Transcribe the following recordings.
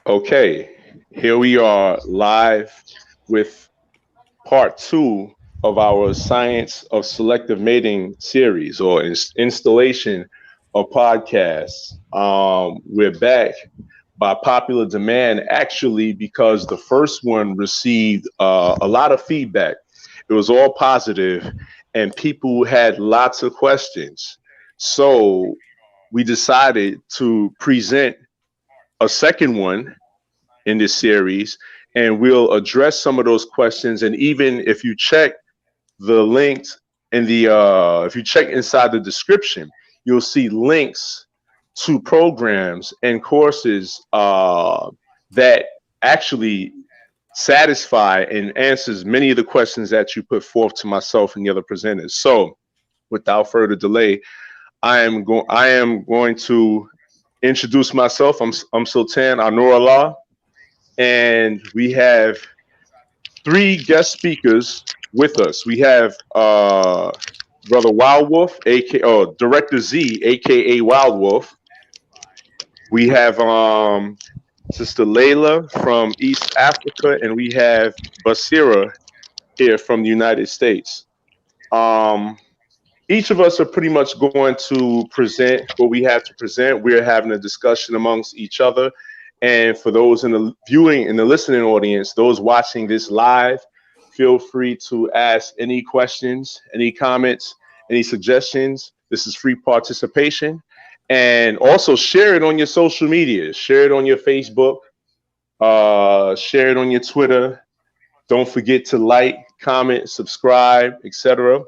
Okay, here we are live with part two of our Science of Selective Mating series or installation of podcasts. We're back by popular demand, actually, because the first one received a lot of feedback. It was all positive, and people had lots of questions. So we decided to present a second one in this series, and we'll address some of those questions. And even if you check the links in the if you check inside the description, you'll see links to programs and courses that actually satisfy and answers many of the questions that you put forth to myself and the other presenters. So without further delay, I am going to introduce myself. I'm Sultan A, and we have three guest speakers with us. We have Brother Wild Wolf, Director Z, aka Wild Wolf. We have Sister Laila from East Africa, and we have Basirah here from the United States. Each of us are pretty much going to present what we have to present. We're having a discussion amongst each other. And for those in the viewing and the listening audience, those watching this live, feel free to ask any questions, any comments, any suggestions. This is free participation. And also share it on your social media. Share it on your Facebook. Share it on your Twitter. Don't forget to like, comment, subscribe, etc.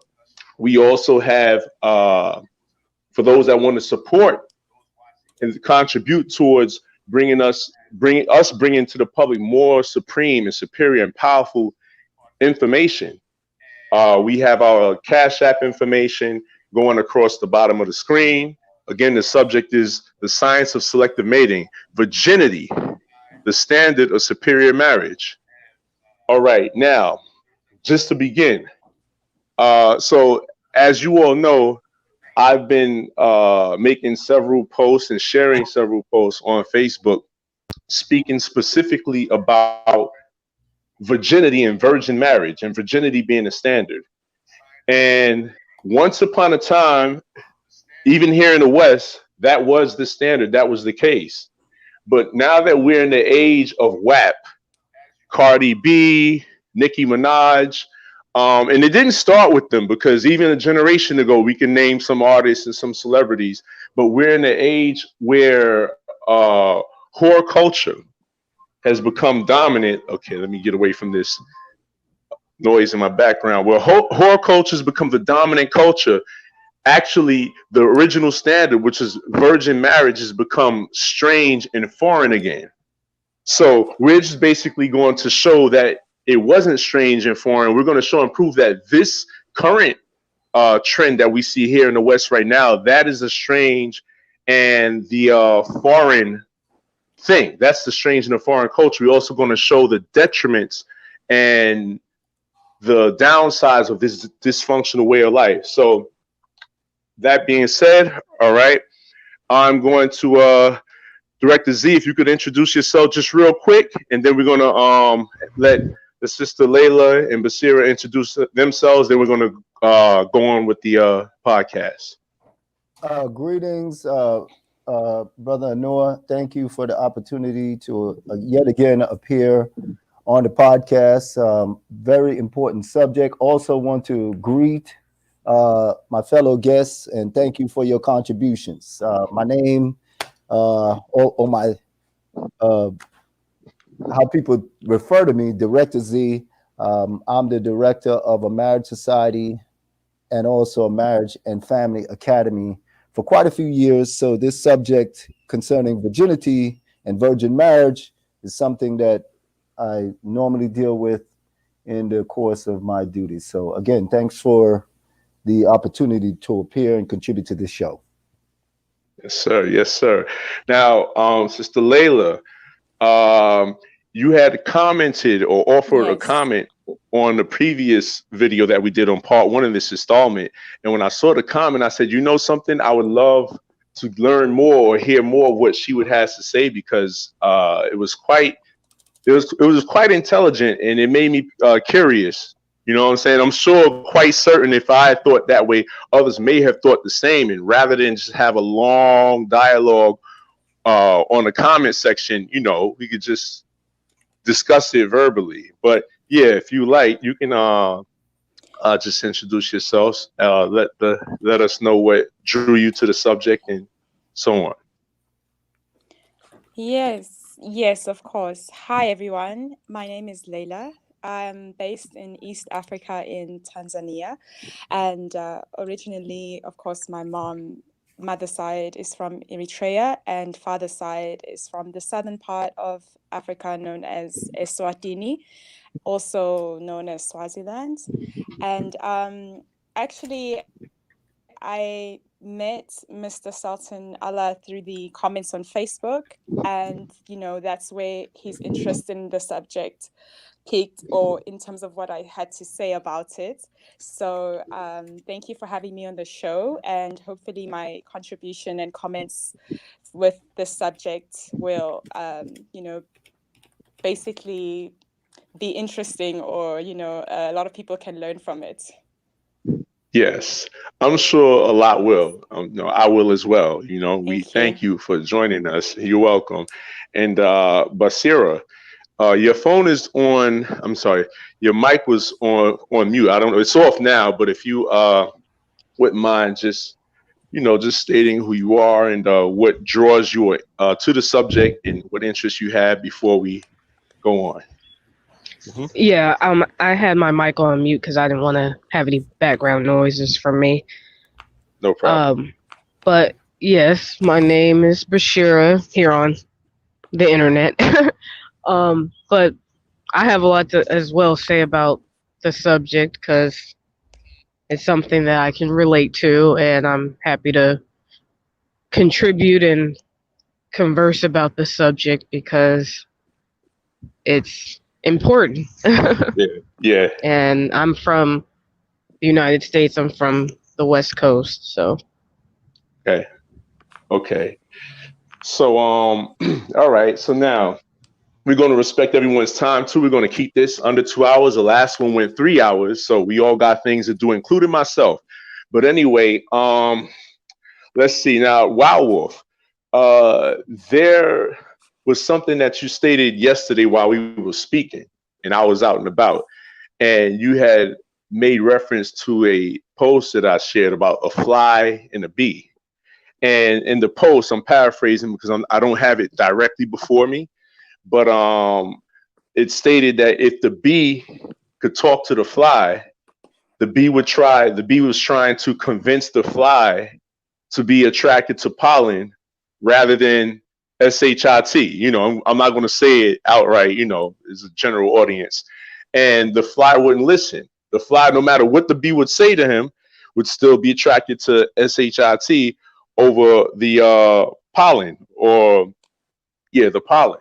We also have, for those that want to support and contribute towards bringing to the public more supreme and superior and powerful information. We have our CashApp information going across the bottom of the screen. Again, the subject is the science of selective mating, virginity, the standard of superior marriage. All right, now, just to begin. So as you all know, I've been making several posts and sharing several posts on Facebook, speaking specifically about virginity and virgin marriage, and virginity being a standard. And once upon a time, even here in the West, that was the standard, that was the case. But now that we're in the age of WAP, Cardi B, Nicki Minaj, and it didn't start with them, because even a generation ago, we can name some artists and some celebrities, but we're in the age where horror culture has become dominant. Okay, let me get away from this noise in my background. Where horror culture has become the dominant culture. Actually, the original standard, which is virgin marriage, has become strange and foreign again. So we're just basically going to show that it wasn't strange and foreign. We're going to show and prove that this current trend that we see here in the West right now, that is a strange and the foreign thing. That's the strange and the foreign culture. We're also going to show the detriments and the downsides of this dysfunctional way of life. So that being said, all right, I'm going to Director Z, if you could introduce yourself just real quick, and then we're going to let the Sister Laila and Basirah introduce themselves. Then we're going to go on with the podcast. Greetings, Brother Noah. Thank you for the opportunity to yet again appear on the podcast. Very important subject. Also want to greet my fellow guests and thank you for your contributions. My name, or my how people refer to me, Director Z. I'm the director of a marriage society and also a marriage and family academy for quite a few years. So this subject concerning virginity and virgin marriage is something that I normally deal with in the course of my duties. So again, thanks for the opportunity to appear and contribute to this show. Yes, sir. Yes, sir. Now, Sister Laila, you had commented or offered a comment on the previous video that we did on part one of this installment. And when I saw the comment, I said, you know something, I would love to learn more or hear more of what she would have to say, because it was quite intelligent, and it made me curious. You know what I'm saying? I'm sure, quite certain, if I had thought that way, others may have thought the same. And rather than just have a long dialogue on the comment section, you know, we could just discuss it verbally. But yeah, if you like, you can just introduce yourselves. Let us know what drew you to the subject and so on. Yes, of course. Hi, everyone. My name is Laila. I'm based in East Africa in Tanzania. And originally, of course, my mother side is from Eritrea, and father side is from the southern part of Africa known as Eswatini, also known as Swaziland. And actually, I met Mr. Sultan Allah through the comments on Facebook, and that's where his interest in the subject piqued, or in terms of what I had to say about it. So thank you for having me on the show, and hopefully my contribution and comments with the subject will basically be interesting, or a lot of people can learn from it. Yes, I'm sure a lot will. No, I will as well. You know, we thank you for joining us. You're welcome. And Basirah, your phone is on. I'm sorry, your mic was on mute. I don't know. It's off now, but if you wouldn't mind just just stating who you are and what draws you to the subject and what interests you have before we go on. Mm-hmm. Yeah, I had my mic on mute because I didn't want to have any background noises from me. No problem. But yes, my name is Basirah here on the internet. But I have a lot to as well say about the subject because it's something that I can relate to, and I'm happy to contribute and converse about the subject because it's important. Yeah. And I'm from the United States. I'm from the West Coast, so. Okay. So all right. So now we're going to respect everyone's time too. We're going to keep this under 2 hours. The last one went 3 hours, so we all got things to do, including myself. But anyway, let's see now. Wild Wolf, there was something that you stated yesterday while we were speaking, and I was out and about, and you had made reference to a post that I shared about a fly and a bee. And in the post, I'm paraphrasing because I don't have it directly before me, but it stated that if the bee could talk to the fly, the bee was trying to convince the fly to be attracted to pollen rather than SHIT. You know, I'm not going to say it outright, it's a general audience. And the fly wouldn't listen. The fly, no matter what the bee would say to him, would still be attracted to SHIT over the pollen, the pollen.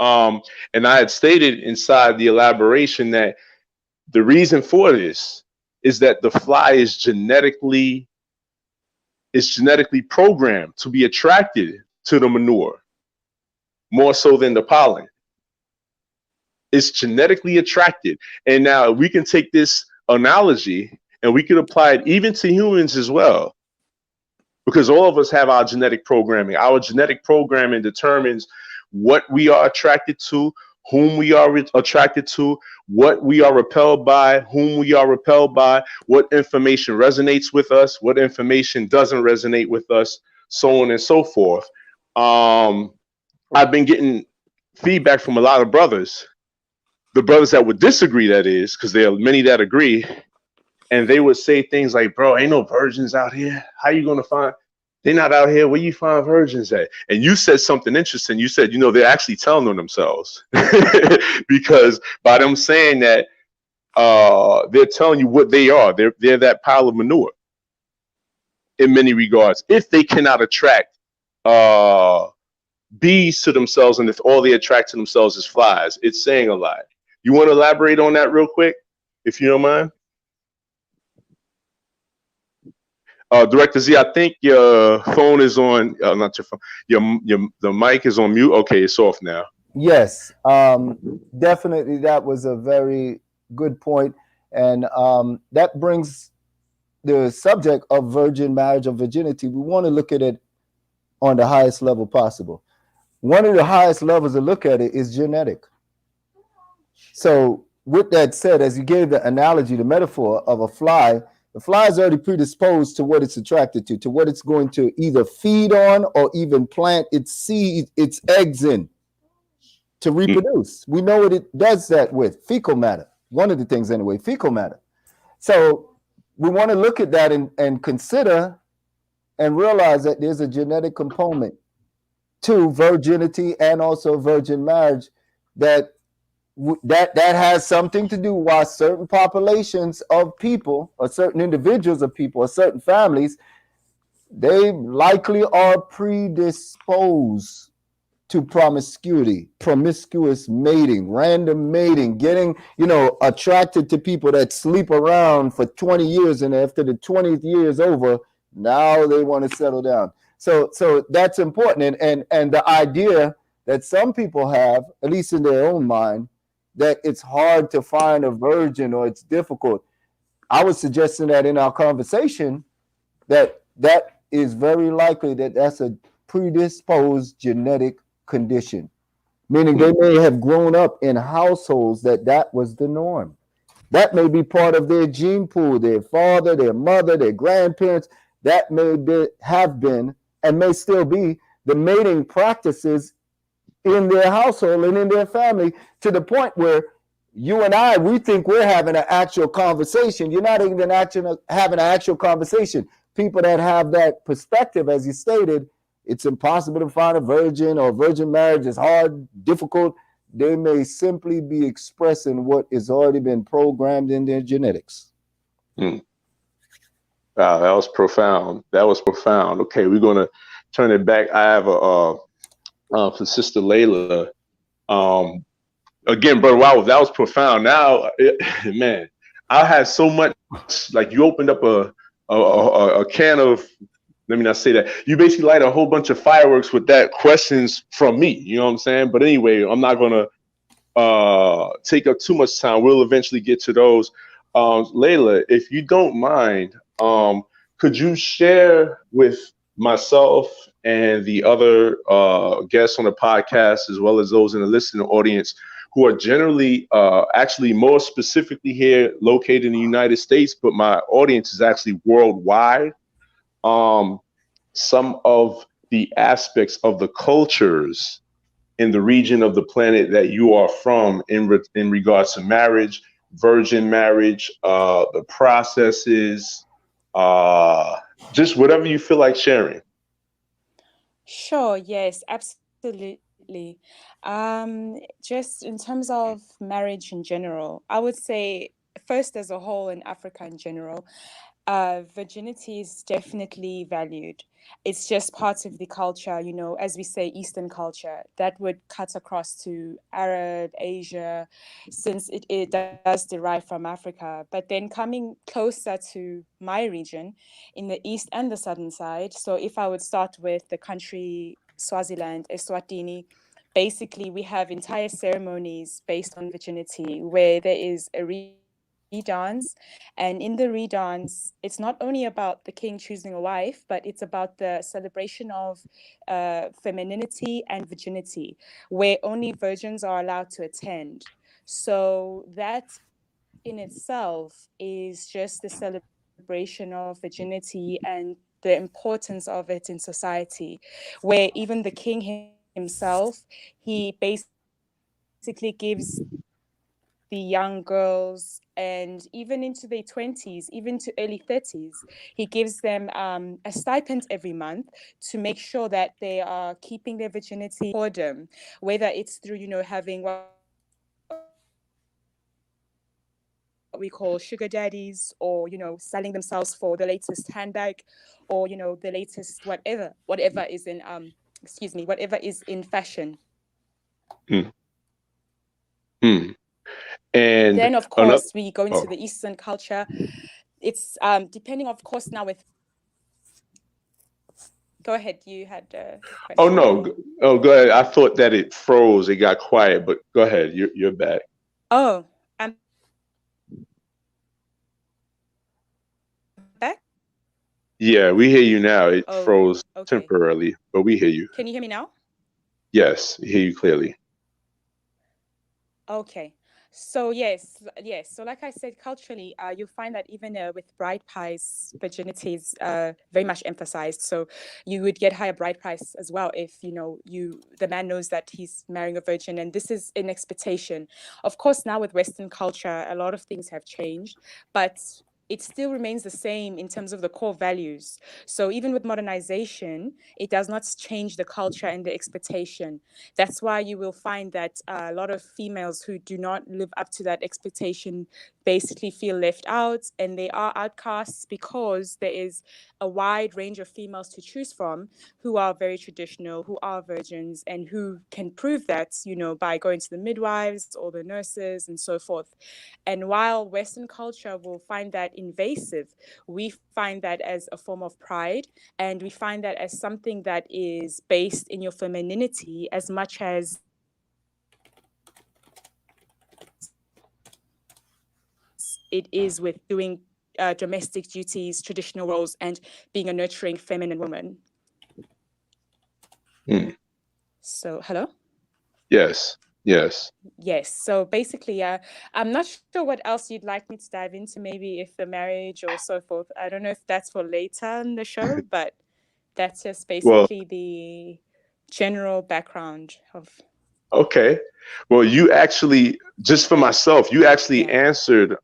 And I had stated inside the elaboration that the reason for this is that the fly is genetically programmed to be attracted to the manure more so than the pollen. It's genetically attracted. And now we can take this analogy and we can apply it even to humans as well, because all of us have our genetic programming. Our genetic programming determines what we are attracted to, whom we are attracted to, what we are repelled by, whom we are repelled by, what information resonates with us, what information doesn't resonate with us, so on and so forth. I've been getting feedback from a lot of brothers, the brothers that would disagree, that is, because there are many that agree, and they would say things like, bro, ain't no virgins out here. How you going to find? They're not out here. Where you find virgins at? And you said something interesting. You said, they're actually telling on themselves because by them saying that, they're telling you what they are. They're that pile of manure in many regards. If they cannot attract bees to themselves, and if all they attract to themselves is flies, it's saying a lot. You want to elaborate on that real quick, if you don't mind? Director Z, I think your phone is on. Not your phone. The mic is on mute. Okay, it's off now. Yes, definitely. That was a very good point, and that brings the subject of virgin marriage or virginity. We want to look at it on the highest level possible. One of the highest levels to look at it is genetic. So, with that said, as you gave the analogy, the metaphor of a fly, the fly is already predisposed to what it's attracted to what it's going to either feed on or even plant its seed, its eggs in to reproduce. We know what it does that with fecal matter. One of the things, anyway, fecal matter. So, we want to look at that and consider and realize that there's a genetic component to virginity and also virgin marriage that has something to do why certain populations of people or certain individuals of people or certain families, they likely are predisposed to promiscuity, promiscuous mating, random mating, getting, attracted to people that sleep around for 20 years, and after the 20th year is over, now they want to settle down. So that's important. And the idea that some people have, at least in their own mind, that it's hard to find a virgin or it's difficult. I was suggesting that in our conversation that is very likely that that's a predisposed genetic condition, meaning they may have grown up in households that was the norm. That may be part of their gene pool, their father, their mother, their grandparents. That have been and may still be the mating practices in their household and in their family, to the point where you and I, we think we're having an actual conversation. You're not even having an actual conversation. People that have that perspective, as you stated, it's impossible to find a virgin, or virgin marriage is hard, difficult. They may simply be expressing what has already been programmed in their genetics. Wow, that was profound. Okay, we're going to turn it back. I have for Sister Laila. Again, brother, wow, that was profound. Now, man, I had so much, like you opened up a can of, let me not say that. You basically light a whole bunch of fireworks with that questions from me. You know what I'm saying? But anyway, I'm not going to take up too much time. We'll eventually get to those. Laila, if you don't mind, could you share with myself and the other guests on the podcast, as well as those in the listening audience, who are generally actually more specifically here located in the United States, but my audience is actually worldwide, some of the aspects of the cultures in the region of the planet that you are from in regards to marriage, virgin marriage, the processes, just whatever you feel like sharing. Sure, yes, absolutely. Just in terms of marriage in general, I would say first as a whole in Africa in general, virginity is definitely valued. It's just part of the culture, as we say, Eastern culture, that would cut across to Arab, Asia, since it does derive from Africa. But then coming closer to my region in the east and the southern side, so if I would start with the country Swaziland, Eswatini, basically we have entire ceremonies based on virginity where there is a redance, and in the redance it's not only about the king choosing a wife, but it's about the celebration of femininity and virginity, where only virgins are allowed to attend. So that in itself is just the celebration of virginity and the importance of it in society, where even the king himself, he basically gives the young girls, and even into their 20s, even to early 30s, he gives them a stipend every month to make sure that they are keeping their virginity for them, whether it's through, having what we call sugar daddies, or, selling themselves for the latest handbag, or, the latest whatever is in, whatever is in fashion. Mm. Mm. And then, of course, we go into the Eastern culture. It's depending, of course, now with Go ahead. You had a Oh question. no, oh go ahead. I thought that it froze, it got quiet, but go ahead. You're back. Oh, I'm back. Yeah, we hear you now. It Oh, froze okay. temporarily, but we hear you. Can you hear me now? Yes, we hear you clearly. Okay. So yes, yes. So like I said, culturally, you find that even with bride price, virginity is very much emphasized. So you would get higher bride price as well if the man knows that he's marrying a virgin, and this is an expectation. Of course, now with Western culture, a lot of things have changed, but it still remains the same in terms of the core values. So even with modernization, it does not change the culture and the expectation. That's why you will find that a lot of females who do not live up to that expectation basically feel left out, and they are outcasts because there is a wide range of females to choose from who are very traditional, who are virgins, and who can prove that, by going to the midwives or the nurses and so forth. And while Western culture will find that invasive, we find that as a form of pride, and we find that as something that is based in your femininity as much as it is with doing domestic duties, traditional roles, and being a nurturing feminine woman. So, hello? Yes, yes. Yes. So basically, I'm not sure what else you'd like me to dive into, maybe if the marriage or so forth. I don't know if that's for later in the show, but that's just Well, basically the general background of. okay. Well, you actually, just for myself, you actually Yeah. answered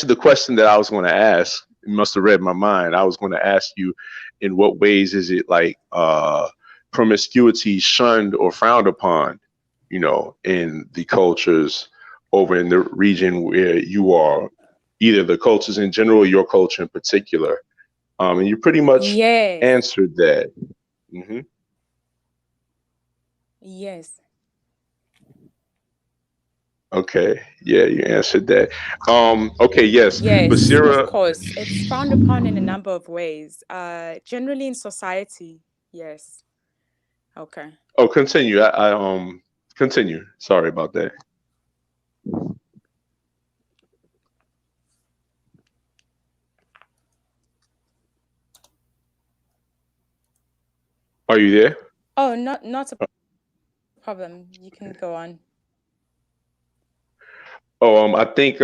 the question that I was going to ask. You must have read my mind. I was going to ask you, in what ways is it like promiscuity shunned or frowned upon, in the cultures over in the region where you are, either the cultures in general or your culture in particular. And you pretty much Yes. answered that. Mm-hmm. Yes. Okay. Yeah, you answered that. Okay, yes. Yes, of Basirah. course. It's frowned upon in a number of ways. Generally in society. Yes. Okay. Oh, continue. Continue. Sorry about that. Are you there? Oh, not a problem. You can go on. Oh, I think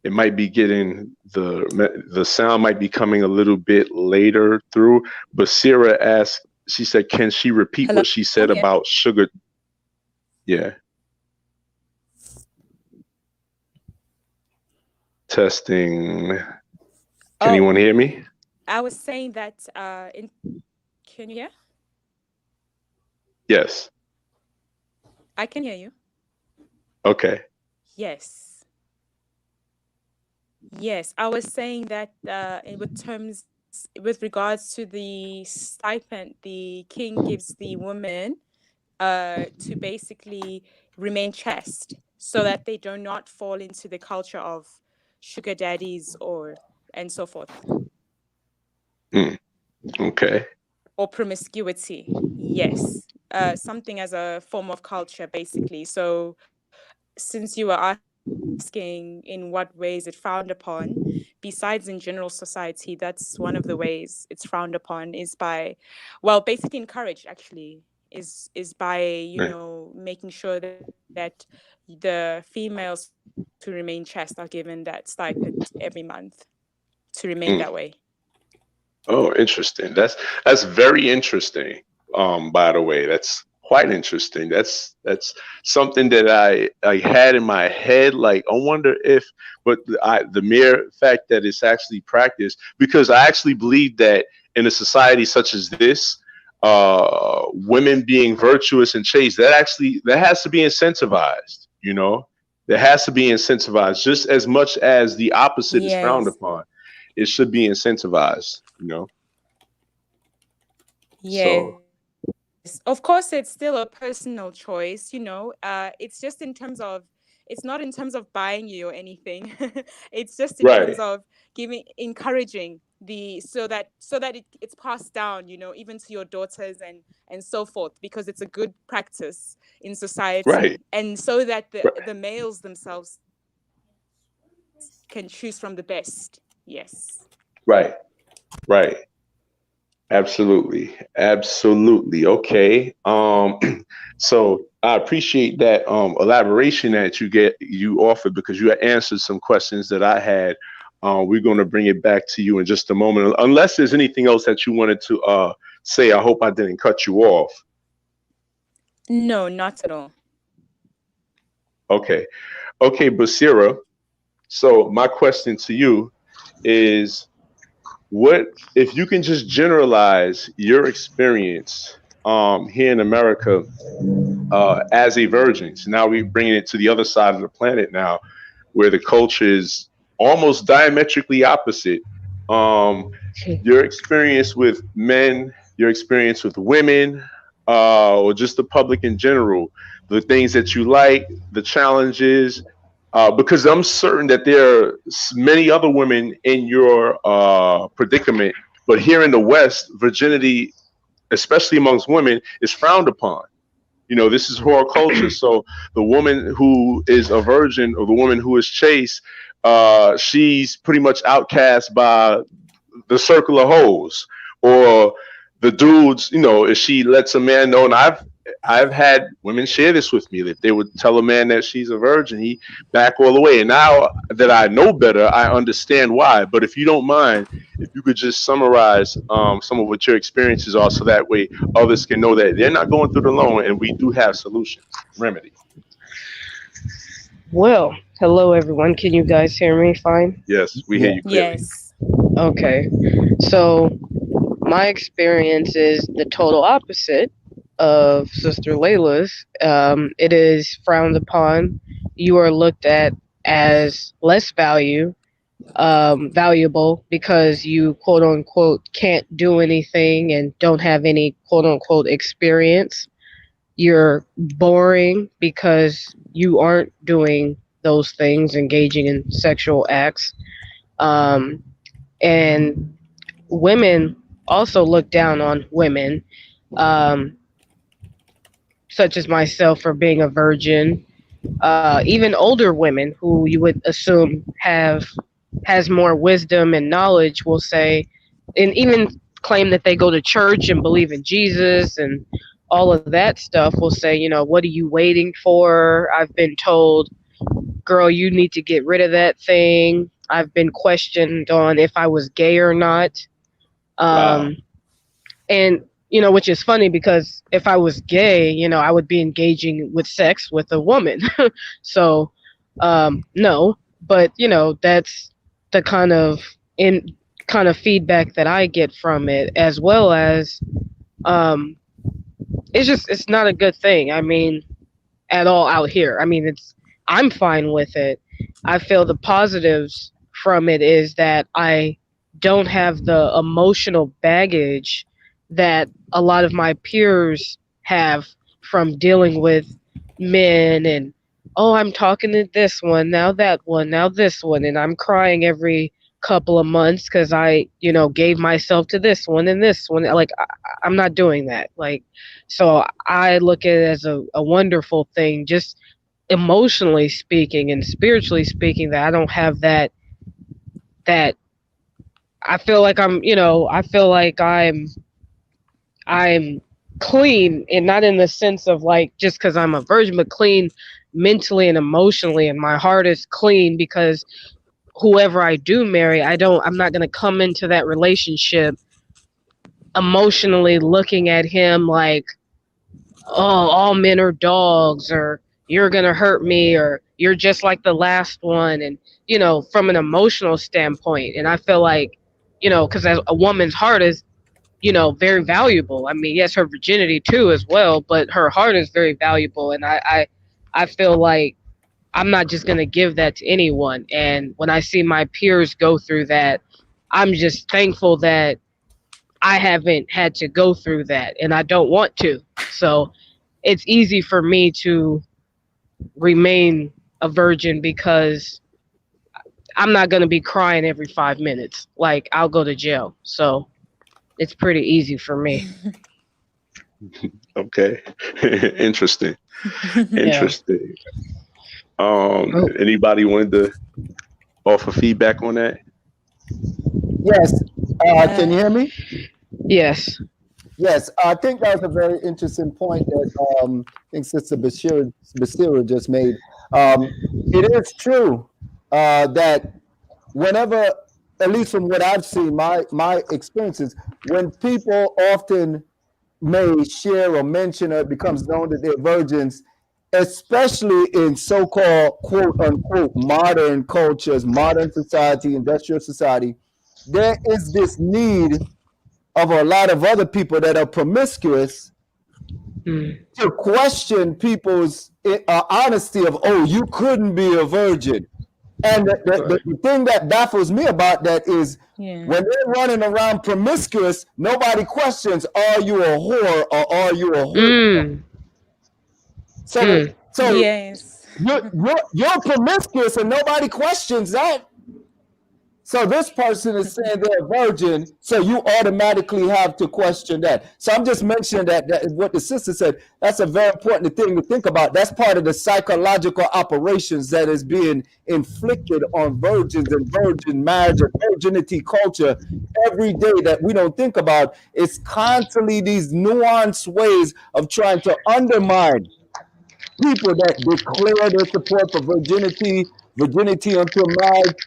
it might be getting the sound might be coming a little bit later through. Basirah asked, she said, can she repeat Hello? what she said about sugar? Yeah. Testing. Can anyone hear me? I was saying that can you hear? Yes. I can hear you. Okay. Yes. Yes, I was saying that with regards to the stipend the king gives the woman to basically remain chaste so that they do not fall into the culture of sugar daddies and so forth. Okay. Or promiscuity. Yes. Something as a form of culture, basically. So since you were asking in what ways it frowned upon, besides in general society, that's one of the ways it's frowned upon is by, basically encouraged actually, is by, making sure that the females to remain chaste are given that stipend every month to remain that way. Oh, interesting. That's very interesting. By the way, that's quite interesting. That's something that I had in my head. Like, I wonder if, but the mere fact that it's actually practiced, because I actually believe that in a society such as this, women being virtuous and chaste, that has to be incentivized. That has to be incentivized just as much as the opposite is frowned Yes. upon. It should be incentivized. Yes. So, Of course, it's still a personal choice, it's just it's not in terms of buying you or anything. It's just in right. terms of encouraging it's passed down, even to your daughters and so forth, because it's a good practice in society, Right. and so that the Right. the males themselves can choose from the best. Yes. Right. Right. Absolutely. Absolutely. Okay. So I appreciate that elaboration that you offered, because you had answered some questions that I had. We're going to bring it back to you in just a moment, unless there's anything else that you wanted to say. I hope I didn't cut you off. No, not at all. Okay. Okay, Basirah. So my question to you is, what if you can just generalize your experience here in America as a virgin? So now we're bringing it to the other side of the planet now, where the culture is almost diametrically opposite. Um, your experience with men, your experience with women, or just the public in general, the things that you like, the challenges, because I'm certain that there are many other women in your predicament, but here in the West, virginity, especially amongst women, is frowned upon. This is horror culture. So the woman who is a virgin, or the woman who is chaste, she's pretty much outcast by the circle of hoes, or the dudes. If she lets a man know, and I've had women share this with me, that they would tell a man that she's a virgin, he back all the way. And now that I know better, I understand why. But if you don't mind, if you could just summarize some of what your experiences are, so that way others can know that they're not going through it alone, and we do have solutions, remedies. Well, hello everyone. Can you guys hear me fine? Yes, we hear you clearly. Yes. Okay. So my experience is the total opposite of Sister Layla's. It is frowned upon. You are looked at as less valuable, because you quote unquote can't do anything and don't have any quote unquote experience. You're boring because you aren't doing those things, engaging in sexual acts. And women also look down on women, um, such as myself, for being a virgin. Even older women, who you would assume has more wisdom and knowledge, will say, and even claim that they go to church and believe in Jesus and all of that stuff, will say, what are you waiting for? I've been told, girl, you need to get rid of that thing. I've been questioned on if I was gay or not. Wow. And, which is funny, because if I was gay, I would be engaging with sex with a woman. So, no, but, that's the kind of feedback that I get from it, as well as, it's not a good thing. I mean, at all out here. I mean, I'm fine with it. I feel the positives from it is that I don't have the emotional baggage that a lot of my peers have from dealing with men, and I'm talking to this one, now that one, now this one, and I'm crying every couple of months because I gave myself to this one and this one. Like, I'm not doing that. Like, so I look at it as a wonderful thing, just emotionally speaking and spiritually speaking, that I don't have that I feel like I'm clean, and not in the sense of like just because I'm a virgin, but clean mentally and emotionally, and my heart is clean, because whoever I do marry, I'm not going to come into that relationship emotionally looking at him like, oh, all men are dogs, or you're going to hurt me, or you're just like the last one. And, from an emotional standpoint. And I feel like, because a woman's heart is, very valuable. I mean, yes, her virginity too as well, but her heart is very valuable. And I feel like I'm not just going to give that to anyone. And when I see my peers go through that, I'm just thankful that I haven't had to go through that, and I don't want to. So it's easy for me to remain a virgin, because I'm not going to be crying every 5 minutes. Like, I'll go to jail. So it's pretty easy for me. Okay. Interesting. Yeah. Interesting. Anybody wanted to offer feedback on that? Yes. Can you hear me? Yes. Yes, I think that was a very interesting point that I think Sister Basirah just made. It is true that whenever, at least from what I've seen, my experiences, when people often may share or mention or it becomes known that they're virgins, especially in so-called quote unquote modern cultures, modern society, industrial society, there is this need of a lot of other people that are promiscuous to question people's honesty of, oh, you couldn't be a virgin. And the thing that baffles me about that is when they're running around promiscuous, nobody questions, are you a whore or are you a whore? So Yes. you're promiscuous and nobody questions that. So this person is saying they're a virgin, so you automatically have to question that. So I'm just mentioning that what the sister said, that's a very important thing to think about. That's part of the psychological operations that is being inflicted on virgins and virgin marriage and virginity culture every day that we don't think about. It's constantly these nuanced ways of trying to undermine people that declare their support for virginity until marriage,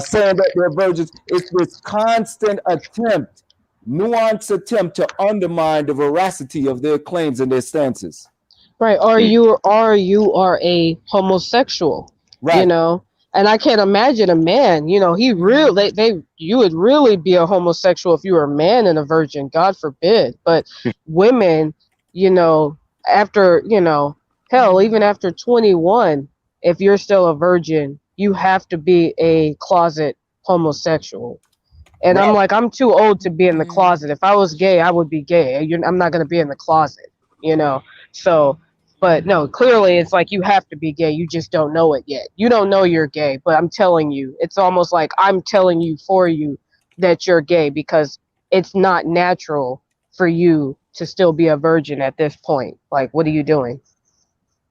saying that they're virgins. It's this constant attempt, nuanced attempt to undermine the veracity of their claims and their stances. Right. Or you are a homosexual, Right. you know. And I can't imagine a man, you know, you would really be a homosexual if you were a man and a virgin, God forbid. But women, you know, after, you know, hell, even after 21, if you're still a virgin, you have to be a closet homosexual. And I'm like, I'm too old to be in the closet. If I was gay, I would be gay. I'm not going to be in the closet, you know. So, but no, clearly it's like you have to be gay. You just don't know it yet. You don't know you're gay, but I'm telling you, it's almost like I'm telling you for you that you're gay because it's not natural for you to still be a virgin at this point. Like, what are you doing?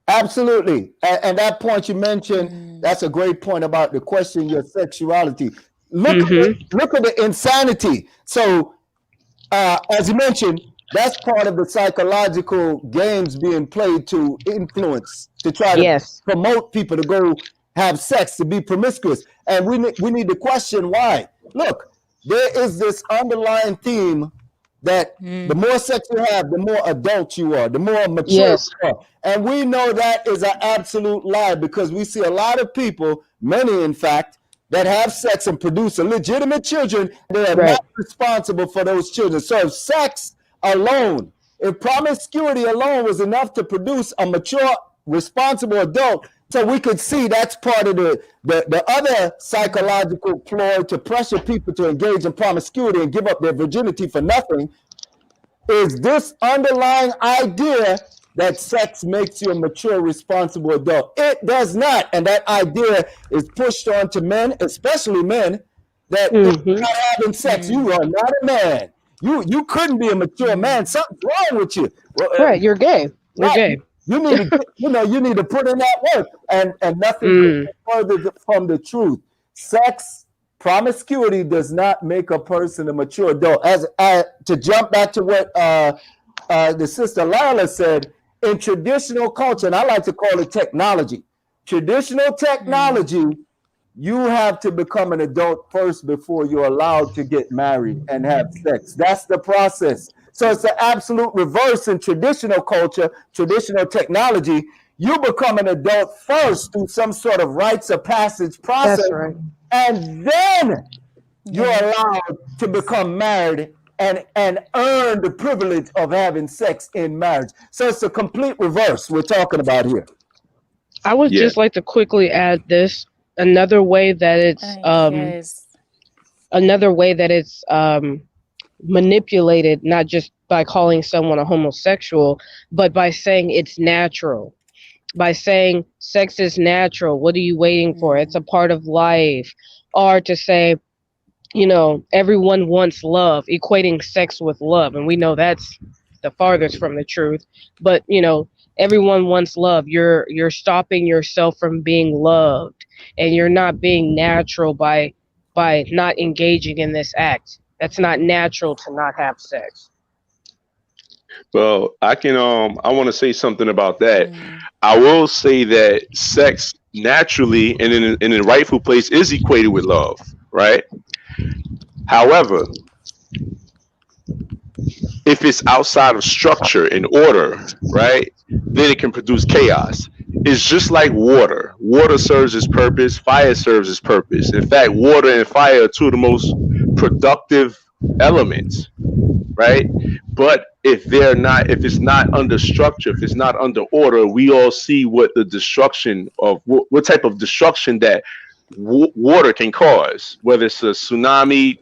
Absolutely. And that point you mentioned, that's a great point about the question your sexuality. Look at the insanity. So, as you mentioned, that's part of the psychological games being played to influence, to try to promote people to go have sex, to be promiscuous. And we need to question why. Look, there is this underlying theme that the more sex you have, the more adult you are, the more mature you are. And we know that is an absolute lie because we see a lot of people, many in fact, that have sex and produce illegitimate children. They are not responsible for those children. So if sex alone, if promiscuity alone was enough to produce a mature, responsible adult, so we could see that's part of the other psychological ploy to pressure people to engage in promiscuity and give up their virginity for nothing, is this underlying idea that sex makes you a mature, responsible adult. It does not. And that idea is pushed on to men, especially men, that if you're not having sex, you are not a man. You couldn't be a mature man. Something's wrong with you. Right, you're gay. You're gay. You need to, you need to put in that work, and nothing further from the truth. Sex, promiscuity does not make a person a mature adult. As to jump back to what the sister Laila said, in traditional culture, and I like to call it technology. Traditional technology, you have to become an adult first before you're allowed to get married and have sex. That's the process. So it's the absolute reverse in traditional culture, traditional technology. You become an adult first through some sort of rites of passage process. That's right. And then you're allowed to become married and earn the privilege of having sex in marriage. So it's a complete reverse we're talking about here. I would just like to quickly add this. Another way that it's manipulated, not just by calling someone a homosexual, but by saying it's natural, by saying sex is natural. What are you waiting for? It's a part of life. are to say, you know, everyone wants love, equating sex with love. And we know that's the farthest from the truth. But, you know, everyone wants love. You're stopping yourself from being loved, and you're not being natural by not engaging in this act. That's not natural to not have sex. Well, I want to say something about that. Mm. I will say that sex naturally and in a rightful place is equated with love, right? However, if it's outside of structure and order, right, then it can produce chaos. It's just like water. Water serves its purpose, fire serves its purpose. In fact, water and fire are two of the most productive elements, right? But if it's not under structure, if it's not under order, we all see what the destruction of what type of destruction that water can cause, whether it's a tsunami,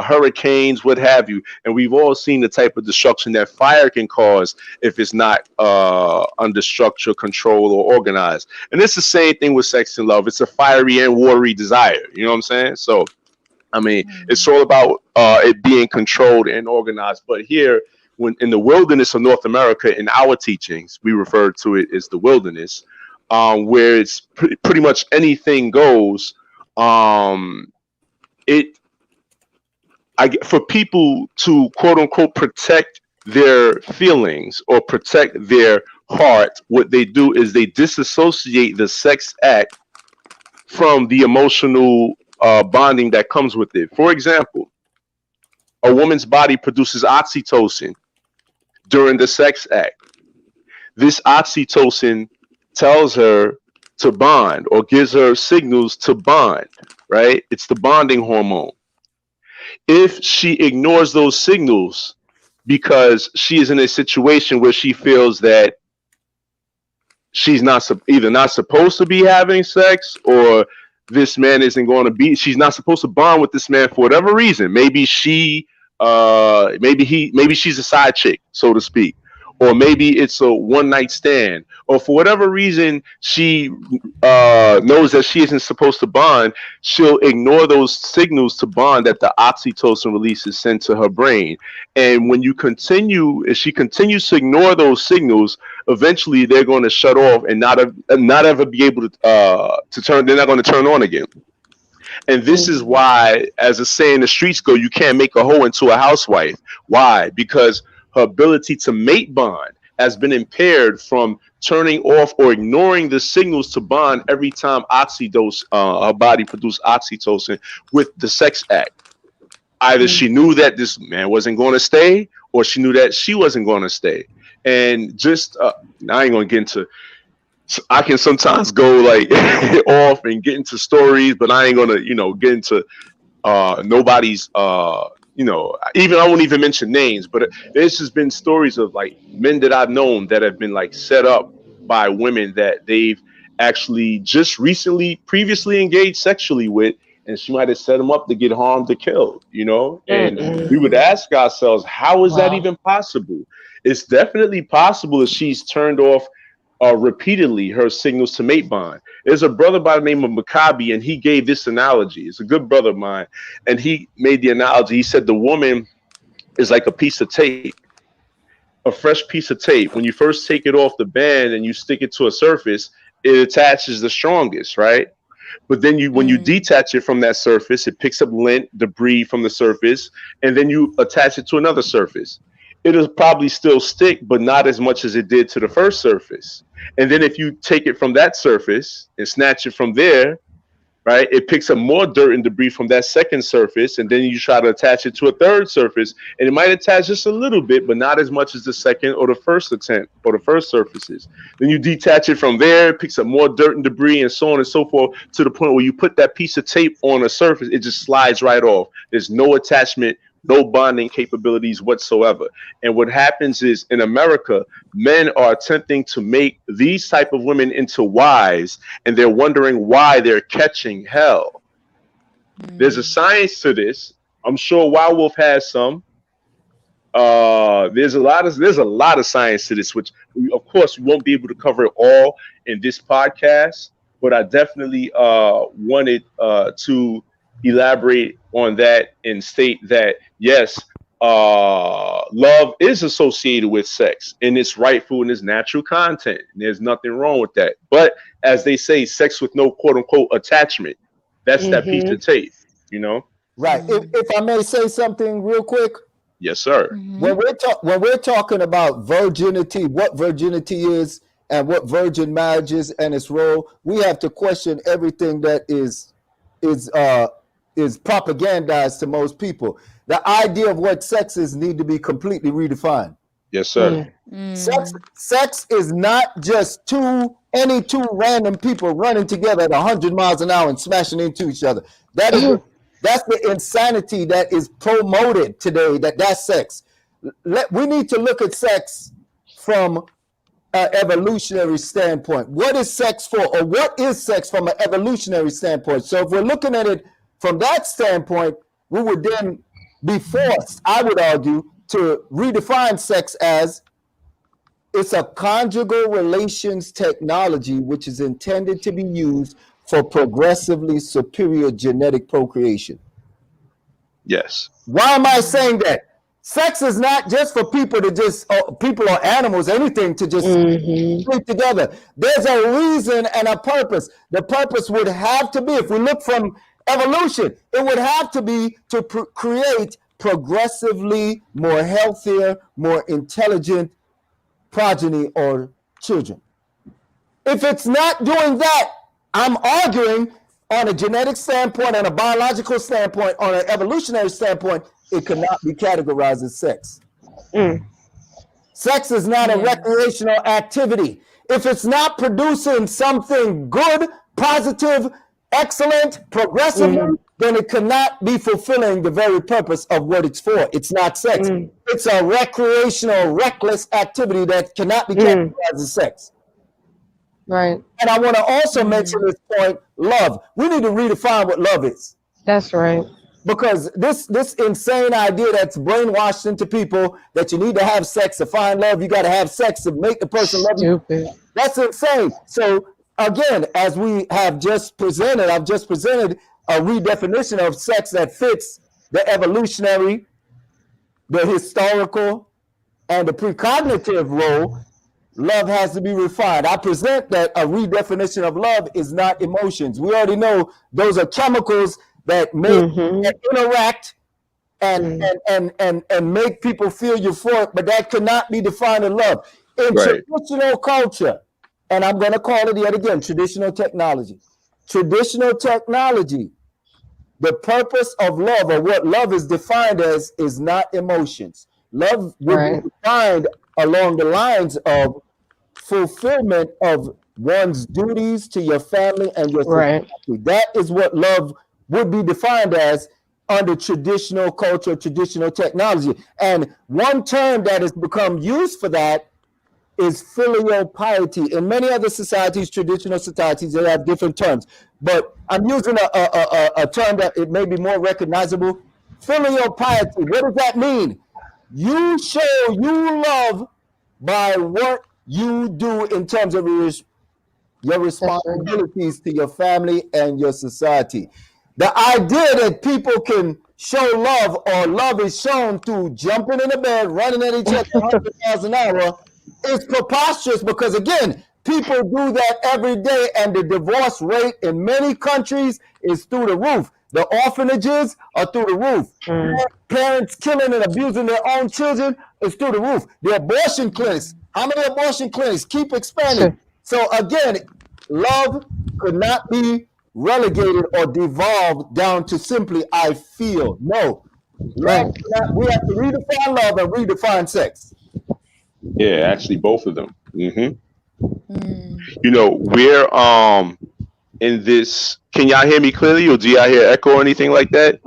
hurricanes, what have you. And we've all seen the type of destruction that fire can cause if it's not under structure, control, or organized. And it's the same thing with sex and love. It's a fiery and watery desire. You know what I'm saying? So, I mean, it's all about it being controlled and organized. But here, when in the wilderness of North America, in our teachings, we refer to it as the wilderness, where it's pretty much anything goes. For people to quote unquote protect their feelings or protect their heart, what they do is they disassociate the sex act from the emotional bonding that comes with it. For example, a woman's body produces oxytocin during the sex act. This oxytocin tells her to bond or gives her signals to bond, right? It's the bonding hormone. If she ignores those signals because she is in a situation where she feels that she's either not supposed to be having sex, or this man isn't going to be, she's not supposed to bond with this man for whatever reason. Maybe she's a side chick, so to speak, or maybe it's a one night stand, or for whatever reason she knows that she isn't supposed to bond. She'll ignore those signals to bond that the oxytocin release is sent to her brain. And when if she continues to ignore those signals, eventually they're going to shut off and not ever be able to turn. They're not going to turn on again. And this is why, as a saying in the streets go, you can't make a hoe into a housewife. Why? Because her ability to mate bond has been impaired from turning off or ignoring the signals to bond every time her body produced oxytocin with the sex act. Either she knew that this man wasn't going to stay, or she knew that she wasn't going to stay. And just I ain't going to get into. I can sometimes go like off and get into stories, but I ain't going to get into nobody's even I won't even mention names, but there's just been stories of like men that I've known that have been like set up by women that they've actually just previously engaged sexually with, and she might have set them up to get harmed or killed, and we would ask ourselves, how is that even possible? It's definitely possible if she's turned off repeatedly her signals to mate bond. There's a brother by the name of Maccabi, and he gave this analogy. It's a good brother of mine, and he made the analogy. He said the woman is like a piece of tape, a fresh piece of tape. When you first take it off the band and you stick it to a surface, it attaches the strongest, right? But then when you detach it from that surface, it picks up lint, debris from the surface, and then you attach it to another surface. It'll probably still stick, but not as much as it did to the first surface. And then if you take it from that surface and snatch it from there, right, it picks up more dirt and debris from that second surface, and then you try to attach it to a third surface, and it might attach just a little bit, but not as much as the second or the first attempt or the first surfaces. Then you detach it from there, it picks up more dirt and debris, and so on and so forth, to the point where you put that piece of tape on a surface, it just slides right off. There's no attachment, no bonding capabilities whatsoever. And what happens is, in America, men are attempting to make these type of women into wives, and they're wondering why they're catching hell. There's a science to this. I'm sure Wild Wolf has some. There's a lot of science to this, which of course we won't be able to cover it all in this podcast, but I definitely wanted to elaborate on that and state that yes, love is associated with sex in its rightful and its natural content. And there's nothing wrong with that. But as they say, sex with no quote unquote attachment. That's that piece of tape, you know? Right. If I may say something real quick. Yes, sir. When we're talking about virginity, what virginity is and what virgin marriage is and its role, we have to question everything that is propagandized to most people. The idea of what sex is need to be completely redefined. Yes, sir. Sex is not just any two random people running together at 100 miles an hour and smashing into each other. That's the insanity that is promoted today. That's sex. We need to look at sex from an evolutionary standpoint. What is sex for, or what is sex from an evolutionary standpoint? So if we're looking at it from that standpoint, we would then be forced, I would argue, to redefine sex as it's a conjugal relations technology which is intended to be used for progressively superior genetic procreation. Yes. Why am I saying that? Sex is not just for people to just, people or animals, anything to just sleep together. There's a reason and a purpose. The purpose would have to be, if we look from evolution, it would have to be to create progressively more healthier, more intelligent progeny or children. If it's not doing that, I'm arguing on a genetic standpoint, on a biological standpoint, on an evolutionary standpoint, it cannot be categorized as sex. Sex is not a recreational activity. If it's not producing something good, positive, excellent, progressive, then it cannot be fulfilling the very purpose of what it's for. It's not sex. It's a recreational, reckless activity that cannot be categorized as sex. Right. And I want to also mention this point, love. We need to redefine what love is. That's right. Because this insane idea that's brainwashed into people that you need to have sex to find love, you got to have sex to make the person love you. That's insane. So again, as we have just presented, I've just presented a redefinition of sex that fits the evolutionary, the historical, and the precognitive role. Love has to be refined. I present that a redefinition of love is not emotions. We already know those are chemicals that make that interact and make people feel euphoric, but that cannot be defined as love. In traditional culture, and I'm going to call it yet again, traditional technology. Traditional technology, the purpose of love, or what love is defined as, is not emotions. Love would be defined along the lines of fulfillment of one's duties to your family and your society. That is what love would be defined as under traditional culture, traditional technology. And one term that has become used for that is filial piety. In many other societies, traditional societies, they have different terms. But I'm using a term that it may be more recognizable. Filial piety. What does that mean? You show you love by what you do in terms of your responsibilities to your family and your society. The idea that people can show love, or love is shown through jumping in the bed, running at each other 100 miles an hour, is preposterous, because again, people do that every day, and the divorce rate in many countries is through the roof. The orphanages are through the roof. Parents killing and abusing their own children is through the roof. The abortion clinics, how many abortion clinics keep expanding? So again, love could not be relegated or devolved down to simply I feel. No, love, we have to redefine love and redefine sex. Yeah, actually, both of them. You know, we're in this. Can y'all hear me clearly, or do y'all hear echo or anything like that?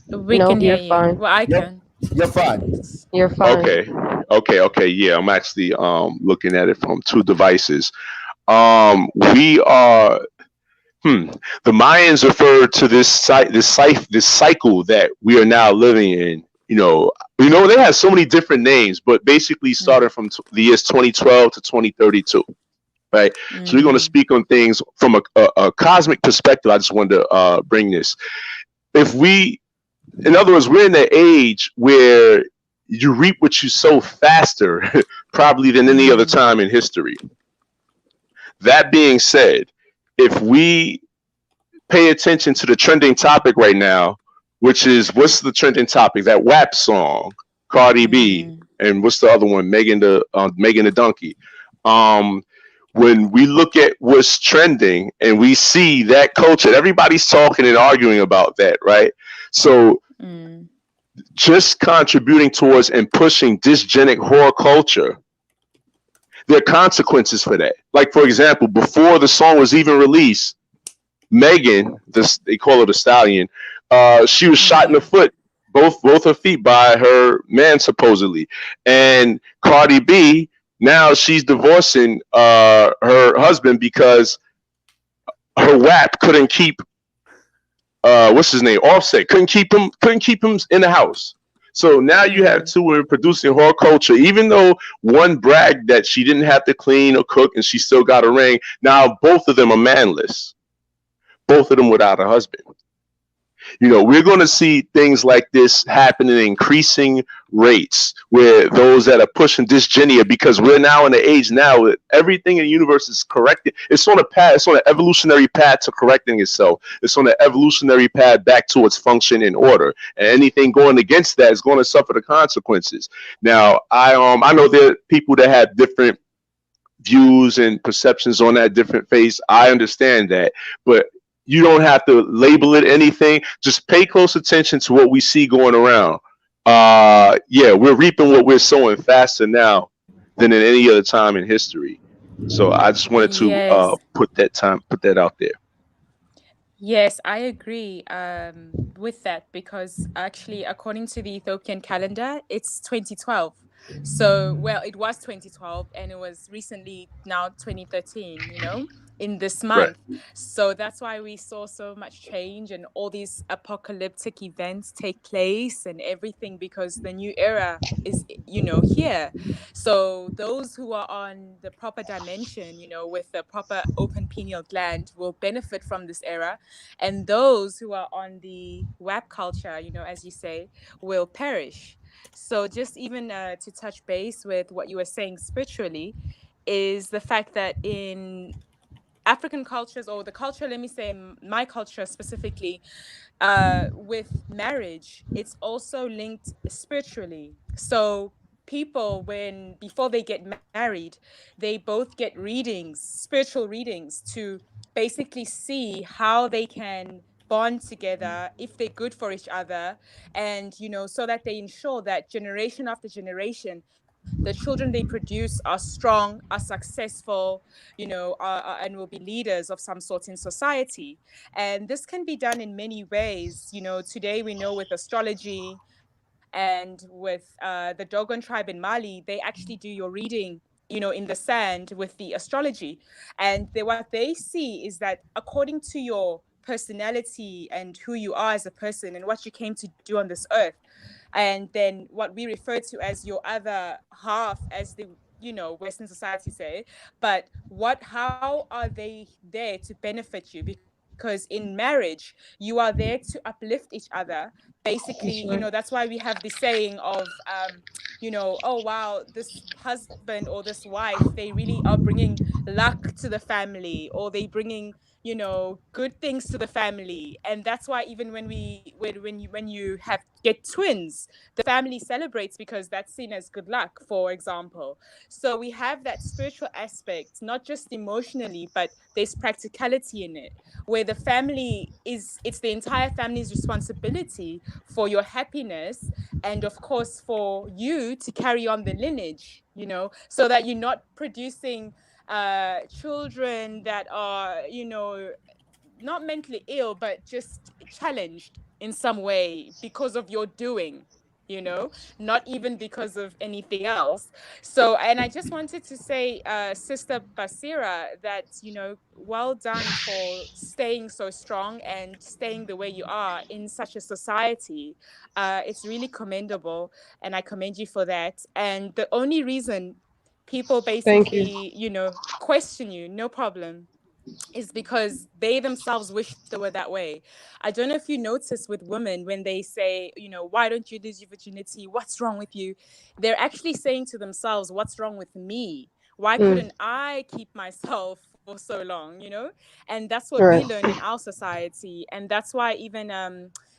We can hear you. Fine. Well, I can. You're fine. You're fine. Okay. Yeah, I'm actually looking at it from two devices. We are. The Mayans referred to this cycle that we are now living in. You know, they have so many different names, but basically starting from the years 2012 to 2032, right? So we're going to speak on things from a cosmic perspective. I just wanted to bring this. if we, in other words, we're in the age where you reap what you sow faster, probably than any other time in history. That being said, if we pay attention to the trending topic right now, which is what's the trending topic? That WAP song, Cardi B, and what's the other one? Megan the Donkey. Um, when we look at what's trending and we see that culture, everybody's talking and arguing about that, right? So just contributing towards and pushing dysgenic horror culture, there are consequences for that. Like, for example, before the song was even released, Megan, they call her the Stallion, she was shot in the foot, both her feet, by her man supposedly. And Cardi B, now she's divorcing her husband because her WAP couldn't keep what's his name, Offset, couldn't keep him in the house. So now you have two women producing horror culture. Even though one bragged that she didn't have to clean or cook and she still got a ring, now both of them are manless. Both of them without a husband. You know, we're going to see things like this happen in increasing rates, where those that are pushing dysgenia, because we're now in the age now that everything in the universe is corrected. It's on a path. It's on an evolutionary path to correcting itself. It's on an evolutionary path back to its function and order. And anything going against that is going to suffer the consequences. Now, I know there are people that have different views and perceptions on that, different faiths. I understand that, but you don't have to label it anything. Just pay close attention to what we see going around. Yeah, we're reaping what we're sowing faster now than in any other time in history. So I just wanted to put that out there. Yes, I agree with that, because actually, according to the Ethiopian calendar, it's 2012. So, well, it was 2012 and it was recently now 2013, in this Right. month. So that's why we saw so much change and all these apocalyptic events take place and everything, because the new era is, here. So those who are on the proper dimension, with the proper open pineal gland will benefit from this era. And those who are on the WAP culture, as you say, will perish. So just even to touch base with what you were saying spiritually, is the fact that in African cultures, or the culture, let me say my culture specifically, with marriage, it's also linked spiritually. So people, before they get married, they both get readings, spiritual readings, to basically see how they can bond together, if they're good for each other, and so that they ensure that generation after generation, the children they produce are strong, are successful, and will be leaders of some sort in society. And this can be done in many ways. Today we know with astrology, and with the Dogon tribe in Mali, they actually do your reading, in the sand with the astrology. And what they see is that according to your personality and who you are as a person and what you came to do on this earth, and then what we refer to as your other half, as the Western society say, but how are they there to benefit you? Because in marriage you are there to uplift each other, basically. That's why we have the saying of oh wow, this husband or this wife, they really are bringing luck to the family, or they bringing good things to the family. And that's why even when you have get twins, the family celebrates, because that's seen as good luck, for example. So we have that spiritual aspect, not just emotionally, but there's practicality in it, where the family it's the entire family's responsibility for your happiness, and of course for you to carry on the lineage, so that you're not producing children that are not mentally ill, but just challenged in some way because of your doing, not even because of anything else. So, and I just wanted to say, Sister Basira, that, well done for staying so strong and staying the way you are in such a society. It's really commendable, and I commend you for that. And the only reason people Thank you. basically, question you, no problem. is because they themselves wish they were that way. I don't know if you notice with women when they say, why don't you lose your virginity? What's wrong with you? They're actually saying to themselves, what's wrong with me? Why couldn't I keep myself for so long, And that's what we Right. learn in our society. And that's why even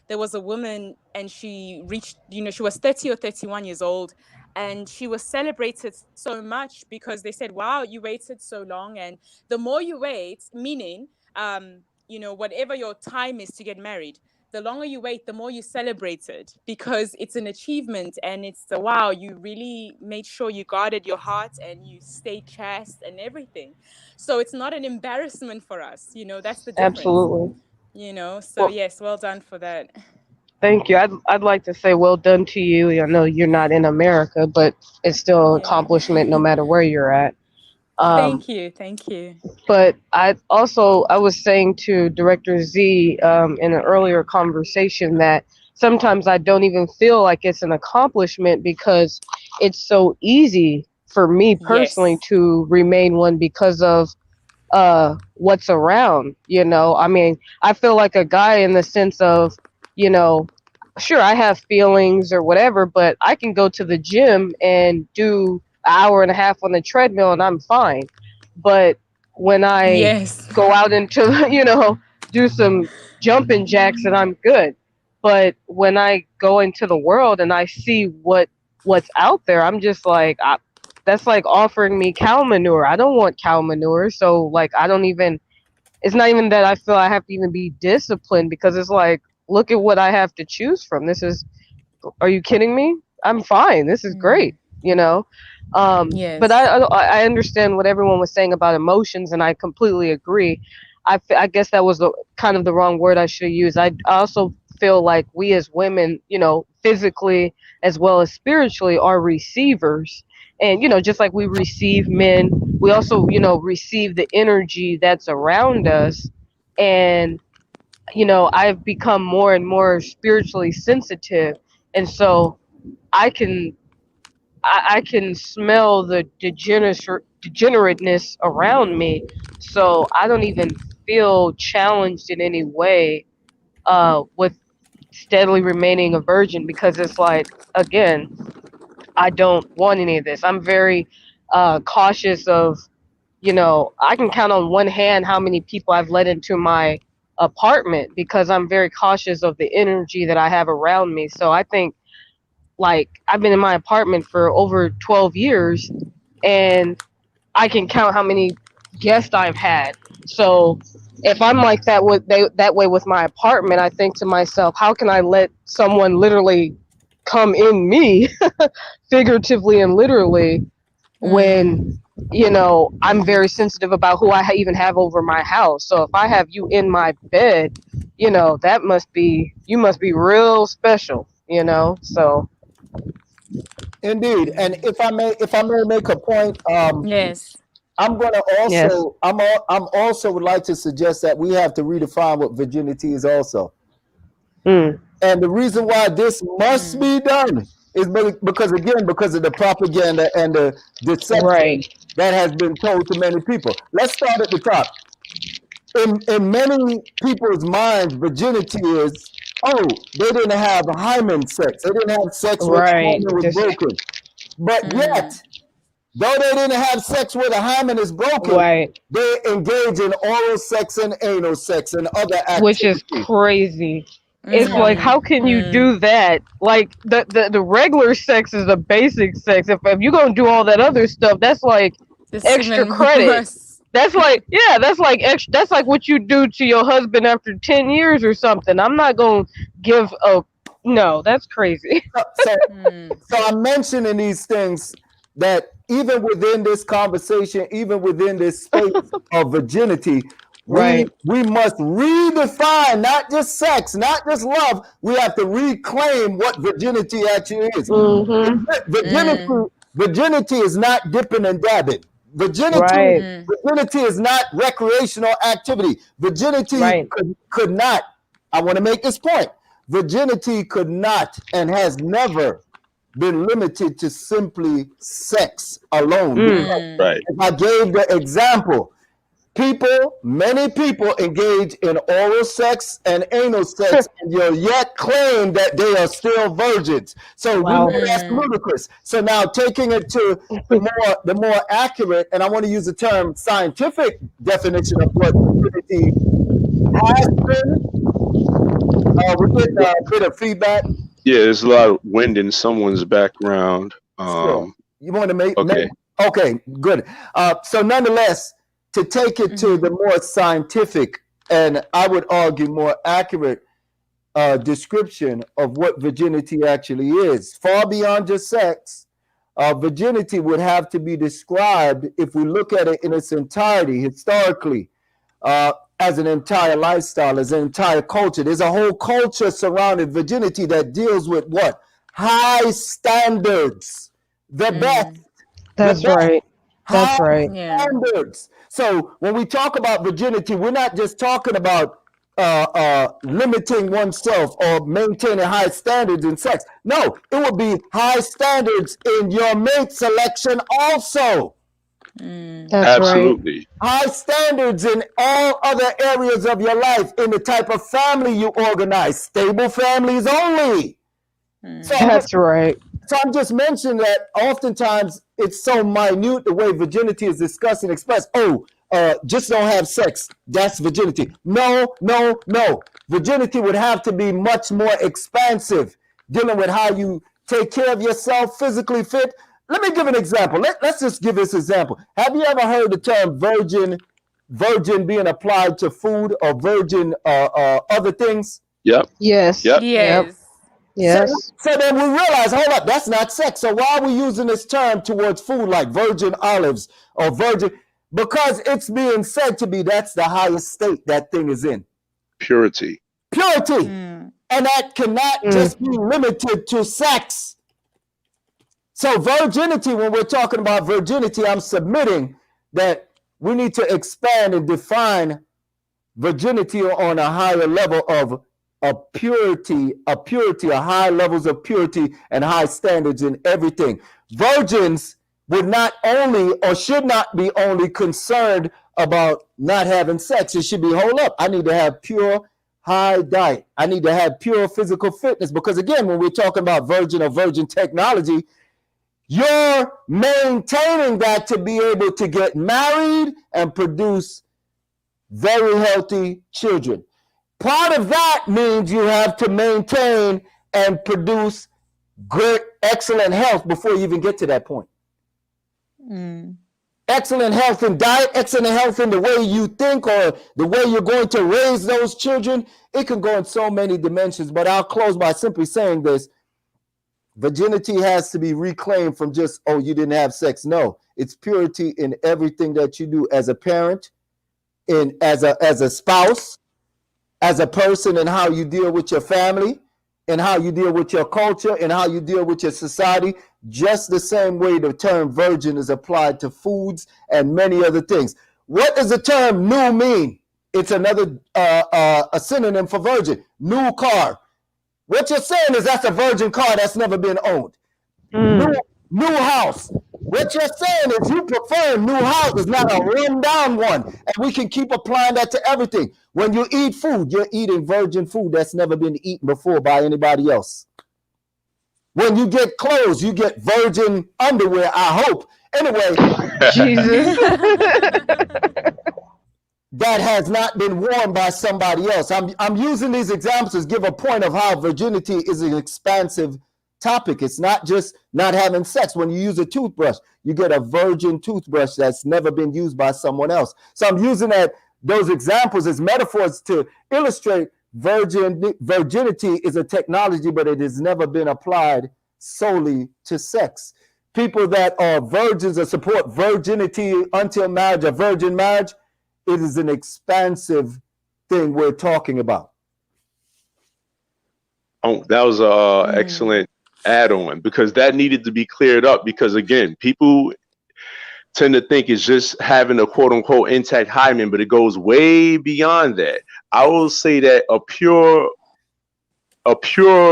there was a woman, and she reached, she was 30 or 31 years old, and she was celebrated so much because they said, wow, you waited so long. And the more you wait, meaning, whatever your time is to get married, the longer you wait, the more you celebrate it, because it's an achievement, and it's the wow, you really made sure you guarded your heart and you stayed chaste and everything. So it's not an embarrassment for us, that's the difference, Absolutely. So yes, well done for that. Thank you. I'd like to say well done to you. I know you're not in America, but it's still an Yeah. accomplishment no matter where you're at. Thank you. But I was saying to Director Z in an earlier conversation that sometimes I don't even feel like it's an accomplishment because it's so easy for me personally Yes. to remain one because of what's around. I mean, I feel like a guy in the sense of, you know sure, I have feelings or whatever, but I can go to the gym and do an hour and a half on the treadmill and I'm fine. But when I Yes. go out into, do some jumping jacks and I'm good. But when I go into the world and I see what's out there, I'm just like, that's like offering me cow manure. I don't want cow manure. So like, it's not even that I feel I have to even be disciplined because it's like, look at what I have to choose from. Are you kidding me? I'm fine. This is great, you know? But Yes. I understand what everyone was saying about emotions, and I completely agree. I guess that was kind of the wrong word I should use. I also feel like we as women, physically as well as spiritually, are receivers. And, just like we receive men, we also, receive the energy that's around us. And I've become more and more spiritually sensitive, and so I can I can smell the degenerateness around me. So I don't even feel challenged in any way with steadily remaining a virgin because it's like, again, I don't want any of this. I'm very cautious of, I can count on one hand how many people I've let into my apartment because I'm very cautious of the energy that I have around me. So I think, like, I've been in my apartment for over 12 years and I can count how many guests I've had. So if I'm like that way with my apartment, I think to myself, how can I let someone literally come in me, figuratively and literally, when I'm very sensitive about who I even have over my house. So if I have you in my bed, you must be real special, so Indeed, and if I may make a point, Yes. I'm going to yes. also I'm also would like to suggest that we have to redefine what virginity is also. Mm, And the reason why this must be done is because of the propaganda and the deception right. that has been told to many people. Let's start at the top. In many people's minds, virginity is, oh, they didn't have hymen sex. They didn't have sex when the Right. hymen was Just broken. But yet, though they didn't have sex where the hymen is broken, right. they engage in oral sex and anal sex and other Which is activities. crazy. It's like, So, how can you do that? Like the regular sex is the basic sex. If you're gonna do all that other stuff, that's like It's extra even credit. worse. That's like, yeah, that's like extra. That's like what you do to your husband after 10 years or something. I'm not gonna give a no. That's crazy. so, so I'm mentioning these things that even within this conversation, even within this space of virginity, we Right. we must redefine not just sex, not just love. We have to reclaim what virginity actually is. Mhm. Virginity, virginity is not dipping and dabbing. Virginity, Right. virginity is not recreational activity. Virginity Right. could not. I want to make this point. Virginity could not and has never been limited to simply sex alone. Mm. Because Right. if I gave the example, Many people engage in oral sex and anal sex, and you'll yet claim that they are still virgins. So we Wow. know that's ludicrous. So now taking it to the more accurate, and I want to use the term scientific definition of what virginity has been. We're getting a bit of feedback. Yeah, there's a lot of wind in someone's background. Sure. You want to make okay. Okay, good. So nonetheless, to take it to the more scientific and I would argue more accurate description of what virginity actually is, far beyond just sex, virginity would have to be described, if we look at it in its entirety, historically, as an entire lifestyle, as an entire culture. There's a whole culture surrounding virginity that deals with what? High standards. The best. That's right. That's High right. standards. So when we talk about virginity, we're not just talking about limiting oneself or maintaining high standards in sex. No, it would be high standards in your mate selection also. That's Absolutely. High standards in all other areas of your life, in the type of family you organize, stable families only. So That's right. So I'm just mentioning that oftentimes it's so minute the way virginity is discussed and expressed. Oh, just don't have sex. That's virginity. No, no, no. Virginity would have to be much more expansive, dealing with how you take care of yourself, physically fit. Let me give an example. Let's just give this example. Have you ever heard the term virgin being applied to food, or virgin other things? Yep. Yes. Yep. Yes. Yes. So then we realize, hold up, that's not sex. So why are we using this term towards food like virgin olives or virgin? Because it's being said to be that's the highest state that thing is in. Purity. Purity. And that cannot just be limited to sex. So virginity, when we're talking about virginity, I'm submitting that we need to expand and define virginity on a higher level of purity, high levels of purity and high standards in everything. Virgins would not only, or should not be only, concerned about not having sex. It should be, hold up, I need to have pure, high diet. I need to have pure physical fitness, because again, when we're talking about virgin or virgin technology, you're maintaining that to be able to get married and produce very healthy children. Part of that means you have to maintain and produce good, excellent health before you even get to that point. Excellent health in diet, excellent health in the way you think or the way you're going to raise those children. It can go in so many dimensions, but I'll close by simply saying this. Virginity has to be reclaimed from just, oh, you didn't have sex. No, it's purity in everything that you do as a parent, as a spouse, as a person, and how you deal with your family, and how you deal with your culture, and how you deal with your society. Just the same way the term virgin is applied to foods and many other things. What does the term new mean? It's another a synonym for virgin. New car. What you're saying is that's a virgin car that's never been owned. New house. What you're saying is you prefer new houses, not a run-down one. And we can keep applying that to everything. When you eat food, you're eating virgin food that's never been eaten before by anybody else. When you get clothes, you get virgin underwear, I hope. Anyway, Jesus. that has not been worn by somebody else. I'm using these examples to give a point of how virginity is an expansive topic. It's not just not having sex. When you use a toothbrush, you get a virgin toothbrush that's never been used by someone else. So I'm using those examples as metaphors to illustrate virginity is a technology, but it has never been applied solely to sex. People that are virgins or support virginity until marriage, a virgin marriage, it is an expansive thing we're talking about. Oh, that was an excellent add-on, because that needed to be cleared up, because again, people tend to think it's just having a quote-unquote intact hymen, but it goes way beyond that. I will say that a pure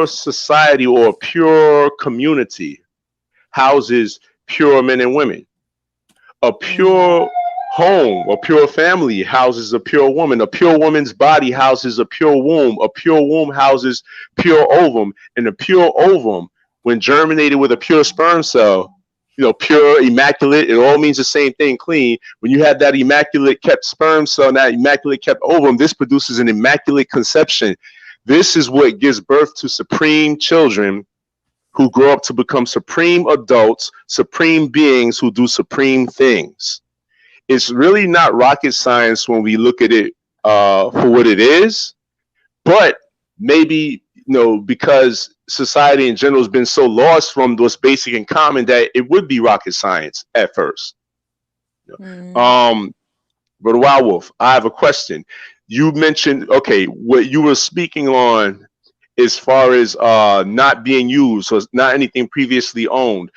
society or a pure community houses pure men and women. A pure home, a pure family houses a pure woman. A pure woman's body houses a pure womb. A pure womb houses pure ovum. And a pure ovum, when germinated with a pure sperm cell, you know, pure, immaculate, it all means the same thing, clean. When you have that immaculate kept sperm cell and that immaculate kept ovum, this produces an immaculate conception. This is what gives birth to supreme children who grow up to become supreme adults, supreme beings who do supreme things. It's really not rocket science when we look at it for what it is, but maybe, you know, because society in general has been so lost from what's basic and common that it would be rocket science at first. Brother Wild Wolf, I have a question. You mentioned, okay, what you were speaking on as far as not being used, so it's not anything previously owned.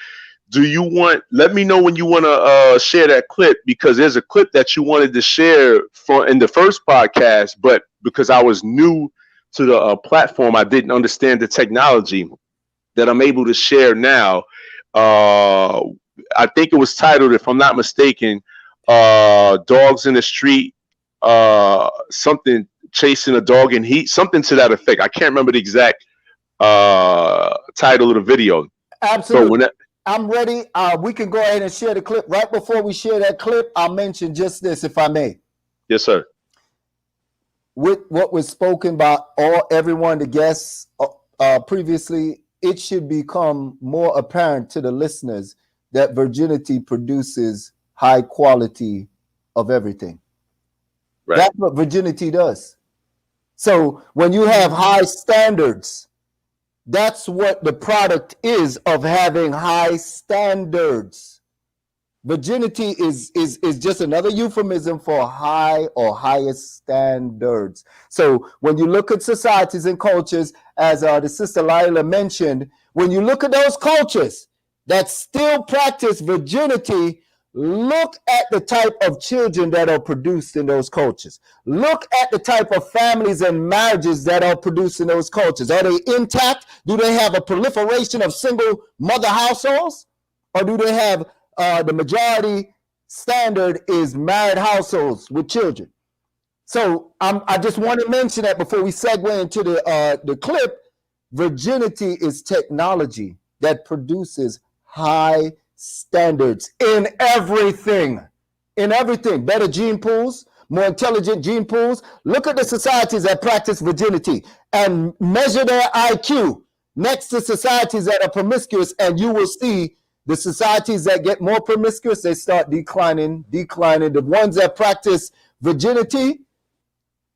Do you want, let me know when you want to share that clip, because there's a clip that you wanted to share for in the first podcast, but because I was new to the platform, I didn't understand the technology that I'm able to share now. I think it was titled, if I'm not mistaken, Dogs in the Street, something chasing a dog in heat, something to that effect. I can't remember the exact title of the video. Absolutely. I'm ready. We can go ahead and share the clip. Right before we share that clip, I'll mention just this, if I may. Yes, sir. With what was spoken by everyone, the guests previously, it should become more apparent to the listeners that virginity produces high quality of everything. Right. That's what virginity does. So when you have high standards, that's what the product is of having high standards. Virginity is just another euphemism for high or highest standards. So when you look at societies and cultures, as the sister Laila mentioned, when you look at those cultures that still practice virginity, look at the type of children that are produced in those cultures. Look at the type of families and marriages that are produced in those cultures. Are they intact? Do they have a proliferation of single mother households? Or do they have the majority standard is married households with children? So I just want to mention that before we segue into the clip. Virginity is technology that produces high standards in everything, better gene pools, more intelligent gene pools. Look at the societies that practice virginity and measure their IQ next to societies that are promiscuous, and you will see the societies that get more promiscuous, they start declining. The ones that practice virginity,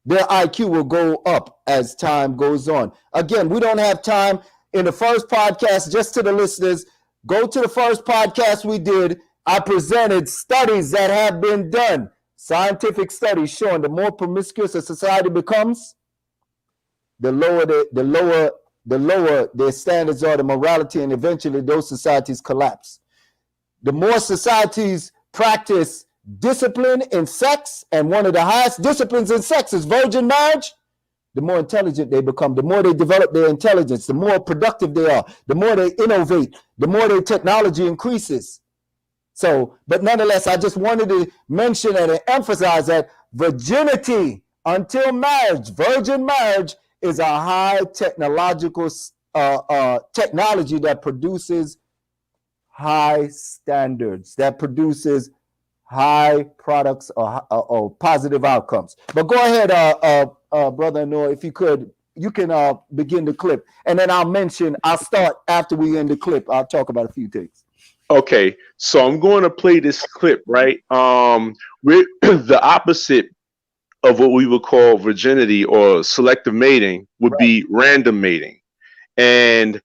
their IQ will go up as time goes on. Again, we don't have time in the first podcast. Just to the listeners, go to the first podcast we did. I presented studies that have been done, scientific studies showing the more promiscuous a society becomes, the lower their standards are, the morality, and eventually those societies collapse. The more societies practice discipline in sex, and one of the highest disciplines in sex is virgin marriage, the more intelligent they become, the more they develop their intelligence, the more productive they are, the more they innovate, the more their technology increases. So, but nonetheless, I just wanted to mention and emphasize that virginity until marriage, virgin marriage, is a high technological technology that produces high standards, that produces high products or positive outcomes. But go ahead, Brother Noor, if you could, you can begin the clip, and then I'll start after we end the clip. I'll talk about a few things. Okay, so I'm going to play this clip, right? We're the opposite of what we would call virginity or selective mating would be random mating. And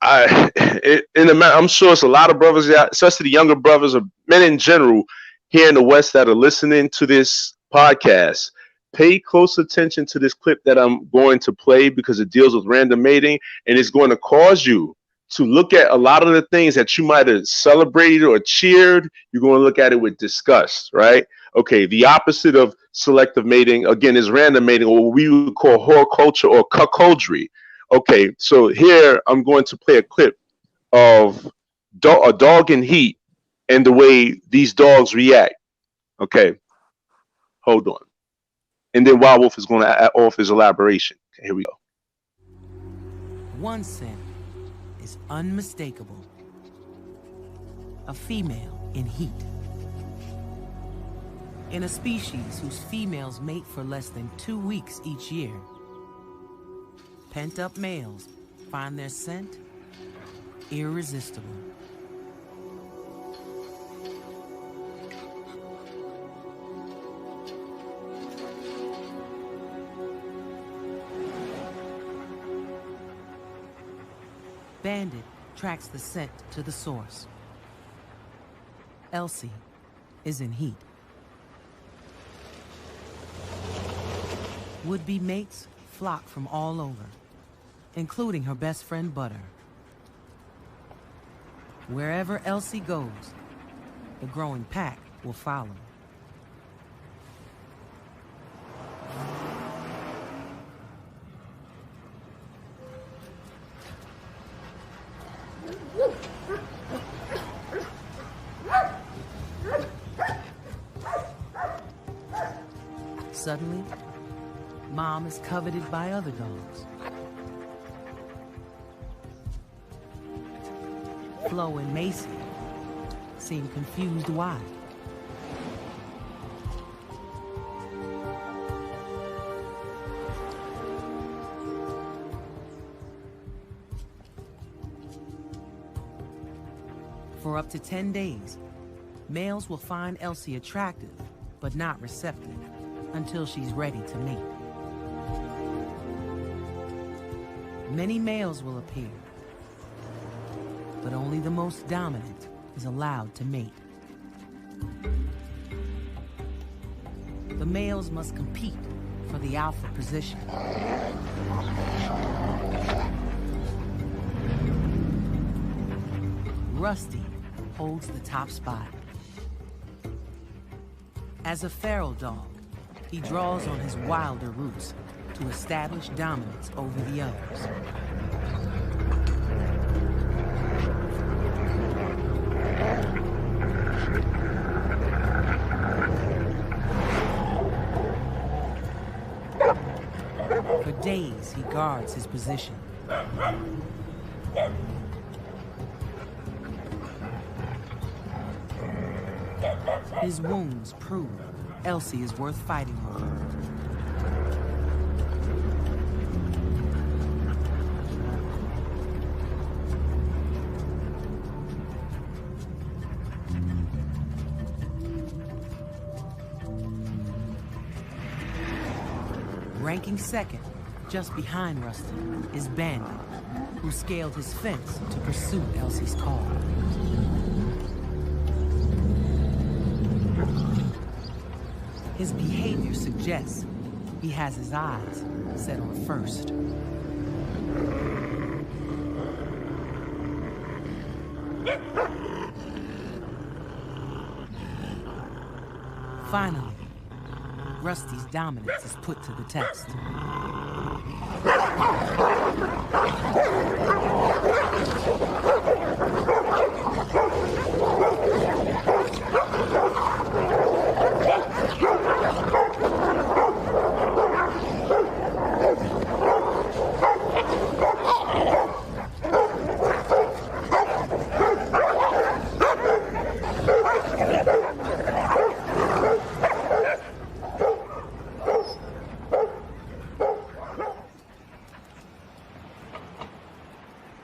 I'm sure it's a lot of brothers, especially the younger brothers or men in general here in the West that are listening to this podcast. Pay close attention to this clip that I'm going to play, because it deals with random mating, and it's going to cause you to look at a lot of the things that you might have celebrated or cheered. You're going to look at it with disgust, right? Okay, the opposite of selective mating, again, is random mating, or what we would call horticulture or cuckoldry. Okay, so here I'm going to play a clip of a dog in heat and the way these dogs react. Okay, hold on. And then Wild Wolf is going to add off his elaboration. Okay, here we go. One scent is unmistakable. A female in heat. In a species whose females mate for less than 2 weeks each year, pent-up males find their scent irresistible. Bandit tracks the scent to the source. Elsie is in heat. Would-be mates flock from all over, including her best friend Butter. Wherever Elsie goes, the growing pack will follow. Suddenly, Mom is coveted by other dogs. Flo and Macy seem confused why. For up to 10 days, males will find Elsie attractive, but not receptive, until she's ready to mate. Many males will appear, but only the most dominant is allowed to mate. The males must compete for the alpha position. Rusty holds the top spot. As a feral dog, he draws on his wilder roots to establish dominance over the others. For days, he guards his position. His wounds prove Elsie is worth fighting over. Ranking second, just behind Rusty, is Bandit, who scaled his fence to pursue Elsie's call. His behavior suggests he has his eyes set on first. Finally, Rusty's dominance is put to the test.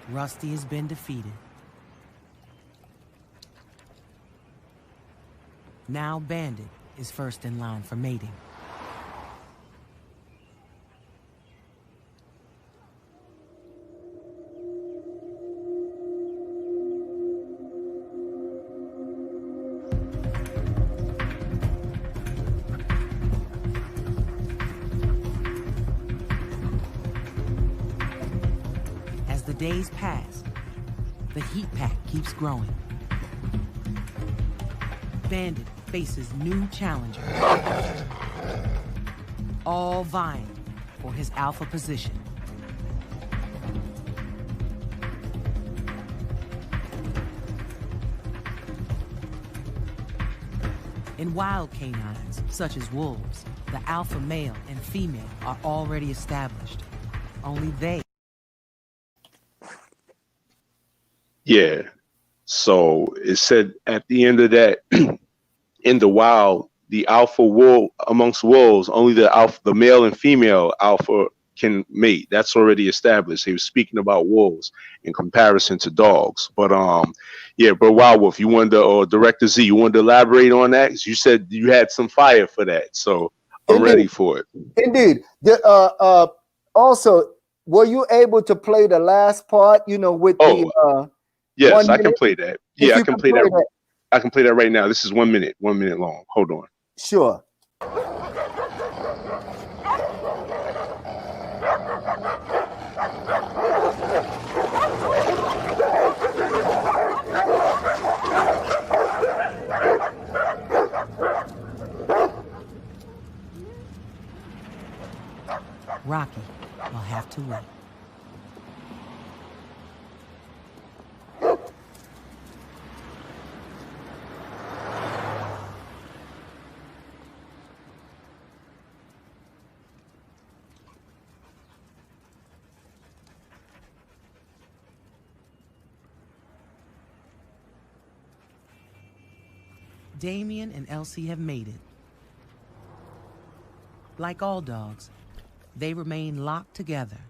Rusty has been defeated. Now Bandit is first in line for mating. Days pass, the heat pack keeps growing. Bandit faces new challengers, all vying for his alpha position. In wild canines, such as wolves, the alpha male and female are already established. Only they. Yeah. So it said at the end of that, in the wild, the alpha wolf amongst wolves, only the male and female alpha can mate. That's already established. He was speaking about wolves in comparison to dogs. But yeah, but Wild Wolf, you wanted to, or Director Z, you wanted to elaborate on that? 'Cause you said you had some fire for that, so I'm ready for it. Indeed. Also, were you able to play the last part? You know, with the yes, I can play that. Yeah, I can play that. I can play that right now. This is 1 minute long. Hold on. Sure. Rocky will have to wait. Damien and Elsie have mated. Like all dogs, they remain locked together,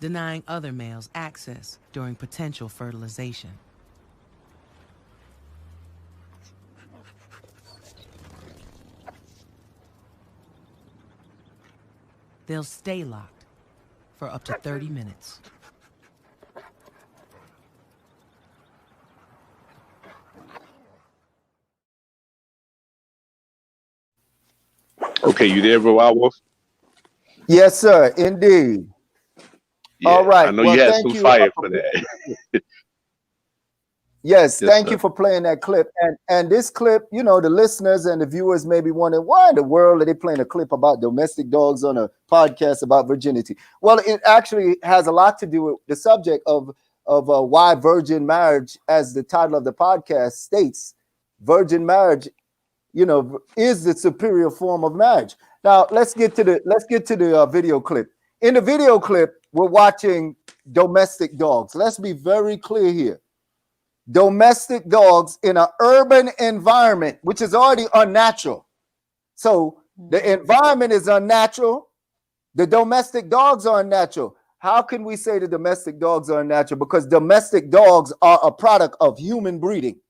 denying other males access during potential fertilization. They'll stay locked for up to 30 minutes. Okay, you there, Wild Wolf? Yes, sir. Indeed. Yeah, all right. I know you had some fire for that. Yes, thank you for playing that clip. And this clip, you know, the listeners and the viewers may be wondering, why in the world are they playing a clip about domestic dogs on a podcast about virginity? Well, it actually has a lot to do with the subject of why virgin marriage, as the title of the podcast states, virgin marriage, you know, is the superior form of marriage. Now, let's get to the video clip. In the video clip, we're watching domestic dogs. Let's be very clear here. Domestic dogs in an urban environment, which is already unnatural. So the environment is unnatural. The domestic dogs are unnatural. How can we say the domestic dogs are unnatural? Because domestic dogs are a product of human breeding.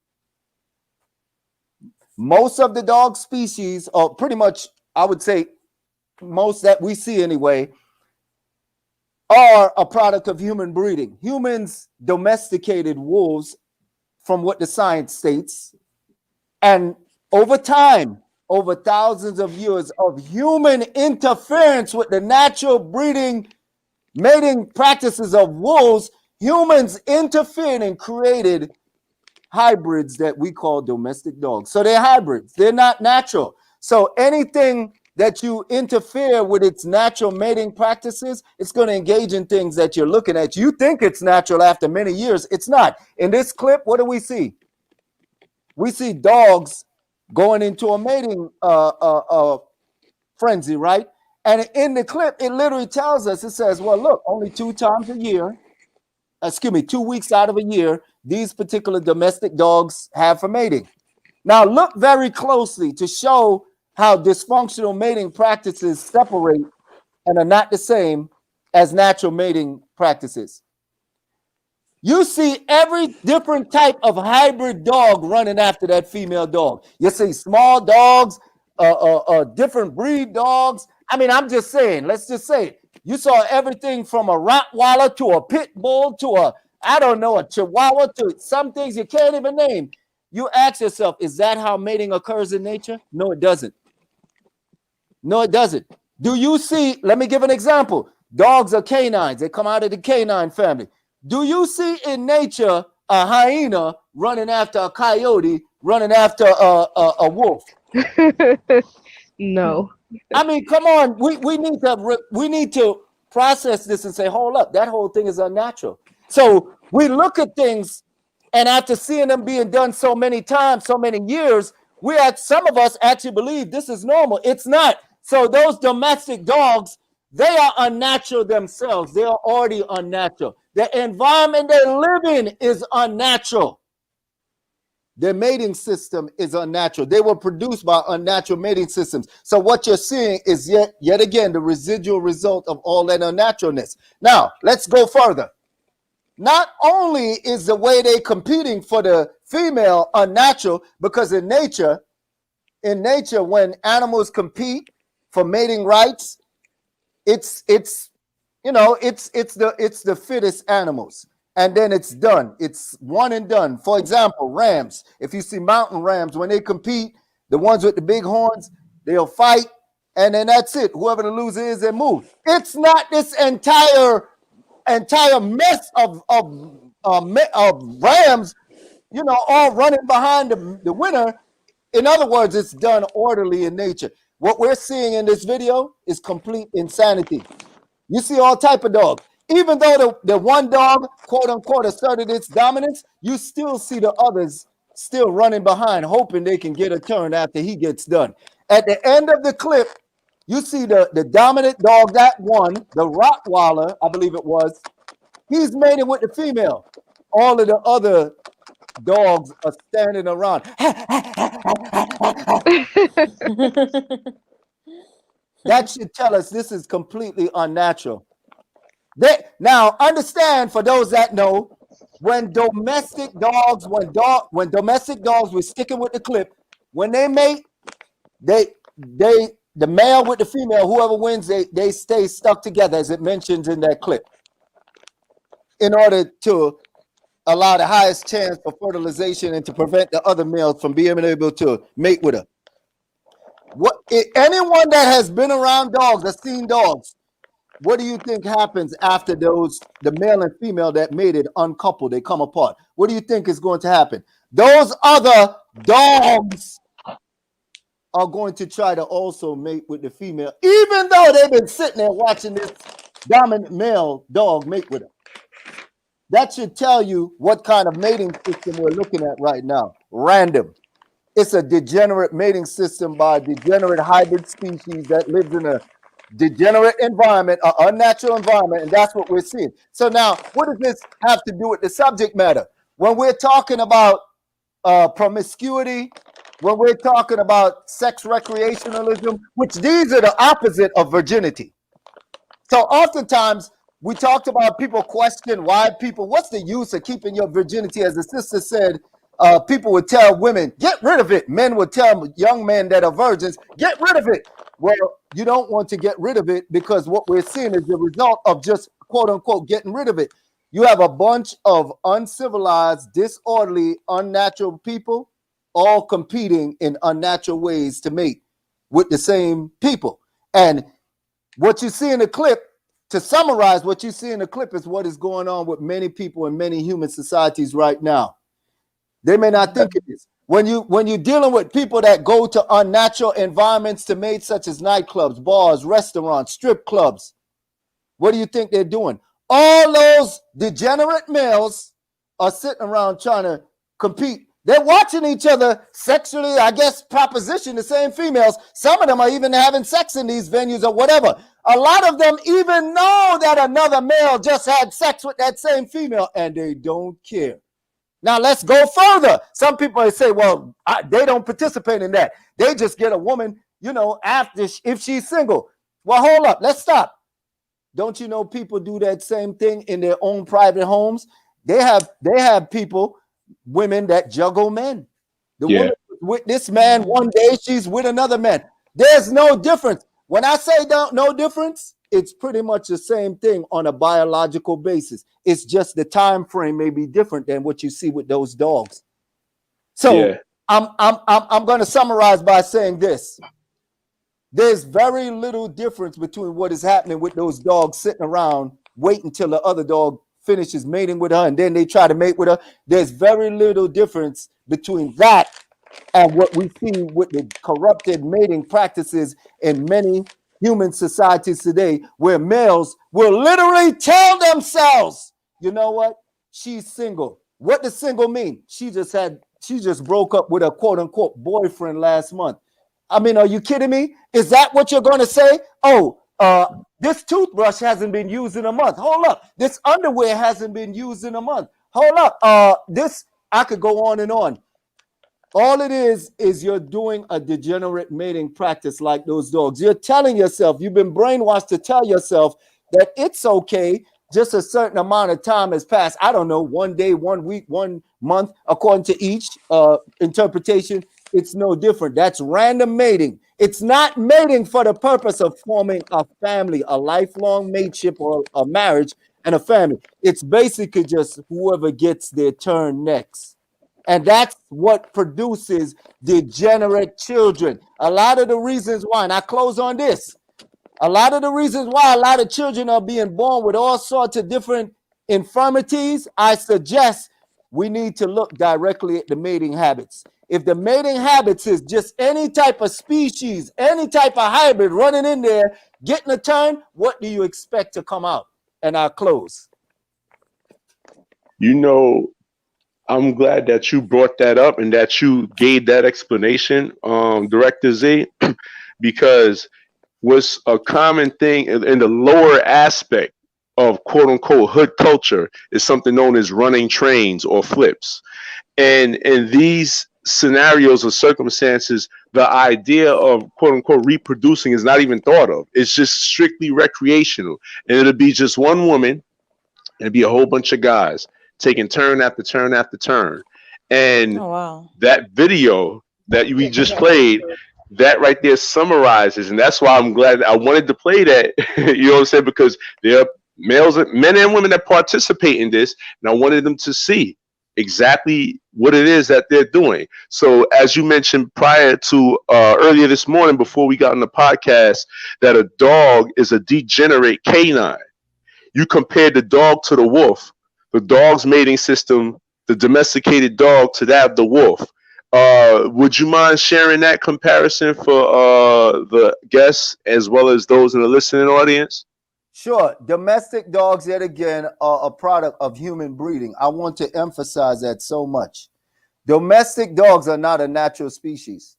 Most of the dog species, or pretty much, I would say most that we see anyway, are a product of human breeding. Humans domesticated wolves, from what the science states, and over time, over thousands of years of human interference with the natural breeding, mating practices of wolves, humans interfered and created hybrids that we call domestic dogs. So they're hybrids, they're not natural. So anything that you interfere with its natural mating practices, it's going to engage in things that you're looking at. You think it's natural after many years. It's not. In this clip, what do we see? We see dogs going into a mating frenzy, right? And in the clip, it literally tells us, it says, well, look, only 2 times a year, 2 weeks out of a year, these particular domestic dogs have for mating. Now, look very closely to show how dysfunctional mating practices separate and are not the same as natural mating practices. You see every different type of hybrid dog running after that female dog. You see small dogs, different breed dogs. I mean, I'm just saying, let's just say it. You saw everything from a Rottweiler to a pit bull to a Chihuahua to some things you can't even name. You ask yourself, is that how mating occurs in nature? No, it doesn't. No, it doesn't. Do you see, let me give an example. Dogs are canines. They come out of the canine family. Do you see in nature a hyena running after a coyote, running after a wolf? No. I mean, come on. We need to process this and say, hold up, that whole thing is unnatural. So we look at things And after seeing them being done so many times, so many years, some of us actually believe this is normal. It's not. So those domestic dogs, they are unnatural themselves. They are already unnatural. The environment they live in is unnatural. Their mating system is unnatural. They were produced by unnatural mating systems. So what you're seeing is yet again the residual result of all that unnaturalness. Now, let's go further. Not only is the way they're competing for the female unnatural, because in nature, when animals compete for mating rights, it's the fittest animals. And then it's done. It's one and done. For example, rams. If you see mountain rams, when they compete, the ones with the big horns, they'll fight, and then that's it. Whoever the loser is, they move. It's not this entire mess of rams, all running behind the winner. In other words, it's done orderly in nature. What we're seeing in this video is complete insanity. You see all type of dogs. Even though the one dog, quote unquote, asserted its dominance, you still see the others still running behind, hoping they can get a turn after he gets done. At the end of the clip, you see the dominant dog that won, the Rottweiler, I believe it was. He's mating with the female. All of the other dogs are standing around. That should tell us this is completely unnatural. Now, understand, for those that know, when domestic dogs, we're sticking with the clip, when they mate, the male with the female, whoever wins, they stay stuck together, as it mentions in that clip, in order to allow the highest chance for fertilization and to prevent the other males from being able to mate with her. Anyone that has been around dogs, has seen dogs, what do you think happens after the male and female that mated uncouple, they come apart? What do you think is going to happen? Those other dogs are going to try to also mate with the female, even though they've been sitting there watching this dominant male dog mate with her. That should tell you what kind of mating system we're looking at right now. Random. It's a degenerate mating system by a degenerate hybrid species that lives in a degenerate environment, an unnatural environment, and that's what we're seeing. So now, what does this have to do with the subject matter? When we're talking about promiscuity, when we're talking about sex recreationalism, which these are the opposite of virginity. So oftentimes, we talked about people question why what's the use of keeping your virginity? As the sister said, people would tell women, get rid of it. Men would tell young men that are virgins, get rid of it. Well, you don't want to get rid of it, because what we're seeing is the result of just, quote unquote, getting rid of it. You have a bunch of uncivilized, disorderly, unnatural people all competing in unnatural ways to mate with the same people. And what you see in the clip, to summarize, what you see in the clip is what is going on with many people in many human societies right now. They may not think it is. When you're dealing with people that go to unnatural environments to mate, such as nightclubs, bars, restaurants, strip clubs, what do you think they're doing? All those degenerate males are sitting around trying to compete. They're watching each other sexually, I guess, proposition the same females. Some of them are even having sex in these venues or whatever. A lot of them even know that another male just had sex with that same female, and they don't care. Now, let's go further. Some people say, well, they don't participate in that. They just get a woman, after if she's single. Well, hold up. Let's stop. Don't you know people do that same thing in their own private homes? They have people, women that juggle men. The woman with this man one day, she's with another man. There's no difference. When I say no difference, it's pretty much the same thing on a biological basis. It's just the time frame may be different than what you see with those dogs. So I'm going to summarize by saying this. There's very little difference between what is happening with those dogs sitting around waiting until the other dog finishes mating with her and then they try to mate with her. There's very little difference between that and what we see with the corrupted mating practices in many human societies today, where males will literally tell themselves, you know what, she's single. What does single mean? She just broke up with a quote unquote boyfriend last month. I mean, are you kidding me? Is that what you're going to say? Oh, this toothbrush hasn't been used in a month. Hold up. This underwear hasn't been used in a month. Hold up. This, I could go on and on. All it is you're doing a degenerate mating practice like those dogs. You're telling yourself, you've been brainwashed to tell yourself that it's okay. Just a certain amount of time has passed. I don't know, 1 day, 1 week, 1 month, according to each interpretation. It's no different. That's random mating. It's not mating for the purpose of forming a family, a lifelong mateship or a marriage and a family. It's basically just whoever gets their turn next. And that's what produces degenerate children. A lot of the reasons why, and I close on this, a lot of the reasons why a lot of children are being born with all sorts of different infirmities, I suggest we need to look directly at the mating habits. If the mating habits is just any type of species, any type of hybrid running in there, getting a turn, what do you expect to come out? And I'll close. You know, I'm glad that you brought that up and that you gave that explanation, Director Z, because what's a common thing in the lower aspect of quote unquote hood culture is something known as running trains or flips. And in these scenarios or circumstances, the idea of quote unquote reproducing is not even thought of. It's just strictly recreational. And it'll be just one woman, it'll be a whole bunch of guys taking turn after turn after turn. And that video that we just played, that right there summarizes, and that's why I'm glad I wanted to play that. You know what I'm saying? Because there are males, men and women that participate in this, and I wanted them to see exactly what it is that they're doing. So as you mentioned prior to earlier this morning before we got on the podcast, that a dog is a degenerate canine. You compared the dog to the wolf, the dog's mating system, the domesticated dog to that of the wolf. Would you mind sharing that comparison for the guests as well as those in the listening audience? Sure. Domestic dogs, yet again, are a product of human breeding. I want to emphasize that so much. Domestic dogs are not a natural species.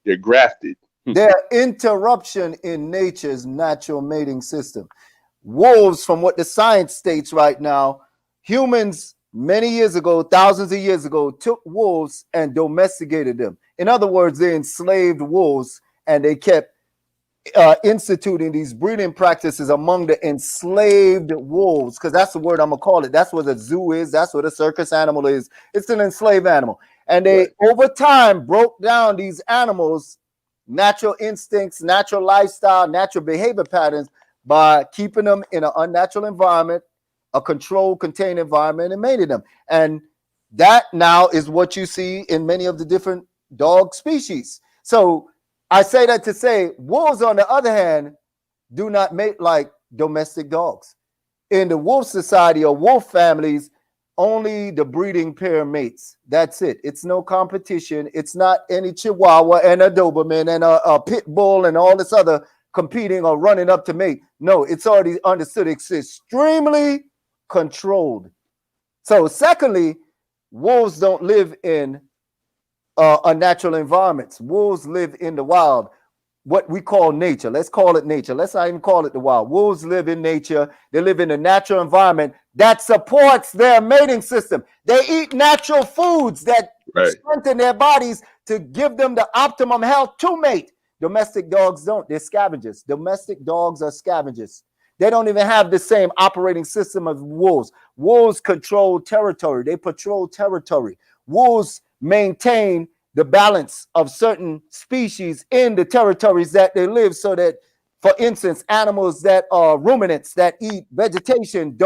They're grafted. They're interruption in nature's natural mating system. Wolves, from what the science states right now, humans many years ago, thousands of years ago, took wolves and domesticated them. In other words, they enslaved wolves and they kept instituting these breeding practices among the enslaved wolves, because that's the word I'm going to call it. That's what a zoo is. That's what a circus animal is. It's an enslaved animal. And they, over time, broke down these animals' natural instincts, natural lifestyle, natural behavior patterns by keeping them in an unnatural environment, a controlled, contained environment, and mated them. And that now is what you see in many of the different dog species. So I say that to say wolves, on the other hand, do not mate like domestic dogs. In the wolf society or wolf families, only the breeding pair mates. That's it. It's no competition. It's not any Chihuahua and a Doberman and a pit bull and all this other competing or running up to mate. No, it's already understood. It's extremely controlled. So secondly, wolves don't live in unnatural environments. Wolves live in the wild, what we call nature. Let's call it nature. Let's not even call it the wild. Wolves live in nature. They live in a natural environment that supports their mating system. They eat natural foods that strengthen their bodies to give them the optimum health to mate. Domestic dogs don't. They're scavengers. Domestic dogs are scavengers. They don't even have the same operating system of wolves. Wolves control territory. They patrol territory. Wolves maintain the balance of certain species in the territories that they live, so that, for instance, animals that are ruminants that eat vegetation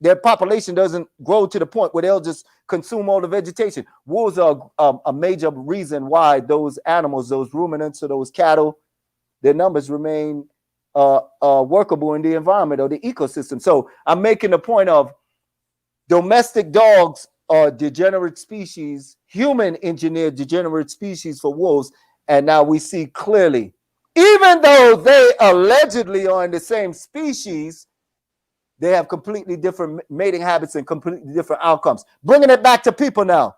their population doesn't grow to the point where they'll just consume all the vegetation. Wolves are a major reason why those animals, those ruminants or those cattle, their numbers remain workable in the environment or the ecosystem. So I'm making the point of domestic dogs are degenerate species, human engineered degenerate species for wolves. And now we see clearly, even though they allegedly are in the same species, They have completely different mating habits and completely different outcomes. Bringing it back to people now.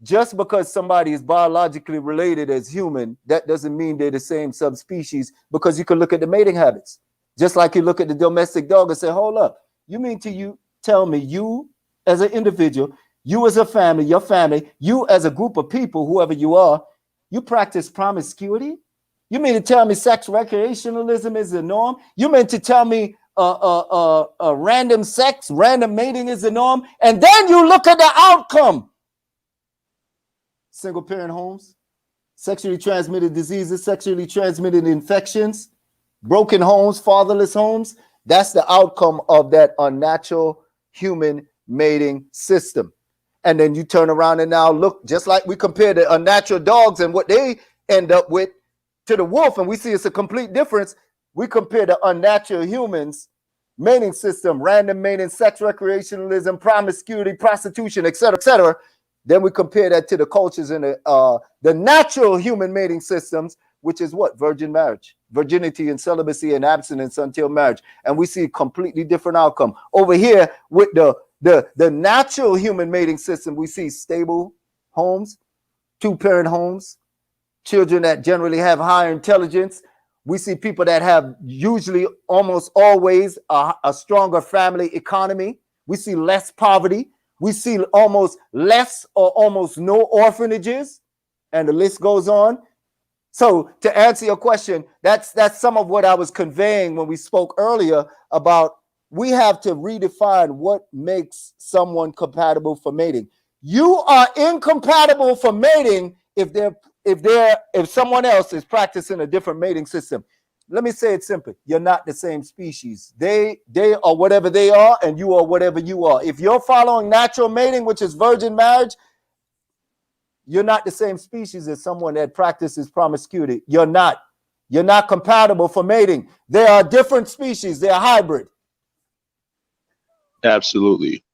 Just because somebody is biologically related as human, that doesn't mean they're the same subspecies, because you can look at the mating habits. Just like you look at the domestic dog and say, hold up, you mean to you tell me you as an individual, you as a family, your family, you as a group of people, whoever you are, you practice promiscuity? You mean to tell me sex recreationalism is the norm? You mean to tell me random sex, random mating is the norm? And then you look at the outcome. Single parent homes, sexually transmitted diseases, sexually transmitted infections, broken homes, fatherless homes. That's the outcome of that unnatural human mating system. And then you turn around and now look, just like we compare the unnatural dogs and what they end up with to the wolf, and we see it's a complete difference. We compare the unnatural humans mating system, random mating, sex recreationalism, promiscuity, prostitution, etc. Then we compare that to the cultures in the natural human mating systems, which is what? Virgin marriage, virginity and celibacy and abstinence until marriage. And we see a completely different outcome. Over here with the natural human mating system, we see stable homes, two-parent homes, children that generally have higher intelligence. We see people that have usually almost always a stronger family economy. We see less poverty. We see almost less or almost no orphanages, and the list goes on. So to answer your question, that's some of what I was conveying when we spoke earlier about we have to redefine what makes someone compatible for mating. You are incompatible for mating if someone else is practicing a different mating system. Let me say it simply. You're not the same species. They are whatever they are, and you are whatever you are. If you're following natural mating, which is virgin marriage, you're not the same species as someone that practices promiscuity. You're not. You're not compatible for mating. They are different species. They are hybrid. Absolutely.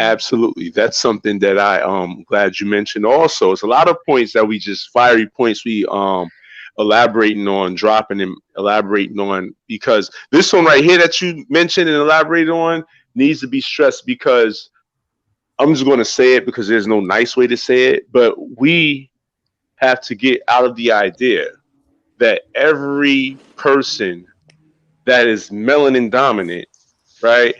Absolutely. That's something that I'm glad you mentioned also. It's a lot of points that we just fiery points we elaborating on, dropping and elaborating on, because this one right here that you mentioned and elaborated on needs to be stressed, because I'm just going to say it because there's no nice way to say it, but we have to get out of the idea that every person that is melanin dominant, right,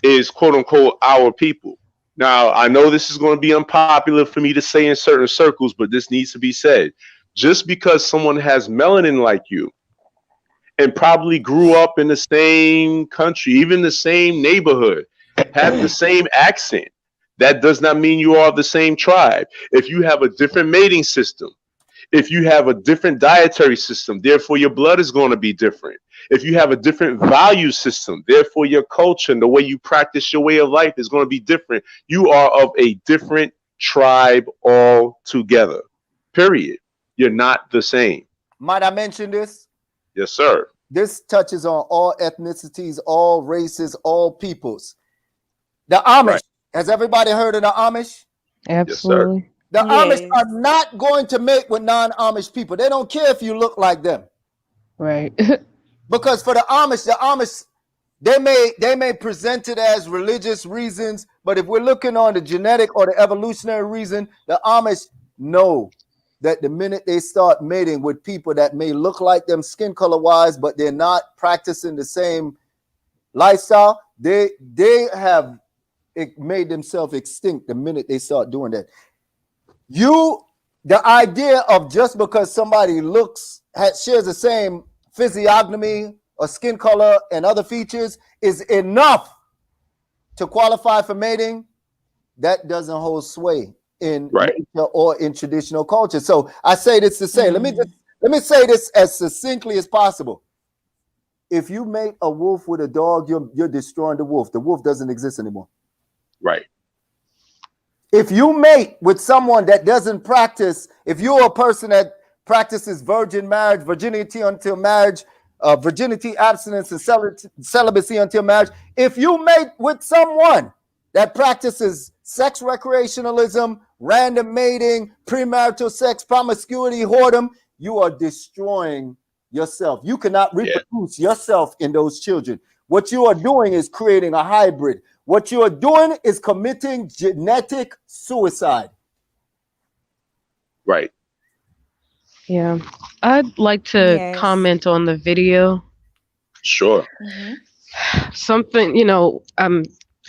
is quote unquote our people. Now, I know this is going to be unpopular for me to say in certain circles, but this needs to be said. Just because someone has melanin like you and probably grew up in the same country, even the same neighborhood, have the same accent, that does not mean you are the same tribe. If you have a different mating system, if you have a different dietary system, therefore your blood is going to be different. If you have a different value system, therefore your culture and the way you practice your way of life is going to be different. You are of a different tribe altogether. Period. You're not the same. Might I mention this? Yes, sir. This touches on all ethnicities, all races, all peoples. The Amish. Right. Has everybody heard of the Amish? Absolutely. Yes, the Amish are not going to mate with non-Amish people. They don't care if you look like them. Right. Because for the Amish, they may present it as religious reasons, but if we're looking on the genetic or the evolutionary reason, the Amish know that the minute they start mating with people that may look like them skin color wise, but they're not practicing the same lifestyle, they have made themselves extinct the minute they start doing that. The idea of just because somebody shares the same physiognomy or skin color and other features is enough to qualify for mating, that doesn't hold sway in nature or in traditional culture. So I say this to say, let me say this as succinctly as possible. If you mate a wolf with a dog, you're destroying the wolf. The wolf doesn't exist anymore. Right. If you mate with someone that doesn't practice, if you're a person that practices virgin marriage, virginity until marriage, virginity, abstinence, and celibacy until marriage, if you mate with someone that practices sex recreationalism, random mating, premarital sex, promiscuity, whoredom, you are destroying yourself. You cannot reproduce yourself in those children. What you are doing is creating a hybrid. What you are doing is committing genetic suicide. Right. Yeah. I'd like to Yes. comment on the video. Sure. Something,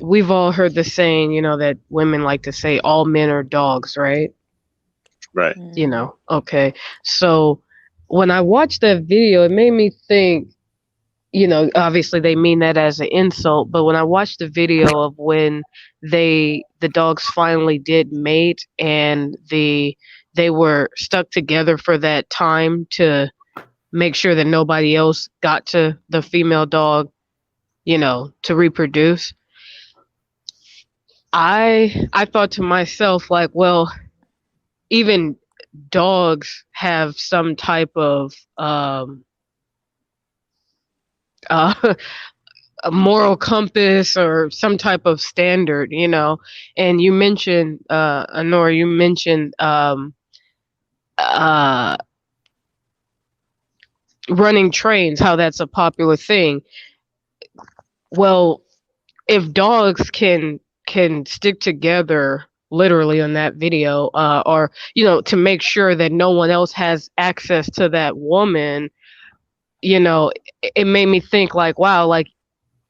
we've all heard the saying, that women like to say all men are dogs, right? Right. Okay. So when I watched that video, it made me think, obviously they mean that as an insult, but when I watched the video of when the dogs finally did mate and they were stuck together for that time to make sure that nobody else got to the female dog, to reproduce. I thought to myself, like, well, even dogs have some type of a moral compass or some type of standard, and you mentioned Honora, you mentioned running trains, how that's a popular thing. Well, if dogs can stick together literally on that video, or to make sure that no one else has access to that woman, it made me think, like, wow, like,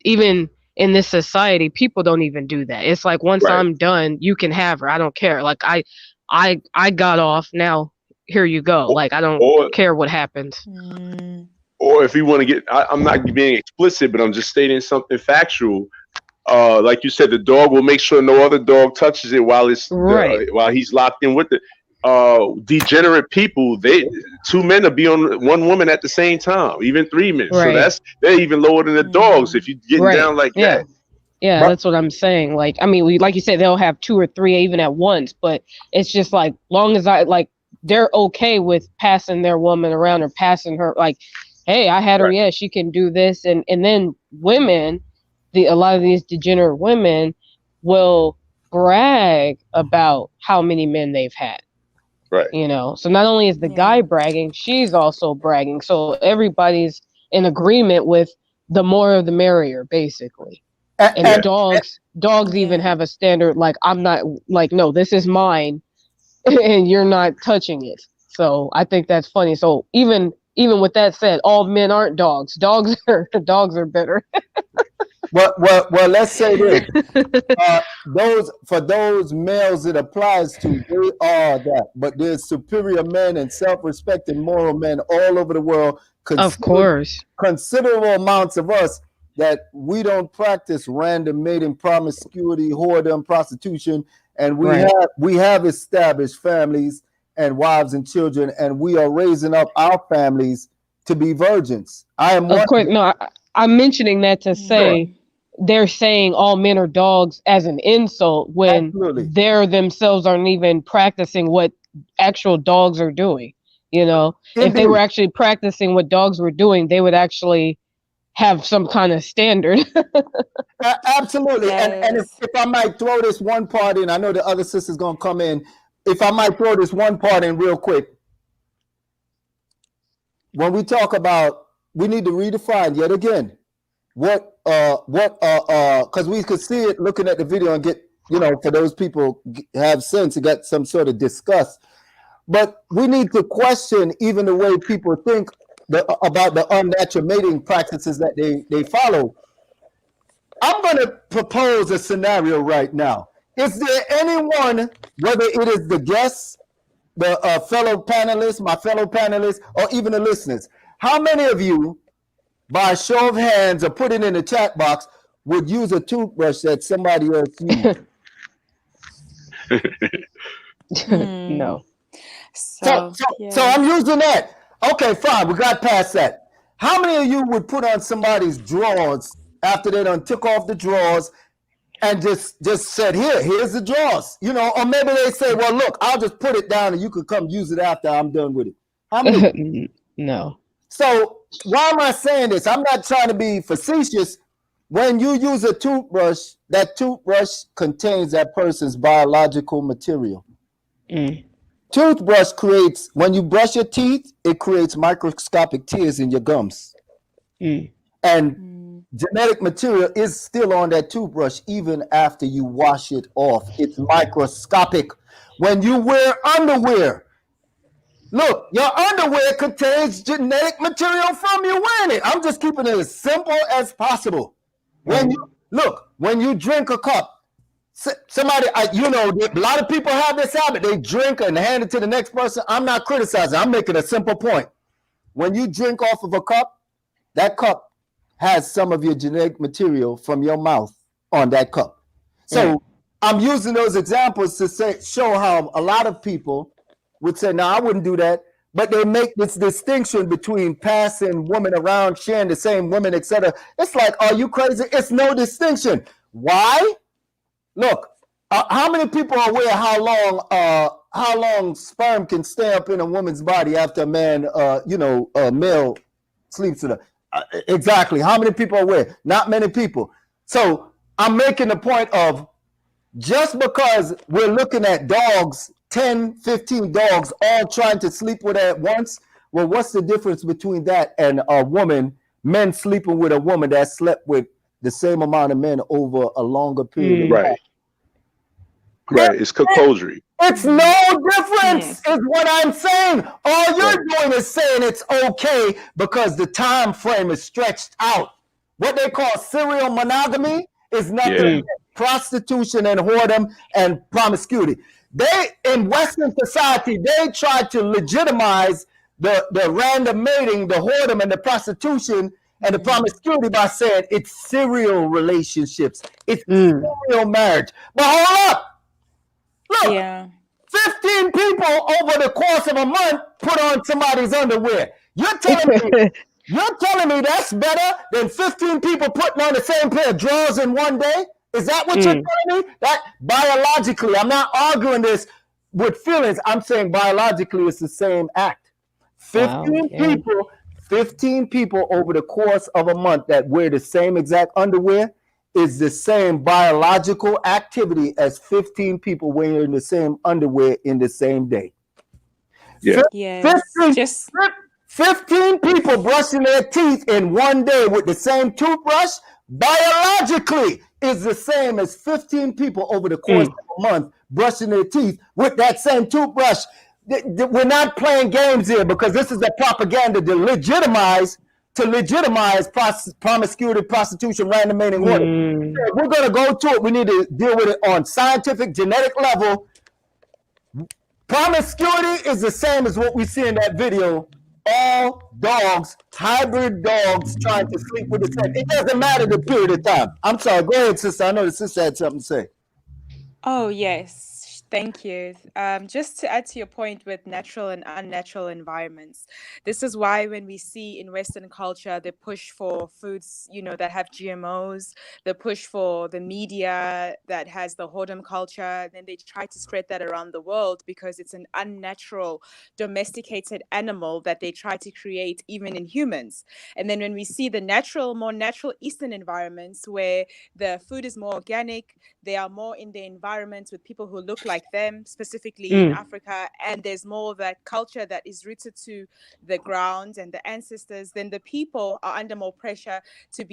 even in this society, people don't even do that. It's like, once I'm done, you can have her. I don't care. Like, I got off. Now here you go. Like, I don't care what happens. Or if you want to get, I'm not being explicit, but I'm just stating something factual. Like you said, the dog will make sure no other dog touches it while it's while he's locked in with it. Degenerate people, two men will be on one woman at the same time, even three men. So they're even lower than the dogs if you get down like that. Yeah, that's what I'm saying. Like, I mean, like you said, they'll have two or three even at once, but it's just like, long as they're okay with passing their woman around or passing her, like, hey, I had her, yeah, she can do this. And then women, a lot of these degenerate women will brag about how many men they've had. Right. So not only is the guy bragging, she's also bragging. So everybody's in agreement with the more the merrier, basically. And dogs even have a standard, like, I'm not, like, no, this is mine and you're not touching it. So I think that's funny. So even with that said, all men aren't dogs. Dogs are better. Well, let's say this. For those males it applies to, they are that. But there's superior men and self-respecting moral men all over the world. Of course. Considerable amounts of us that we don't practice random mating, promiscuity, whoredom, prostitution, and we have established families and wives and children, and we are raising up our families to be virgins. Of course, no, I'm mentioning that to say they're saying all men are dogs as an insult when they themselves aren't even practicing what actual dogs are doing. If they were actually practicing what dogs were doing, they would actually have some kind of standard. Absolutely. And if I might throw this one part in, I know the other sister's going to come in. If I might throw this one part in real quick. When we talk about, we need to redefine yet again because we could see it looking at the video and get, for those people have sense and get some sort of disgust. But we need to question even the way people think about the unnatural mating practices that they follow. I'm going to propose a scenario right now. Is there anyone, whether it is the guests, the fellow panelists, my fellow panelists, or even the listeners, how many of you, by a show of hands or put it in the chat box, would use a toothbrush that somebody else used? No. So I'm using that. Okay, fine. We got past that. How many of you would put on somebody's drawers after they done took off the drawers and just said, here's the drawers, or maybe they say, well, look, I'll just put it down and you could come use it after I'm done with it. How many? No. So why am I saying this? I'm not trying to be facetious. When you use a toothbrush, that toothbrush contains that person's biological material. Toothbrush creates, when you brush your teeth, it creates microscopic tears in your gums. And genetic material is still on that toothbrush even after you wash it off. It's microscopic. When you wear underwear, look, your underwear contains genetic material from you wearing it. I'm just keeping it as simple as possible. When you look, when you drink a cup, somebody, you know, a lot of people have this habit. They drink and hand it to the next person. I'm not criticizing. I'm making a simple point. When you drink off of a cup, that cup has some of your genetic material from your mouth on that cup. So I'm using those examples to show how a lot of people would say, no, I wouldn't do that. But they make this distinction between passing women around, sharing the same women, etc. It's like, are you crazy? It's no distinction. Why? Look, how many people are aware how long sperm can stay up in a woman's body after a man, a male sleeps with her? Exactly. How many people are aware? Not many people. So I'm making the point of, just because we're looking at dogs, 10, 15 dogs all trying to sleep with her at once, well, what's the difference between that and a woman, men sleeping with a woman that slept with the same amount of men over a longer period of time? Right. It's cocodry. It's no difference, is what I'm saying. All you're doing is saying it's okay because the time frame is stretched out. What they call serial monogamy is nothing but prostitution and whoredom and promiscuity. They, in Western society, they try to legitimize the random mating, the whoredom and the prostitution and the promiscuity by saying it's serial relationships. It's serial marriage. But hold up. Look, 15 people over the course of a month put on somebody's underwear. You're telling me that's better than 15 people putting on the same pair of drawers in one day? Is that what you're telling me? That biologically, I'm not arguing this with feelings. I'm saying biologically it's the same act. 15 people over the course of a month that wear the same exact underwear is the same biological activity as 15 people wearing the same underwear in the same day. 15 people brushing their teeth in one day with the same toothbrush biologically is the same as 15 people over the course of a month brushing their teeth with that same toothbrush. We're not playing games here because this is a propaganda to legitimize promiscuity, prostitution, random mating. If we're going to go to it, we need to deal with it on scientific, genetic level. Promiscuity is the same as what we see in that video. All dogs, hybrid dogs trying to sleep with the same. It doesn't matter the period of time. I'm sorry. Go ahead, sister. I know the sister had something to say. Oh, yes. Thank you. Just to add to your point with natural and unnatural environments, this is why when we see in Western culture, the push for foods, that have GMOs, the push for the media that has the whoredom culture, then they try to spread that around the world because it's an unnatural, domesticated animal that they try to create even in humans. And then when we see the more natural Eastern environments where the food is more organic, they are more in the environment with people who look like them, specifically in Africa, and there's more of that culture that is rooted to the ground and the ancestors, then the people are under more pressure to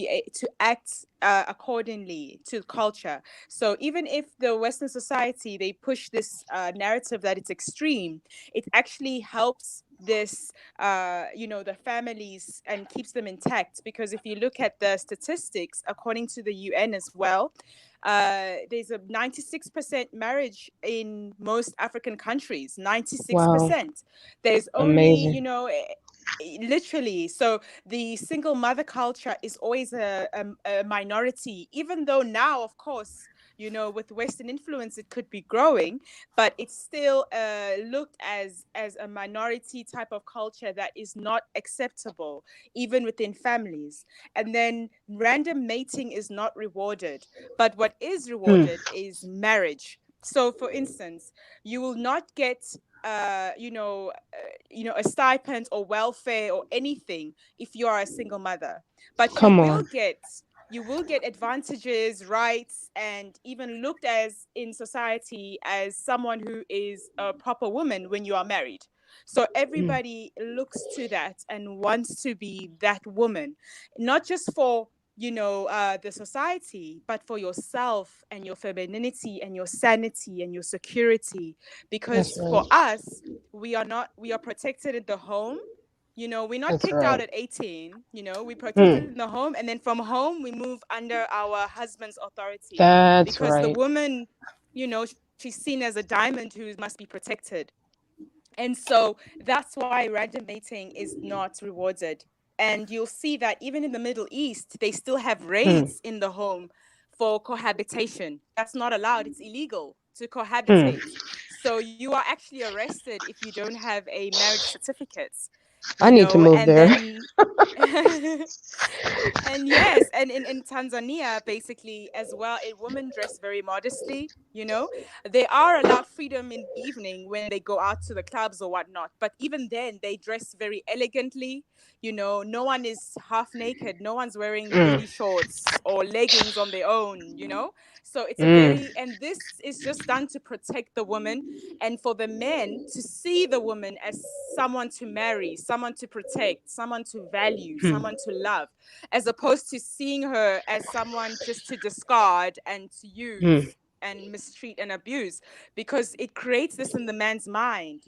act accordingly to culture. So even if the Western society, they push this narrative that it's extreme, it actually helps this the families and keeps them intact, because if you look at the statistics according to the UN as well, there's a 96% marriage in most African countries. 96%. Wow. There's only literally, so the single mother culture is always a minority, even though now, of course, with Western influence, it could be growing, but it's still looked as a minority type of culture that is not acceptable, even within families. And then random mating is not rewarded, but what is rewarded is marriage. So, for instance, you will not get a stipend or welfare or anything if you are a single mother, but you will get advantages, rights, and even looked as in society as someone who is a proper woman when you are married. So everybody looks to that and wants to be that woman, not just for the society, but for yourself and your femininity and your sanity and your security. Because That's for right. us, we are protected in the home. We're not That's kicked out right. at 18. We're Hmm. protected in the home, and then from home we move under our husband's authority, That's because the right. woman, she's seen as a diamond who must be protected. And so that's why random mating is not rewarded. And you'll see that even in the Middle East, they still have Hmm. raids in the home for cohabitation. That's not allowed. It's illegal to Hmm. cohabitate. So you are actually arrested if you don't have a marriage certificate, I need to move and there. then and yes, and in Tanzania, basically as well, women dress very modestly. They are allowed freedom in the evening when they go out to the clubs or whatnot. But even then, they dress very elegantly. No one is half naked. No one's wearing Mm. booty shorts or leggings on their own. So it's a Mm. very, and this is just done to protect the woman, and for the men to see the woman as someone to marry, someone to protect, someone to value, Hmm. someone to love, as opposed to seeing her as someone just to discard and to Hmm. use and mistreat and abuse, because it creates this in the man's mind.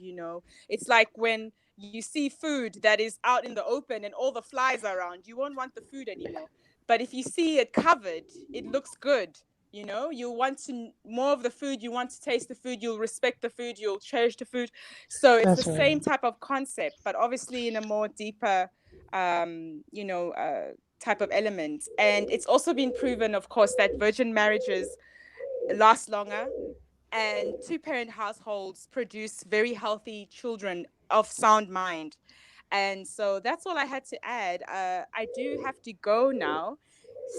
It's like when you see food that is out in the open and all the flies are around, you won't want the food anymore. But if you see it covered, it looks good. You want to more of the food, you want to taste the food, you'll respect the food, you'll cherish the food. So it's the That's right. same type of concept, but obviously in a more deeper um you know uh type of element. And it's also been proven, of course, that virgin marriages last longer, and two-parent households produce very healthy children of sound mind. And so that's all I had to add. I do have to go now.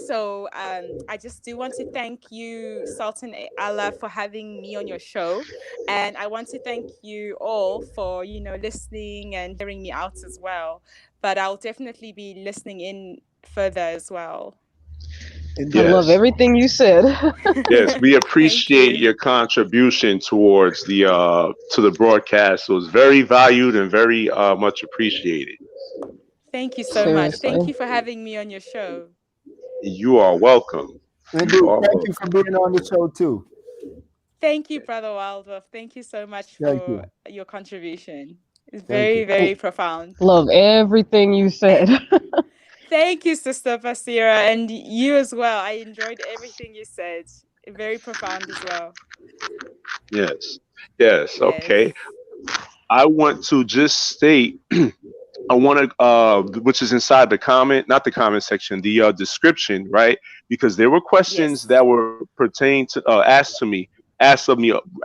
So I just do want to thank you, Sultan Allah, for having me on your show. And I want to thank you all for, listening and hearing me out as well. But I'll definitely be listening in further as well. I Indeed. love Yes. everything you said. Yes, we Thank appreciate you. your contribution towards the to the broadcast. It was very valued and very much appreciated. Thank you so much. Thank Seriously. you for having me on your show. You are welcome. Indeed. You are Thank you welcome. for being on the show too. Thank you, Brother Waldorf. Thank you so much Thank for you. your contribution. It's Thank very, you. very profound. Love everything you said. Thank you, Sister Basira, and you as well. I enjoyed everything you said. Very profound as well. Yes. Yes. Yes. Okay. I want to just state I want to, which is inside the comment, not the comment section, the description, right? Because there were questions Yes. that were pertained to, asked of me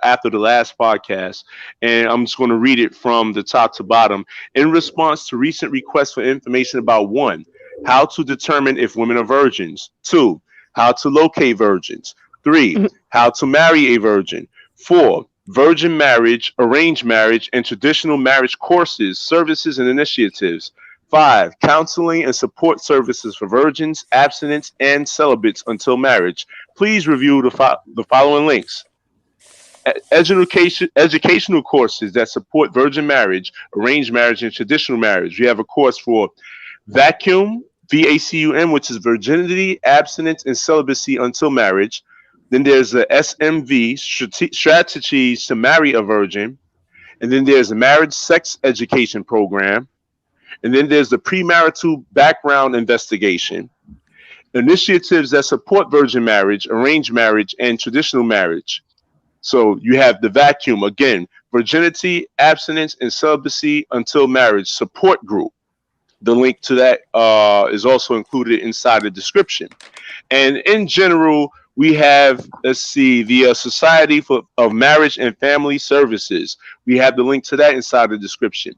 after the last podcast, and I'm just going to read it from the top to bottom. In response to recent requests for information about one, how to determine if women are virgins; two, how to locate virgins; three, how to marry a virgin; four, virgin marriage, arranged marriage, and traditional marriage courses, services, and initiatives. Five, counseling and support services for virgins, abstinents, and celibates until marriage. Please review the following links. Educational courses that support virgin marriage, arranged marriage, and traditional marriage. We have a course for vacuum, VACUM, which is virginity, abstinence, and celibacy until marriage. Then there's the SMV, strategies to marry a virgin. And then there's the marriage sex education program. And then there's the premarital background investigation. Initiatives that support virgin marriage, arranged marriage, and traditional marriage. So you have the vacuum again, virginity, abstinence, and celibacy until marriage support group. The link to that is also included inside the description. And in general, we have, let's see, the Society of Marriage and Family Services. We have the link to that inside the description.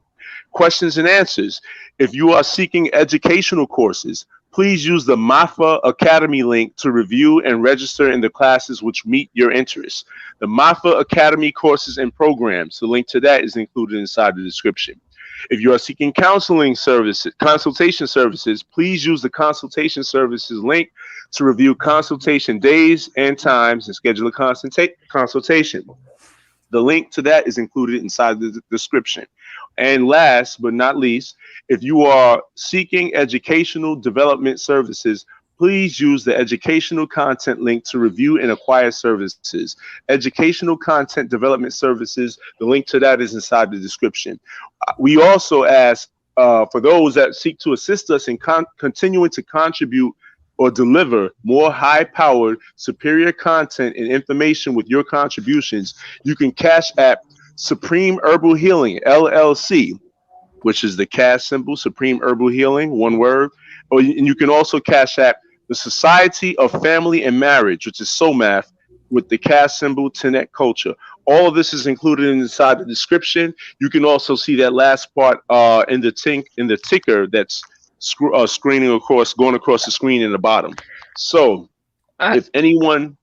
Questions and answers. If you are seeking educational courses, please use the MAFA Academy link to review and register in the classes which meet your interests. The MAFA Academy courses and programs, the link to that is included inside the description. If you are seeking consultation services, please use the consultation services link to review consultation days and times and schedule a consultation. The link to that is included inside the description. And last but not least, if you are seeking educational development services, please use the educational content link to review and acquire services. Educational content development services, the link to that is inside the description. We also ask for those that seek to assist us in continuing to contribute or deliver more high-powered, superior content and information with your contributions. You can Cash App SupremeHerbalHealing, LLC, which is the cash symbol, Supreme Herbal Healing, one word. And you can also Cash App the Society of Family and Marriage, which is SOMAF, with the cash symbol, TinetCulture. All of this is included inside the description. You can also see that last part in the ticker that's screening across, going across the screen in the bottom. So if anyone,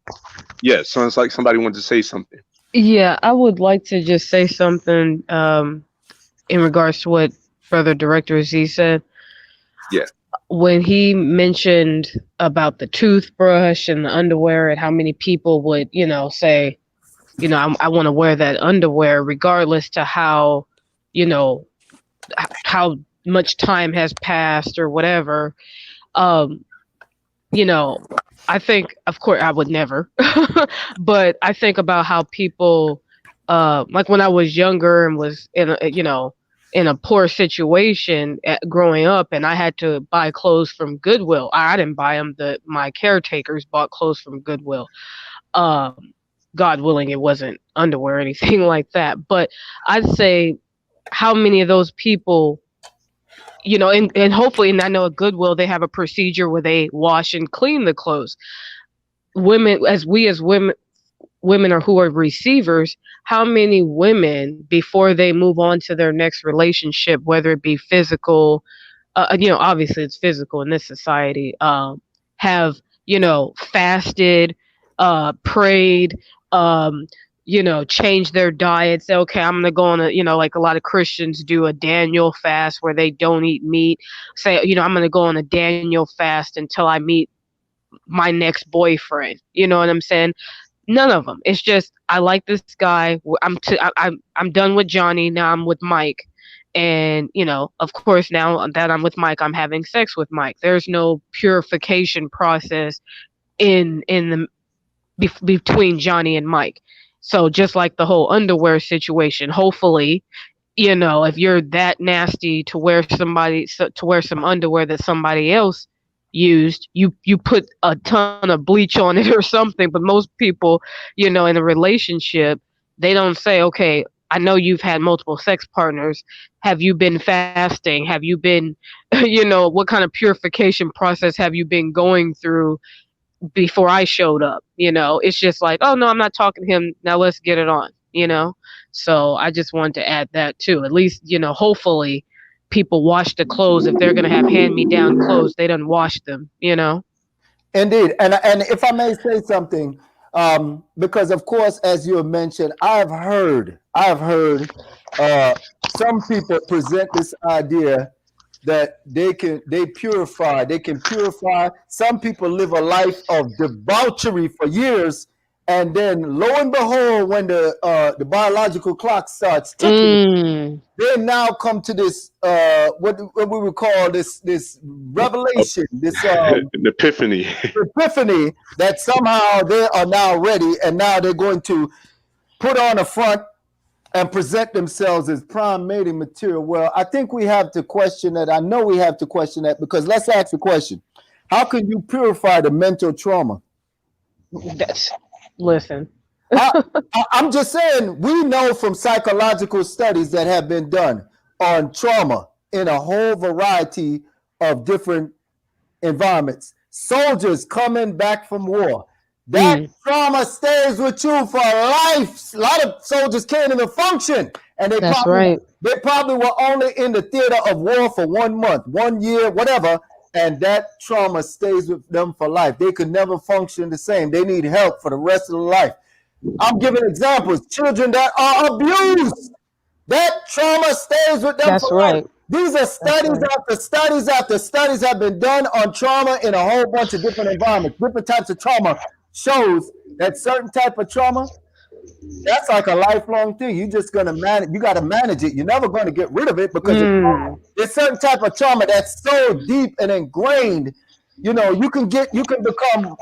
sounds like somebody wanted to say something. Yeah, I would like to just say something in regards to what Brother Director Z said. Yeah. When he mentioned about the toothbrush and the underwear and how many people would, say, I want to wear that underwear regardless to how, how much time has passed or whatever. I think, of course, I would never, but I think about how people, like when I was younger and was in a poor situation growing up, and I had to buy clothes from Goodwill. I didn't buy them; my caretakers bought clothes from Goodwill. God willing, it wasn't underwear or anything like that. But I'd say, how many of those people, and hopefully, and I know at Goodwill they have a procedure where they wash and clean the clothes. Women, as women or who are receivers, how many women before they move on to their next relationship, whether it be physical, obviously it's physical in this society, have, fasted, prayed, change their diet, say, okay, I'm going to go on like a lot of Christians do, a Daniel fast where they don't eat meat, say, I'm going to go on a Daniel fast until I meet my next boyfriend. You know what I'm saying? None of them. It's just, I like this guy. I'm done with Johnny. Now I'm with Mike. And, of course, now that I'm with Mike, I'm having sex with Mike. There's no purification process between Johnny and Mike. So just like the whole underwear situation, hopefully, if you're that nasty to wear some underwear that somebody else used, you put a ton of bleach on it or something. But most people, in a relationship, they don't say, okay, I know you've had multiple sex partners. Have you been fasting? Have you been, what kind of purification process have you been going through before I showed up? It's just like, oh no, I'm not talking to him. Now let's get it on, So I just wanted to add that too. At least, hopefully people wash the clothes. If they're going to have hand-me-down clothes, they don't wash them, Indeed. And if I may say something, because of course, as you have mentioned, I've heard some people present this idea that they can purify. Some people live a life of debauchery for years, and then lo and behold, when the biological clock starts ticking, they now come to this what we would call this revelation, this an epiphany that somehow they are now ready, and now they're going to put on a front and present themselves as prime mating material. Well, I think we have to question that. I know we have to question that, because let's ask the question: how can you purify the mental trauma? Listen. I'm just saying, we know from psychological studies that have been done on trauma in a whole variety of different environments. Soldiers coming back from war, that trauma stays with you for life. A lot of soldiers can't even function, and they probably were only in the theater of war for 1 month, 1 year, whatever, and that trauma stays with them for life. They could never function the same. They need help for the rest of their life. I'm giving examples. Children that are abused, that trauma stays with them for life. These are studies after studies after studies have been done on trauma in a whole bunch of different environments. Different types of trauma shows that certain type of trauma, that's like a lifelong thing. You just gonna manage. You got to manage it. You're never going to get rid of it, because it's certain type of trauma that's so deep and ingrained You know, you can become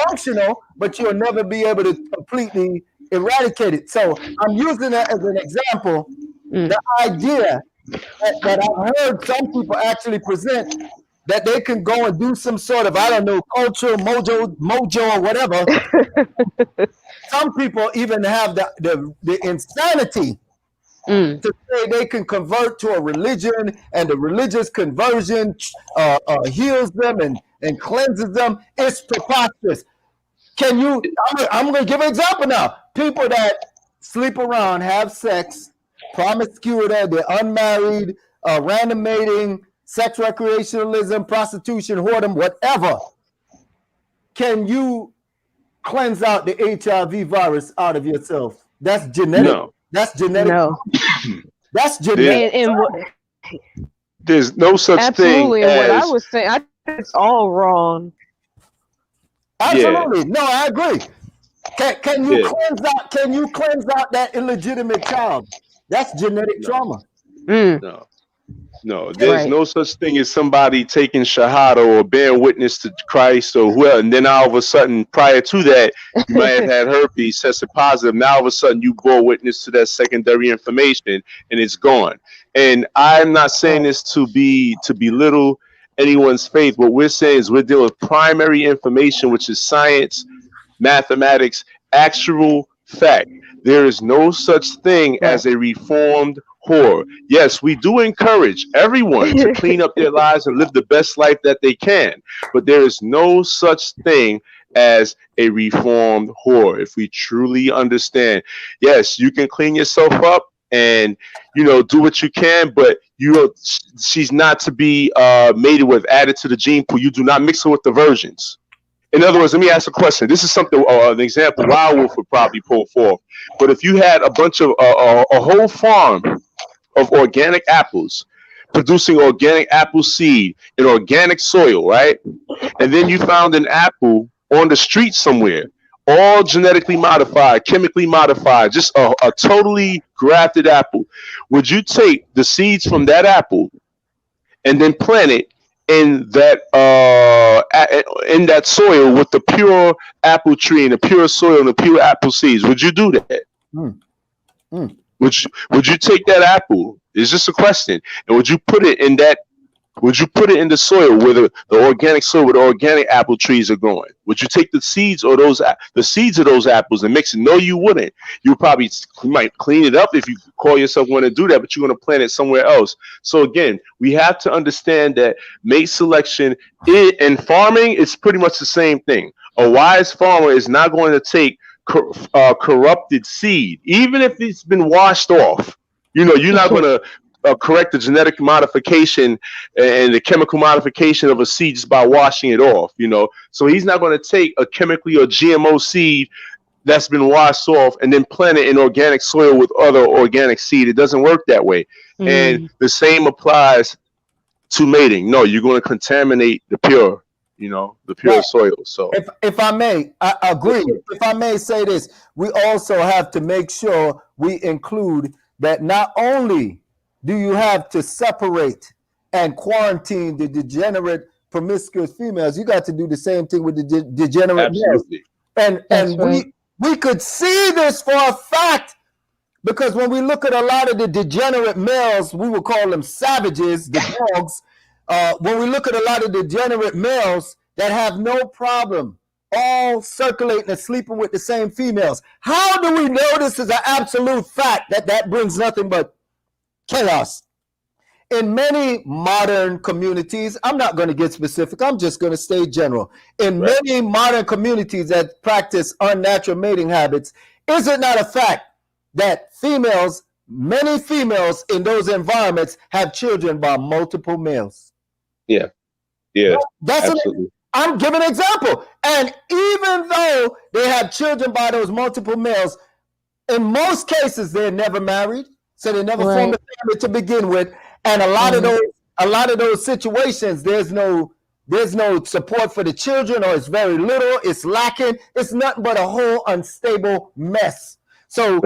functional, but you'll never be able to completely eradicate it. So I'm using that as an example. The idea that I've heard some people actually present, that they can go and do some sort of, I don't know, culture, mojo or whatever. Some people even have the insanity to say they can convert to a religion, and the religious conversion heals them and cleanses them. It's preposterous. Can you, I'm going to give an example now. People that sleep around, have sex, promiscuity, they're unmarried, random mating, sex recreationalism, prostitution, whoredom, whatever. Can you cleanse out the HIV virus out of yourself? That's genetic. No. That's genetic. No. That's genetic. There's no such absolutely, thing and as... what I was saying, I think it's all wrong. Absolutely. No, I agree. Can you cleanse out? Can you cleanse out that illegitimate child? That's genetic trauma. No, there's no such thing as somebody taking shahada or bearing witness to Christ or whoever, and then all of a sudden, prior to that, you might have had herpes, tested positive. Now all of a sudden, you bore witness to that secondary information, and it's gone. And I'm not saying this to belittle anyone's faith. What we're saying is we're dealing with primary information, which is science, mathematics, actual fact. There is no such thing as a reformed whore. Yes, we do encourage everyone to clean up their lives and live the best life that they can, but there is no such thing as a reformed whore. If we truly understand, yes, you can clean yourself up and, you know, do what you can, but she's not to be mated with, added to the gene pool. You do not mix her with the virgins. In other words, let me ask a question. This is something, an example Wild Wolf would probably pull forth. But if you had a bunch of a whole farm of organic apples, producing organic apple seed in organic soil, right? And then you found an apple on the street somewhere, all genetically modified, chemically modified, just a totally grafted apple. Would you take the seeds from that apple and then plant it in that soil with the pure apple tree and the pure soil and the pure apple seeds? Would you do that? Would you take that apple? It's just a question. And would you put it in that? Would you put it in the soil where the organic soil where the organic apple trees are growing? Would you take the seeds or the seeds of those apples and mix it? No, you wouldn't. You might clean it up if you call yourself want to do that, but you're going to plant it somewhere else. So again, we have to understand that mate selection in farming is pretty much the same thing. A wise farmer is not going to take corrupted seed, even if it's been washed off. You know, you're not going to correct the genetic modification and the chemical modification of a seed just by washing it off, you know. So he's not going to take a chemically or GMO seed that's been washed off and then plant it in organic soil with other organic seed. It doesn't work that way. And the same applies to mating. No, you're going to contaminate the pure, you know, the pure soil. So if I may, I agree. If I may say this, we also have to make sure we include that not only do you have to separate and quarantine the degenerate promiscuous females, you got to do the same thing with the degenerate males. And we could see this for a fact, because when we look at a lot of the degenerate males, we will call them savages, the dogs. When we look at a lot of degenerate males that have no problem all circulating and sleeping with the same females, how do we know this is an absolute fact that brings nothing but chaos? In many modern communities, I'm not going to get specific, I'm just going to stay general. In many modern communities that practice unnatural mating habits, is it not a fact that many females in those environments have children by multiple males? Yeah, that's absolutely. I'm giving an example. And even though they have children by those multiple males, in most cases they're never married, so they never formed a family to begin with. And a lot of those situations, there's no support for the children, or it's very little, it's lacking, it's nothing but a whole unstable mess. So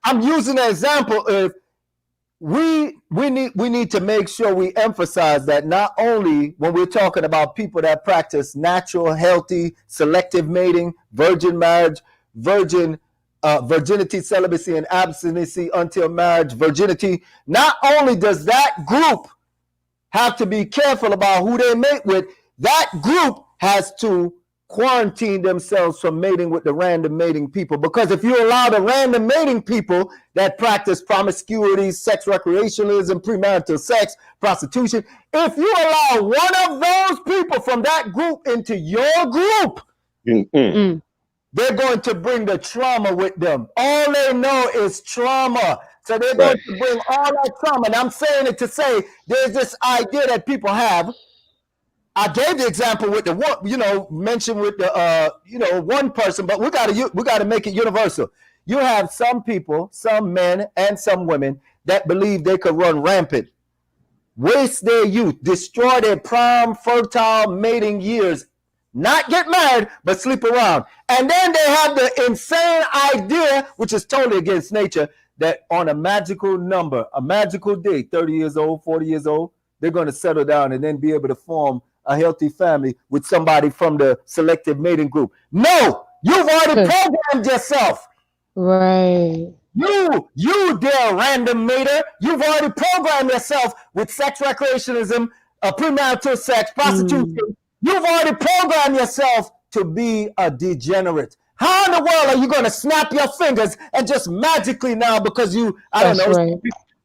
I'm using an example of we need to make sure we emphasize that not only when we're talking about people that practice natural, healthy, selective mating, virgin marriage, virginity, celibacy, and abstinency until marriage, virginity. Not only does that group have to be careful about who they mate with, that group has to quarantine themselves from mating with the random mating people. Because if you allow the random mating people that practice promiscuity, sex recreationalism, premarital sex, prostitution, if you allow one of those people from that group into your group, they're going to bring the trauma with them. All they know is trauma. So they're going to bring all that trauma. And I'm saying it to say there's this idea that people have. I gave the example with the one, mentioned with the one person, but we gotta make it universal. You have some people, some men and some women that believe they could run rampant, waste their youth, destroy their prime fertile mating years, not get married, but sleep around. And then they have the insane idea, which is totally against nature, that on a magical number, a magical day, 30 years old, 40 years old, they're going to settle down and then be able to form a healthy family with somebody from the selective mating group. No, you've already programmed yourself. Right. You dear random mater, you've already programmed yourself with sex recreationism, premarital sex, prostitution. You've already programmed yourself to be a degenerate. How in the world are you going to snap your fingers and just magically now, because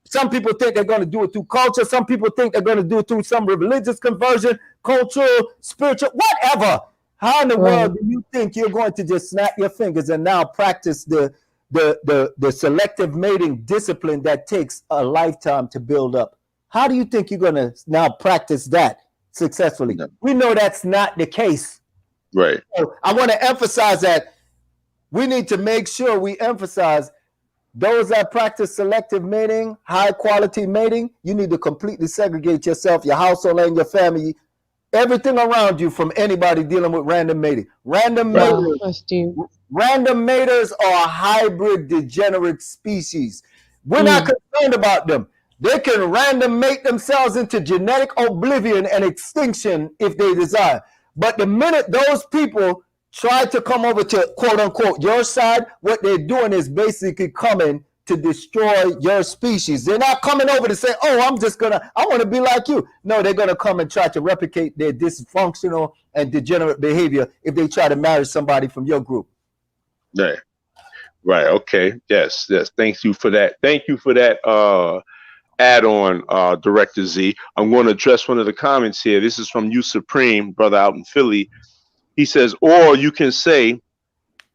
some people think they're going to do it through culture. Some people think they're going to do it through some religious conversion, cultural, spiritual, whatever. How in the world do you think you're going to just snap your fingers and now practice the selective mating discipline that takes a lifetime to build up? How do you think you're going to now practice that successfully? No. We know that's not the case. Right. So I want to emphasize that we need to make sure we emphasize those that practice selective mating, high quality mating. You need to completely segregate yourself, your household, and your family, everything around you from anybody dealing with random mating. Random maters are a hybrid degenerate species. We're not concerned about them. They can random mate themselves into genetic oblivion and extinction if they desire. But the minute those people try to come over to quote unquote your side, what they're doing is basically coming to destroy your species. They're not coming over to say, oh, I want to be like you. No, they're going to come and try to replicate their dysfunctional and degenerate behavior if they try to marry somebody from your group. Right. Okay. Yes. Thank you for that. Add-on, Director Z. I'm going to address one of the comments here. This is from You Supreme, brother out in Philly. He says, or you can say,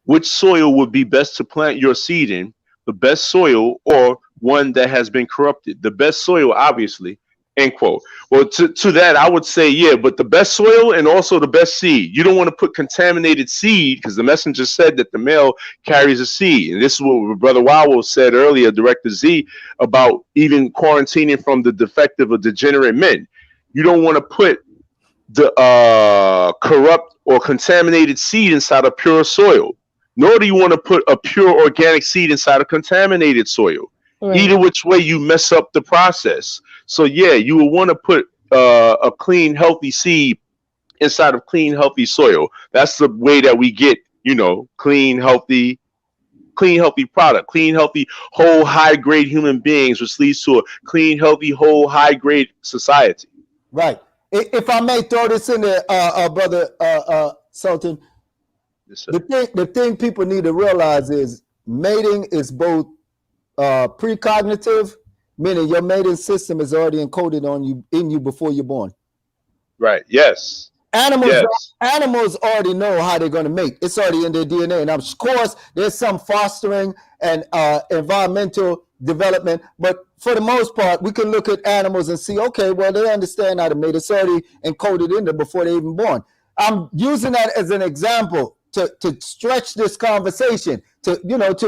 which soil would be best to plant your seed in, the best soil or one that has been corrupted? The best soil, obviously, end quote. Well, to that, I would say, yeah, but the best soil and also the best seed. You don't want to put contaminated seed, because the messenger said that the male carries a seed. And this is what Brother Wawo said earlier, Director Z, about even quarantining from the defective or degenerate men. You don't want to put the corrupt or contaminated seed inside of pure soil, nor do you want to put a pure organic seed inside of contaminated soil. Either which way, you mess up the process. So yeah, you will want to put a clean, healthy seed inside of clean, healthy soil. That's the way that we get, clean, healthy product, clean, healthy, whole, high-grade human beings, which leads to a clean, healthy, whole, high-grade society. Right. If I may throw this in there, brother Sultan, yes, the thing people need to realize is mating is both precognitive, meaning your mating system is already encoded in you before you're born. Right. Yes. Animals already know how they're going to mate. It's already in their DNA. And of course, there's some fostering and environmental development, but for the most part, we can look at animals and see, okay, well, they understand how to mate. It's already encoded in them before they're even born. I'm using that as an example to stretch this conversation to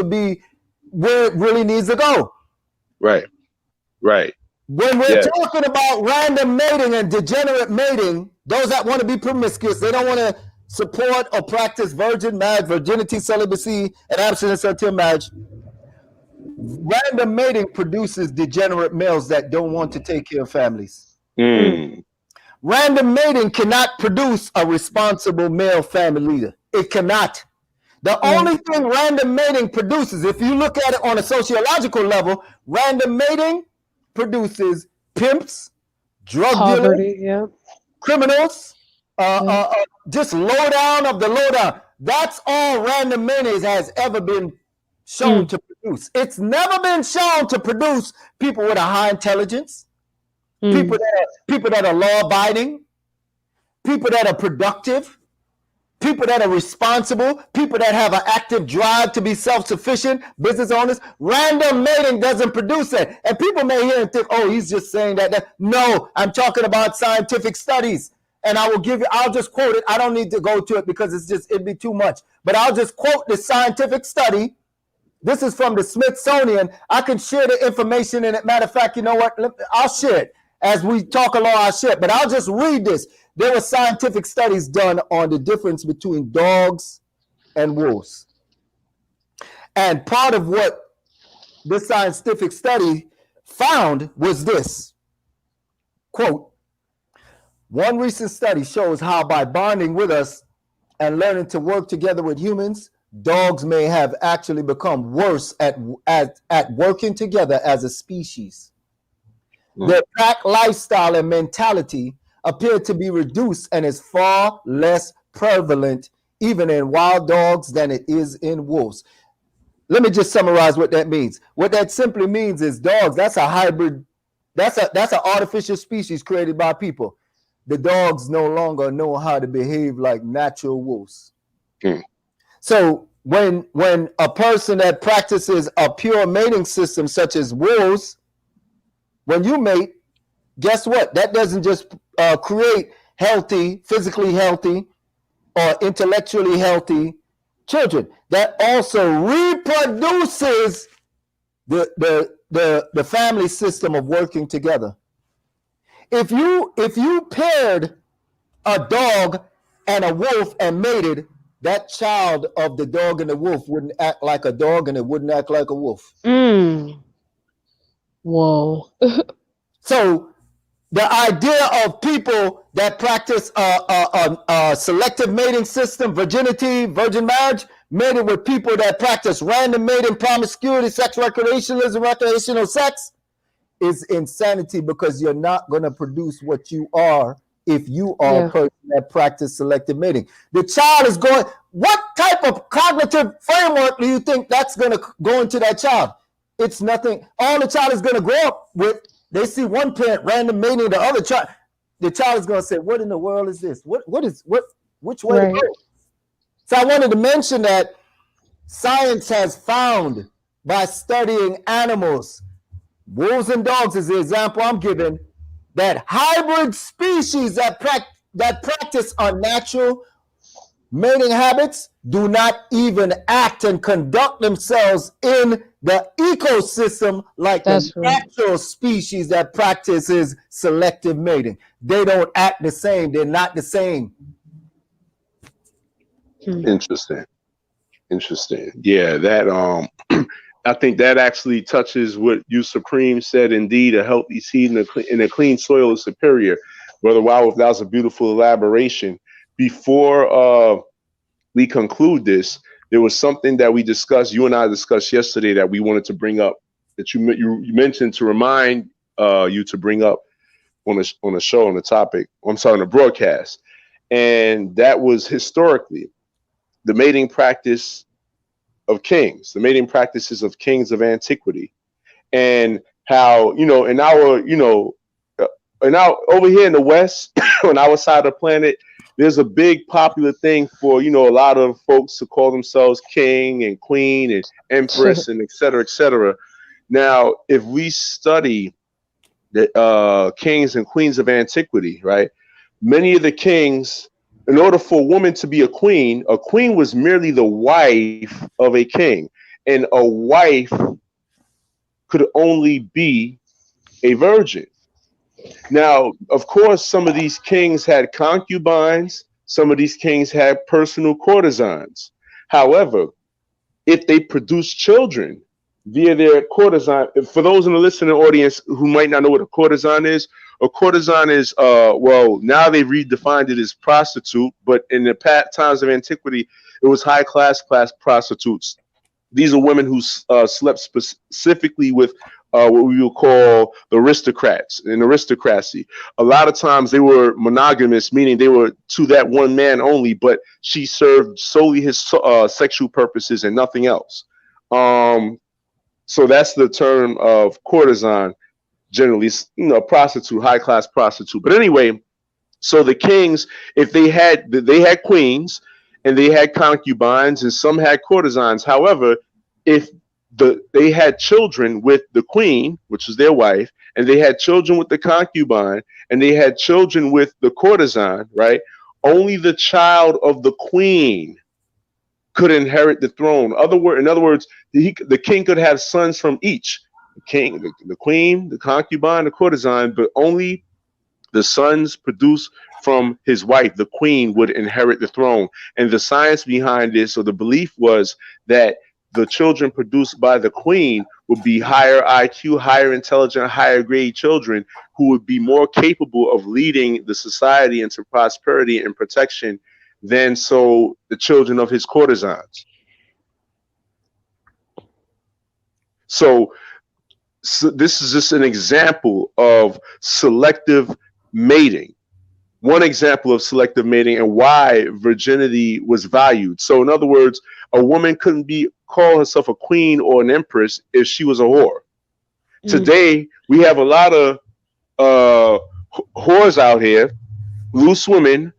be where it really needs to go. Right. When we're talking about random mating and degenerate mating, those that want to be promiscuous, they don't want to support or practice virgin marriage, virginity, celibacy, and abstinence until marriage. Random mating produces degenerate males that don't want to take care of families. Random mating cannot produce a responsible male family leader. It cannot. The only thing random mating produces, if you look at it on a sociological level, random mating produces pimps, drug Poverty, dealers, criminals, just lowdown of the lowdown. That's all random mating has ever been shown to produce. It's never been shown to produce people with a high intelligence, people that are law-abiding, people that are productive, people that are responsible, people that have an active drive to be self-sufficient, business owners. Random mating doesn't produce that. And people may hear and think, oh, he's just saying that. No, I'm talking about scientific studies. And I'll just quote it. I don't need to go to it because it'd be too much. But I'll just quote the scientific study. This is from the Smithsonian. I can share the information in it. Matter of fact, you know what? I'll share it. As we talk along, I'll share it. But I'll just read this. There were scientific studies done on the difference between dogs and wolves. And part of what this scientific study found was this. Quote, one recent study shows how by bonding with us and learning to work together with humans, dogs may have actually become worse at working together as a species. Their pack lifestyle and mentality appear to be reduced and is far less prevalent even in wild dogs than it is in wolves. Let me just summarize what that means. What that simply means is dogs, that's a hybrid, that's an artificial species created by people. The dogs no longer know how to behave like natural wolves. So when a person that practices a pure mating system such as wolves, when you mate, guess what? That doesn't just create healthy, physically healthy, or intellectually healthy children. That also reproduces the family system of working together. If you paired a dog and a wolf and mated, that child of the dog and the wolf wouldn't act like a dog and it wouldn't act like a wolf. Whoa. So the idea of people that practice a selective mating system, virginity, virgin marriage, mated with people that practice random mating, promiscuity, sex recreationalism, recreational sex, is insanity, because you're not going to produce what you are if you are a person that practice selective mating. The child is going, what type of cognitive framework do you think that's going to go into that child? It's nothing. All the child is going to grow up with, they see one parent random mating the other child. The child is going to say, what in the world is this? Which way to go? So I wanted to mention that science has found, by studying animals, wolves and dogs is the example I'm giving, that hybrid species that practice unnatural mating habits do not even act and conduct themselves in the ecosystem like the natural species that practices selective mating. They don't act the same. They're not the same. Interesting. Yeah, that I think that actually touches what you Supreme said. Indeed, a healthy seed in a clean soil is superior. Brother Wow, that was a beautiful elaboration. Before we conclude this, there was something that we discussed, you and I discussed yesterday, that we wanted to bring up, that you mentioned to remind you to bring up on a show, on the topic, I'm sorry, on the broadcast. And that was historically the mating practice of kings, the mating practices of kings of antiquity, and how, in our over here in the West, on our side of the planet, there's a big popular thing for, a lot of folks to call themselves king and queen and empress and et cetera, et cetera. Now, if we study the kings and queens of antiquity, right, many of the kings, in order for a woman to be a queen was merely the wife of a king, and a wife could only be a virgin. Now, of course, some of these kings had concubines, some of these kings had personal courtesans. However, if they produced children, via their courtesan. For those in the listening audience who might not know what a courtesan is well, now they've redefined it as prostitute, but in the times of antiquity, it was high class prostitutes. These are women who slept specifically with what we would call the aristocrats in aristocracy. A lot of times they were monogamous, meaning they were to that one man only, but she served solely his sexual purposes and nothing else. So that's the term of courtesan, generally, prostitute, high class prostitute. But anyway, so the kings, if they had queens and they had concubines and some had courtesans. However, if they had children with the queen, which was their wife, and they had children with the concubine, and they had children with the courtesan, right? Only the child of the queen could inherit the throne. In other words, the king could have sons from each. The king, the queen, the concubine, the courtesan, but only the sons produced from his wife, the queen, would inherit the throne. And the science behind this, or the belief, was that the children produced by the queen would be higher IQ, higher intelligent, higher grade children who would be more capable of leading the society into prosperity and protection than the children of his courtesans. So this is just an example of selective mating. One example of selective mating and why virginity was valued. So in other words, a woman couldn't call herself a queen or an empress if she was a whore. Today, we have a lot of whores out here, loose women.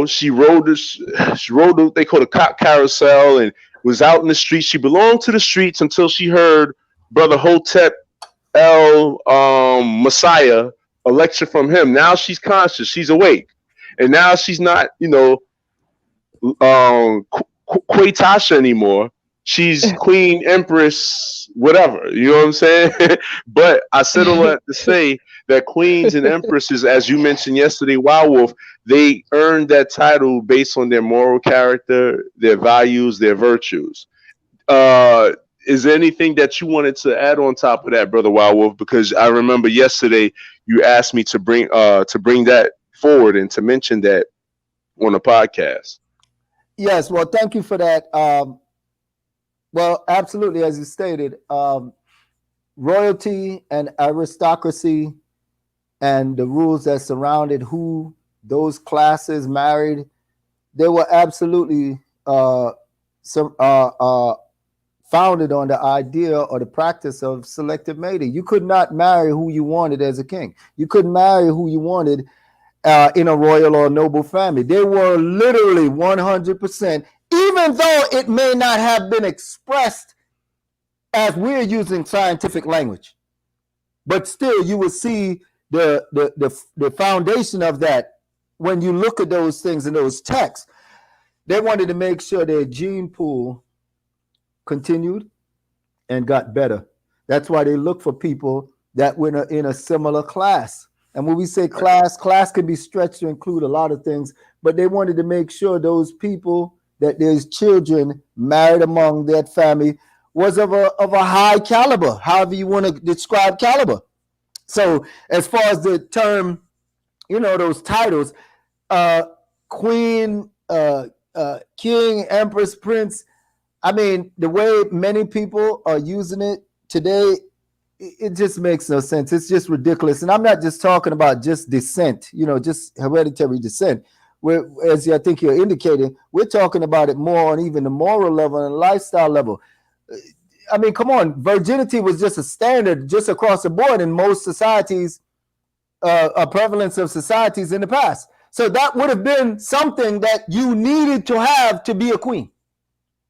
She rode what they call the cop carousel and was out in the streets. She belonged to the streets until she heard Brother Hotep El Messiah a lecture from him. Now she's conscious, she's awake, and now she's not, Quatasha anymore. She's Queen, Empress, whatever. You know what I'm saying? But I said all that to say that queens and empresses, as you mentioned yesterday, Wild Wolf, they earned that title based on their moral character, their values, their virtues. Is there anything that you wanted to add on top of that, Brother Wild Wolf? Because I remember yesterday you asked me to bring that forward and to mention that on the podcast. Yes, well, thank you for that. Well, absolutely, as you stated, royalty and aristocracy and the rules that surrounded who those classes married, they were absolutely founded on the idea or the practice of selective mating. You could not marry who you wanted as a king. You couldn't marry who you wanted in a royal or noble family. They were literally 100%, even though it may not have been expressed as we're using scientific language. But still, you will see the foundation of that when you look at those things in those texts. They wanted to make sure their gene pool continued and got better. That's why they look for people that were in a similar class. And when we say class can be stretched to include a lot of things, but they wanted to make sure those people, that there's children married among that family, was of a high caliber, however you want to describe caliber. So as far as the term, those titles, queen, king, empress, prince, I mean, the way many people are using it today, it just makes no sense. It's just ridiculous. And I'm not just talking about just descent, just hereditary descent. Where, as I think you're indicating, we're talking about it more on even the moral level and lifestyle level. I mean, come on, virginity was just a standard just across the board in most societies, a prevalence of societies in the past. So that would have been something that you needed to have to be a queen.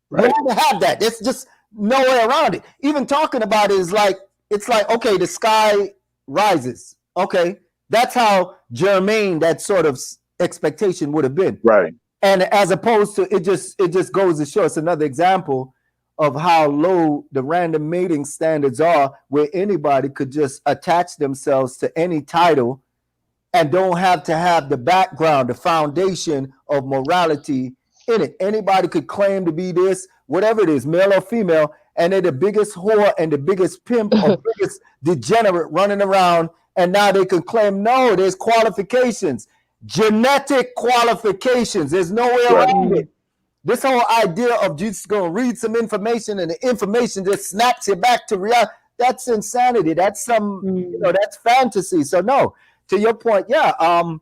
Right. You had to have that. There's just no way around it. Even talking about it is like, it's like, okay, the sky rises. Okay, that's how germane that sort of expectation would have been. Right. And as opposed to, it just goes to show us another example of how low the random mating standards are, where anybody could just attach themselves to any title and don't have to have the background, the foundation of morality in it. Anybody could claim to be this, whatever it is, male or female, and they're the biggest whore and the biggest pimp or biggest degenerate running around, and now they can claim, no, there's qualifications, genetic qualifications. There's no way around it. This whole idea of just going to read some information and the information just snaps you back to reality, that's insanity. That's that's fantasy. So no, to your point, to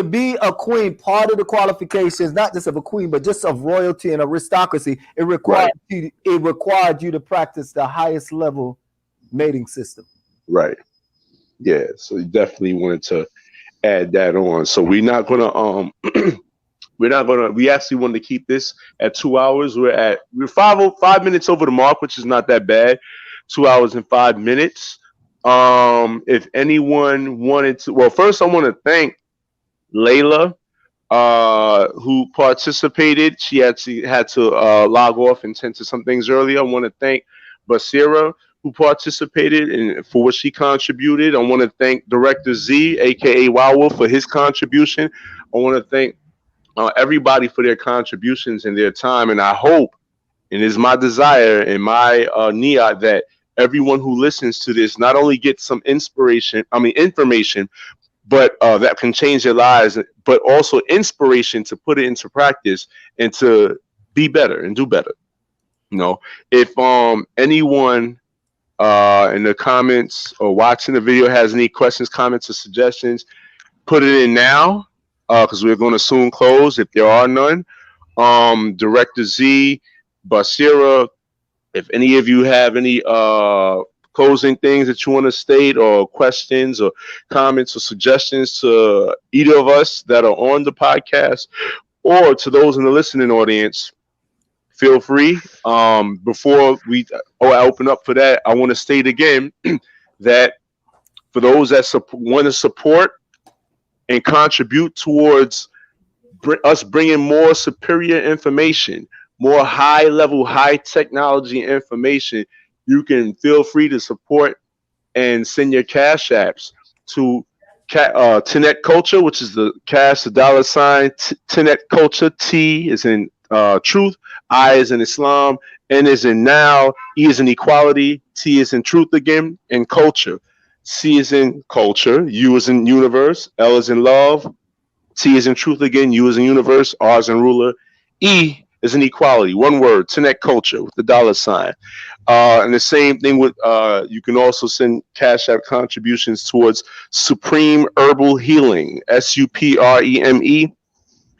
be a queen, part of the qualifications, not just of a queen, but just of royalty and aristocracy, it required you to practice the highest level mating system. Right. Yeah. So you definitely wanted to add that on. So we're not gonna we actually wanted to keep this at 2 hours. We're 5 minutes over the mark, which is not that bad. 2 hours and 5 minutes. If anyone wanted to, well, first I want to thank Laila, who participated. She actually had to log off and tend to some things earlier. I want to thank Basirah, who participated and for what she contributed. I want to thank Director Z, aka Wawa, for his contribution. I want to thank everybody for their contributions and their time, and I hope, and it's my desire and my niyat, that everyone who listens to this not only gets some information, but that can change their lives, but also inspiration to put it into practice and to be better and do better. If anyone in the comments or watching the video has any questions, comments, or suggestions, put it in now, because we're going to soon close if there are none. Director Z, Basirah, if any of you have any closing things that you want to state, or questions or comments or suggestions to either of us that are on the podcast, or to those in the listening audience, feel free. Before I open up for that, I want to state again that for those that want to support and contribute towards us bringing more superior information, more high-level, high-technology information, you can feel free to support and send your cash apps to TinetCulture, which is the cash, the $, TinetCulture. T is in truth, I is in Islam, N is in now, E is in equality, T is in truth again, and culture. C is in culture, U is in universe, L is in love, T is in truth again, U is in universe, R is in ruler, E is in equality. One word, TinetCulture with the $. And the same thing with you can also send cash app contributions towards SupremeHerbalHealing, SupremeHerbalHealing,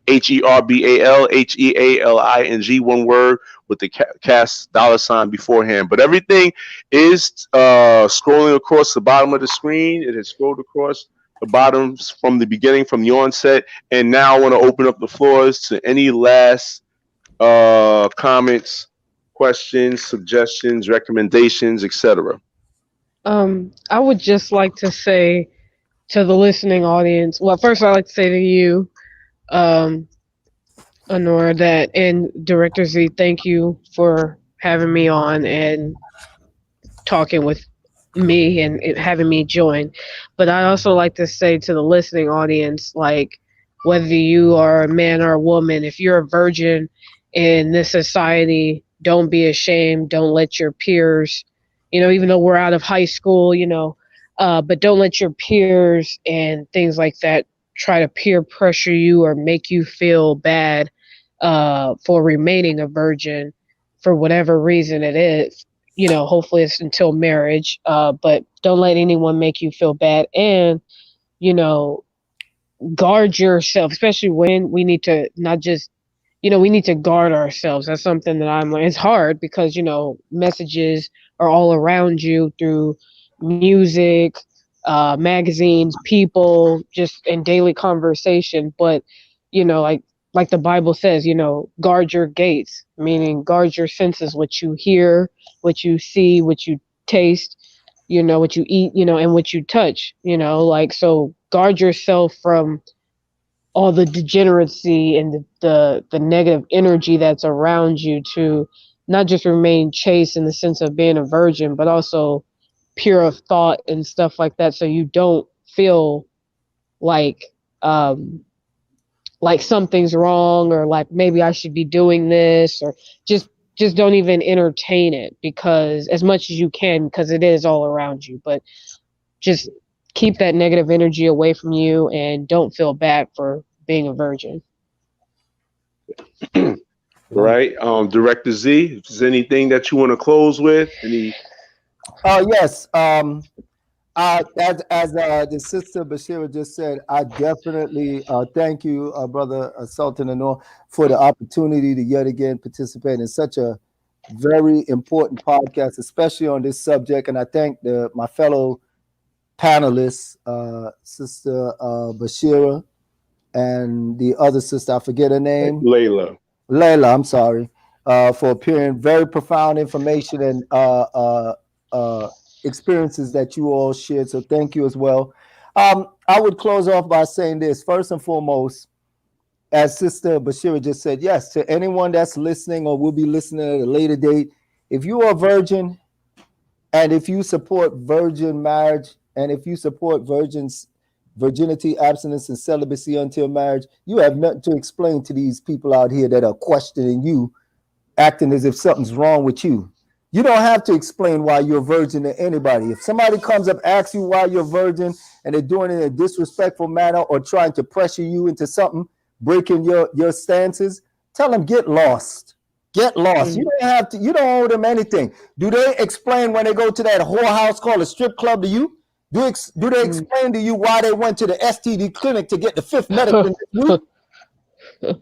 HerbalHealing, one word with the cash $ beforehand. But everything is scrolling across the bottom of the screen. It has scrolled across the bottom from the beginning, from the onset. And now I want to open up the floors to any last comments, questions, suggestions, recommendations, etc. I would just like to say to the listening audience, well, first I'd like to say to you, Honora, and Director Z, thank you for having me on and talking with me and having me join. But I also like to say to the listening audience, like, whether you are a man or a woman, if you're a virgin in this society, don't be ashamed. Don't let your peers, even though we're out of high school, but don't let your peers and things like that try to peer pressure you or make you feel bad for remaining a virgin for whatever reason it is. Hopefully it's until marriage, but don't let anyone make you feel bad. And, guard yourself, especially when we need to not just, we need to guard ourselves. That's something that I'm learning. It's hard because, messages are all around you through music, magazines, people, just in daily conversation. But, like the Bible says, guard your gates, meaning guard your senses, what you hear, what you see, what you taste, what you eat, and what you touch, so guard yourself from all the degeneracy and the negative energy that's around you, to not just remain chaste in the sense of being a virgin, but also pure of thought and stuff like that. So you don't feel like something's wrong, or like maybe I should be doing this, or just just don't even entertain it, because as much as you can, because it is all around you, but just keep that negative energy away from you and don't feel bad for being a virgin. Right. Director Z, if there's anything that you want to close with, any? Yes. As the sister Basirah just said, I definitely thank you, brother Sultan A, for the opportunity to yet again participate in such a very important podcast, especially on this subject. And I thank my fellow panelists, Sister Basirah, and the other sister, I forget her name. Laila, I'm sorry, for appearing. Very profound information and experiences that you all shared. So thank you as well. I would close off by saying this. First and foremost, as Sister Basirah just said, yes, to anyone that's listening or will be listening at a later date, if you are a virgin and if you support virgin marriage and if you support virginity, abstinence, and celibacy until marriage, you have nothing to explain to these people out here that are questioning you, acting as if something's wrong with you. You don't have to explain why you're a virgin to anybody. If somebody comes up, asks you why you're a virgin, and they're doing it in a disrespectful manner or trying to pressure you into something, breaking your stances, tell them, get lost. Get lost. You don't have to, you don't owe them anything. Do they explain when they go to that whorehouse called a strip club to you? Do they explain to you why they went to the STD clinic to get the fifth medicine this week?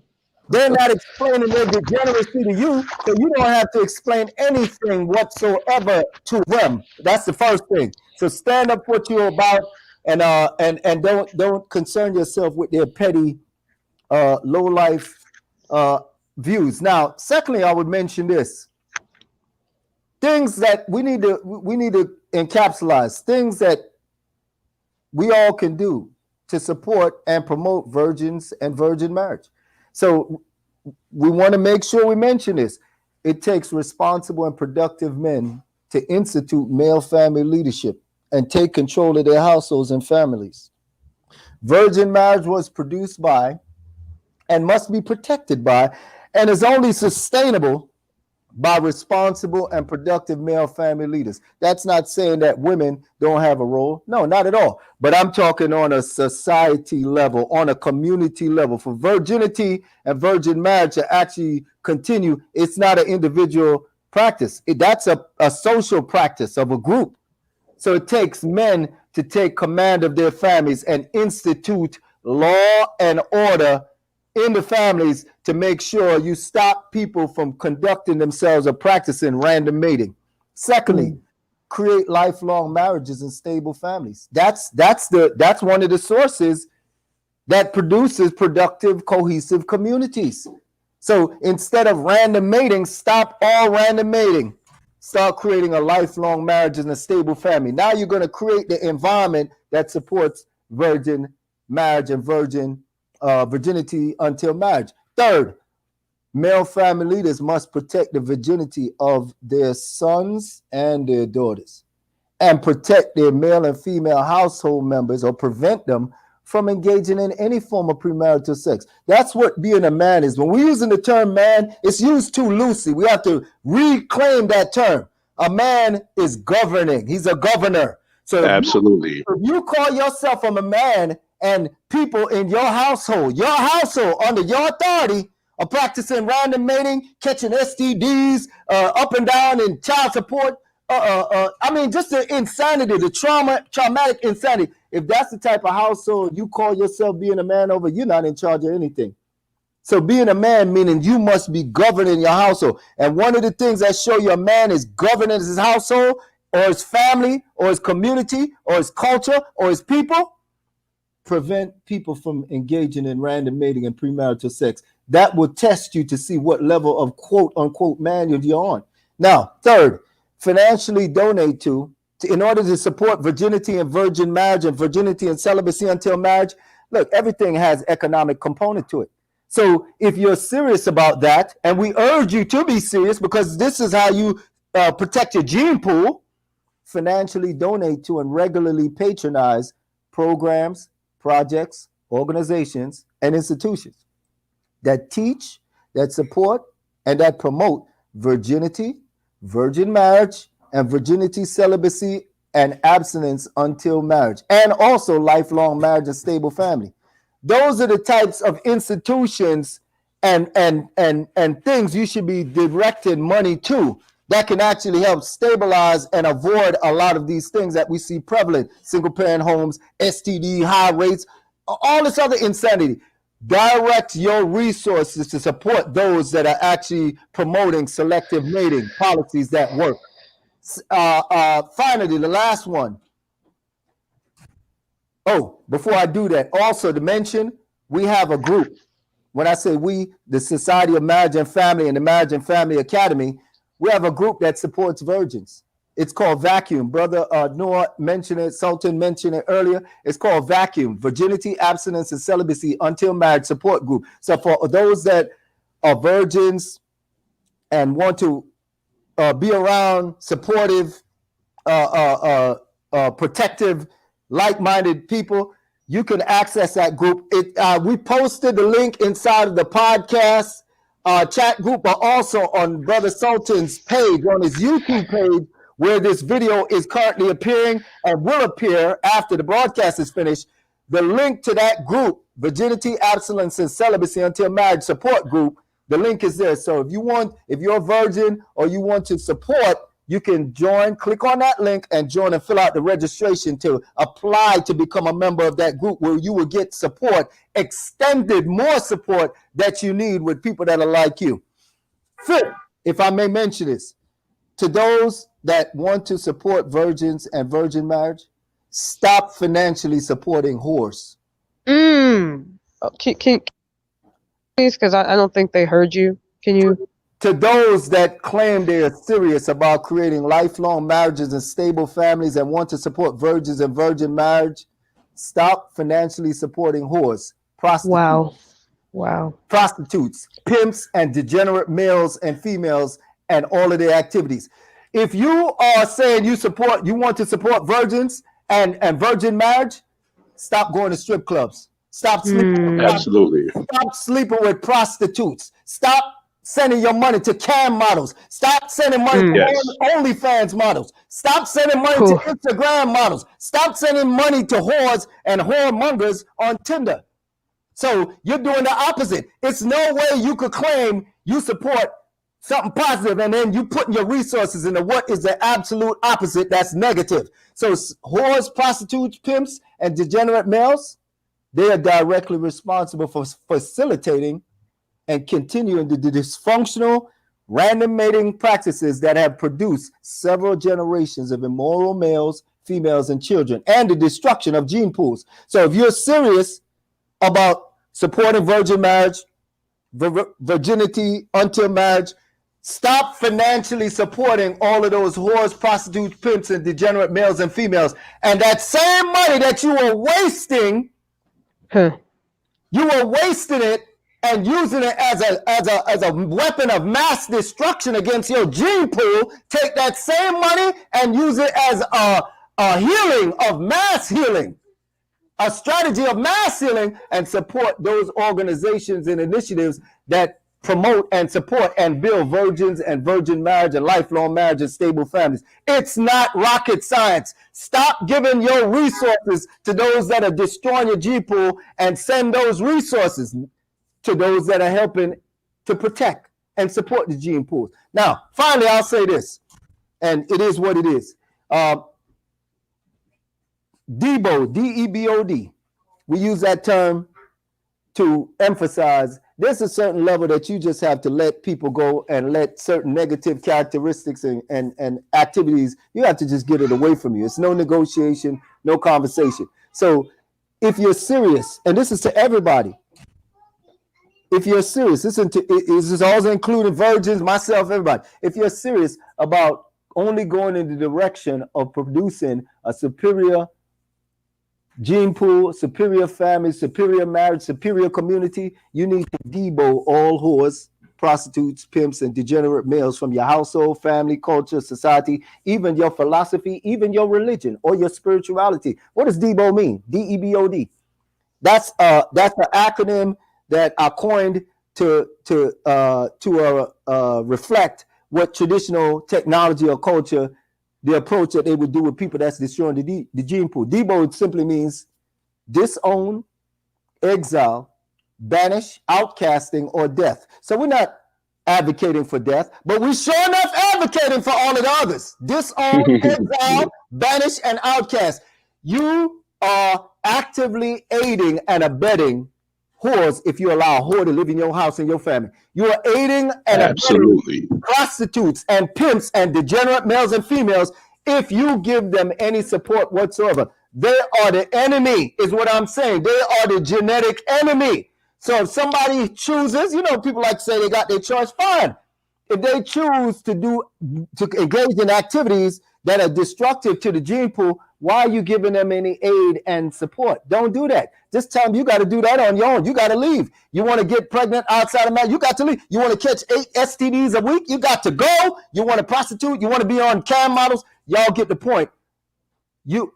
They're not explaining their degeneracy to you, so you don't have to explain anything whatsoever to them. That's the first thing. So stand up for what you're about, and don't concern yourself with their petty, low life views. Now, secondly, I would mention this: things that we need to encapsulate, things that we all can do to support and promote virgins and virgin marriage. So we want to make sure we mention this. It takes responsible and productive men to institute male family leadership and take control of their households and families. Virgin marriage was produced by and must be protected by and is only sustainable by responsible and productive male family leaders. That's not saying that women don't have a role. No, not at all. But I'm talking on a society level, on a community level. For virginity and virgin marriage to actually continue, it's not an individual practice. That's a social practice of a group. So it takes men to take command of their families and institute law and order in the families to make sure you stop people from conducting themselves or practicing random mating. Secondly, create lifelong marriages and stable families. That's one of the sources that produces productive, cohesive communities. So instead of random mating, stop all random mating. Start creating a lifelong marriage and a stable family. Now you're going to create the environment that supports virgin marriage and virginity until marriage. Third, male family leaders must protect the virginity of their sons and their daughters and protect their male and female household members or prevent them from engaging in any form of premarital sex. That's what being a man is. When we're using the term man, it's used too loosely. We have to reclaim that term. A man is governing. He's a governor. So absolutely. If you call yourself a man and people in your household under your authority are practicing random mating, catching STDs, up and down in child support, I mean, just the insanity, the traumatic insanity. If that's the type of household you call yourself being a man over, you're not in charge of anything. So being a man meaning you must be governing your household. And one of the things that show you a man is governing his household or his family or his community or his culture or his people, prevent people from engaging in random mating and premarital sex. That will test you to see what level of quote unquote manhood you're on. Now, third, financially donate in order to support virginity and virgin marriage and virginity and celibacy until marriage. Look, everything has economic component to it. So if you're serious about that, and we urge you to be serious because this is how you protect your gene pool, financially donate to and regularly patronize programs, projects, organizations, and institutions that teach, that support, and that promote virginity, virgin marriage, and virginity, celibacy, and abstinence until marriage, and also lifelong marriage and stable family. Those are the types of institutions and things you should be directing money to that can actually help stabilize and avoid a lot of these things that we see prevalent: single parent homes, STD, high rates, all this other insanity. Direct your resources to support those that are actually promoting selective mating policies that work. Finally, the last one. Oh, before I do that, also to mention, we have a group. When I say we, the Society of Marriage and Family and the Marriage and Family Academy, we have a group that supports virgins. It's called Vacuum. Brother Noah mentioned it, Sultan mentioned it earlier. It's called Vacuum, Virginity, Abstinence, and Celibacy Until Marriage Support Group. So for those that are virgins and want to be around supportive, protective, like-minded people, you can access that group. We posted the link inside of the podcast chat group, but also on Brother Sultan's page, on his YouTube page, where this video is currently appearing and will appear after the broadcast is finished. The link to that group, Virginity, Abstinence, and Celibacy Until Marriage Support Group, the link is there. So if you're a virgin or you want to support, you can join, click on that link and join and fill out the registration to apply to become a member of that group, where you will get support, extended more support that you need with people that are like you. Fifth, if I may mention this, to those that want to support virgins and virgin marriage, stop financially supporting whores. Can please, because I don't think they heard you. Can you? To those that claim they are serious about creating lifelong marriages and stable families and want to support virgins and virgin marriage, stop financially supporting whores, prostitutes. Wow. Prostitutes, pimps, and degenerate males and females, and all of their activities. If you are saying you want to support virgins and virgin marriage, stop going to strip clubs. Stop sleeping. Absolutely. Stop sleeping with prostitutes. Stop sending your money to cam models. Stop sending money to OnlyFans models. Stop sending money to Instagram models. Stop sending money to whores and whoremongers on Tinder. So you're doing the opposite. It's no way you could claim you support something positive and then you putting your resources into what is the absolute opposite. That's negative. So whores, prostitutes, pimps, and degenerate males, they are directly responsible for facilitating and continuing the dysfunctional, random mating practices that have produced several generations of immoral males, females, and children, and the destruction of gene pools. So if you're serious about supporting virgin marriage, virginity until marriage, stop financially supporting all of those whores, prostitutes, pimps, and degenerate males and females. And that same money that you were wasting, you were wasting it and using it as a weapon of mass destruction against your gene pool. Take that same money and use it as a healing of mass healing, a strategy of mass healing, and support those organizations and initiatives that promote and support and build virgins and virgin marriage and lifelong marriage and stable families. It's not rocket science. Stop giving your resources to those that are destroying your gene pool and send those resources to those that are helping to protect and support the gene pools. Now, finally, I'll say this, and it is what it is. DEBOD, D-E-B-O-D, we use that term to emphasize there's a certain level that you just have to let people go and let certain negative characteristics and activities, you have to just get it away from you. It's no negotiation, no conversation. So if you're serious, and this is to everybody, if you're serious, this is also including virgins, myself, everybody. If you're serious about only going in the direction of producing a superior gene pool, superior family, superior marriage, superior community, you need to debo all whores, prostitutes, pimps, and degenerate males from your household, family, culture, society, even your philosophy, even your religion or your spirituality. What does debo mean? D-E-B-O-D. That's an acronym that I coined to reflect what traditional technology or culture, the approach that they would do with people that's destroying the gene pool. Debo simply means disown, exile, banish, outcasting, or death. So we're not advocating for death, but we sure enough advocating for all of the others. Disown, exile, banish, and outcast. You are actively aiding and abetting whores if you allow a whore to live in your house and your family. You are aiding and abetting prostitutes and pimps and degenerate males and females if you give them any support whatsoever. They are the enemy, is what I'm saying. They are the genetic enemy. So if somebody chooses, you know, people like to say they got their choice, fine. If they choose to engage in activities that are destructive to the gene pool, why are you giving them any aid and support? Don't do that. This time you got to do that on your own. You got to leave. You want to get pregnant outside of marriage, you got to leave. You want to catch 8 STDs a week, you got to go. You want to prostitute, you want to be on cam models, y'all get the point.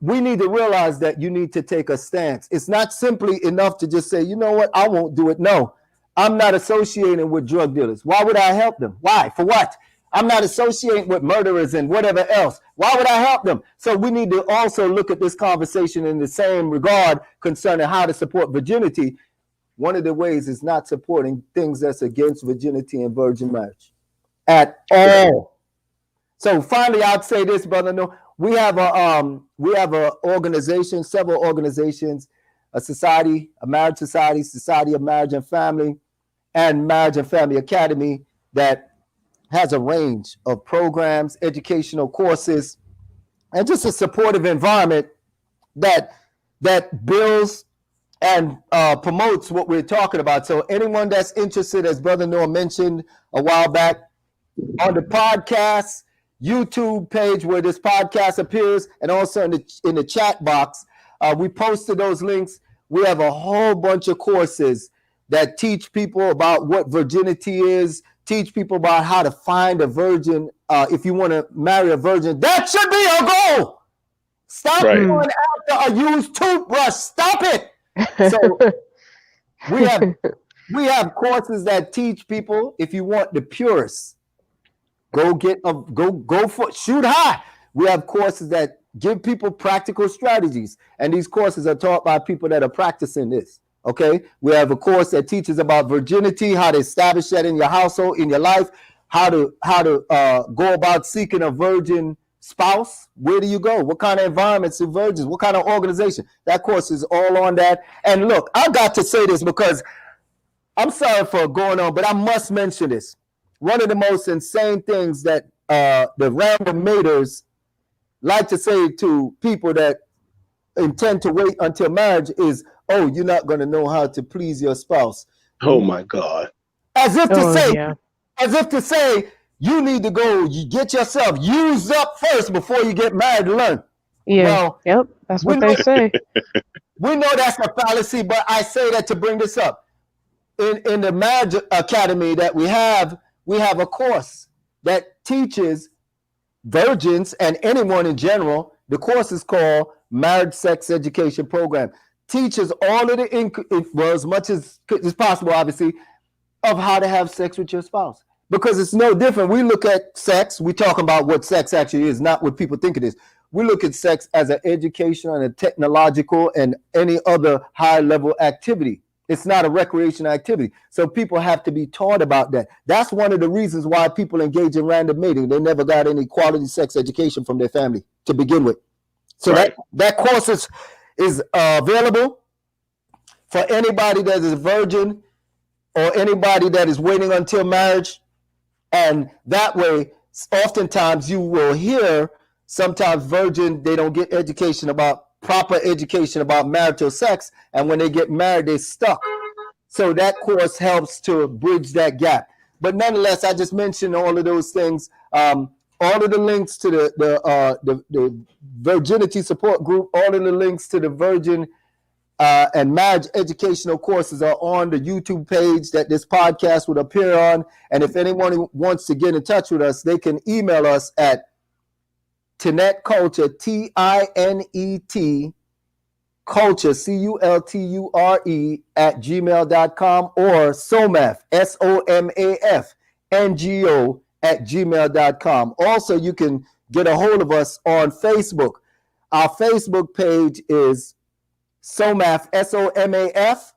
We need to realize that you need to take a stance. It's not simply enough to just say, you know what, I won't do it. No, I'm not associating with drug dealers. Why would I help them? Why? For what? I'm not associating with murderers and whatever else. Why would I help them? So we need to also look at this conversation in the same regard concerning how to support virginity. One of the ways is not supporting things that's against virginity and virgin marriage at all. So finally, I'd say this, brother. No, we have a organization, several organizations, a society, a marriage society, Society of Marriage and Family, and Marriage and Family Academy that has a range of programs, educational courses, and just a supportive environment that builds and promotes what we're talking about. So anyone that's interested, as Brother Noah mentioned a while back, on the podcast YouTube page where this podcast appears, and also in the chat box, we posted those links. We have a whole bunch of courses that teach people about what virginity is, teach people about how to find a virgin. If you want to marry a virgin, that should be your goal. Stop going after a used toothbrush. Stop it. So we have courses that teach people, if you want the purest, go for shoot high. We have courses that give people practical strategies, and these courses are taught by people that are practicing this. Okay, we have a course that teaches about virginity, how to establish that in your household, in your life, how to go about seeking a virgin spouse. Where do you go? What kind of environments do virgins? What kind of organization? That course is all on that. And look, I got to say this because I'm sorry for going on, but I must mention this. One of the most insane things that the random maters like to say to people that intend to wait until marriage is, oh, you're not going to know how to please your spouse. Oh my God. As if to say, you need to go, you get yourself used up first before you get married to learn. Yeah. Well, yep. That's what they say. We know that's a fallacy, but I say that to bring this up. In the marriage academy that we have a course that teaches virgins and anyone in general. The course is called Marriage Sex Education Program. Teaches all of as much as possible, obviously, of how to have sex with your spouse. Because it's no different. We look at sex, we talk about what sex actually is, not what people think it is. We look at sex as an educational and a technological and any other high-level activity. It's not a recreational activity. So people have to be taught about that. That's one of the reasons why people engage in random mating. They never got any quality sex education from their family to begin with. So that course is available for anybody that is a virgin or anybody that is waiting until marriage. And that way, oftentimes you will hear sometimes virgin, they don't get proper education about marital sex, and when they get married, they're stuck. So that course helps to bridge that gap. But nonetheless, I just mentioned all of those things. All of the links to the virginity support group, all of the links to the virgin and marriage educational courses are on the YouTube page that this podcast would appear on. And if anyone wants to get in touch with us, they can email us at TinetCulture, TINET culture, CULTURE @gmail.com, or SOMAF, SOMAF NGO gmail.com. Also, you can get a hold of us on Facebook. Our Facebook page is SOMAF, SOMAF,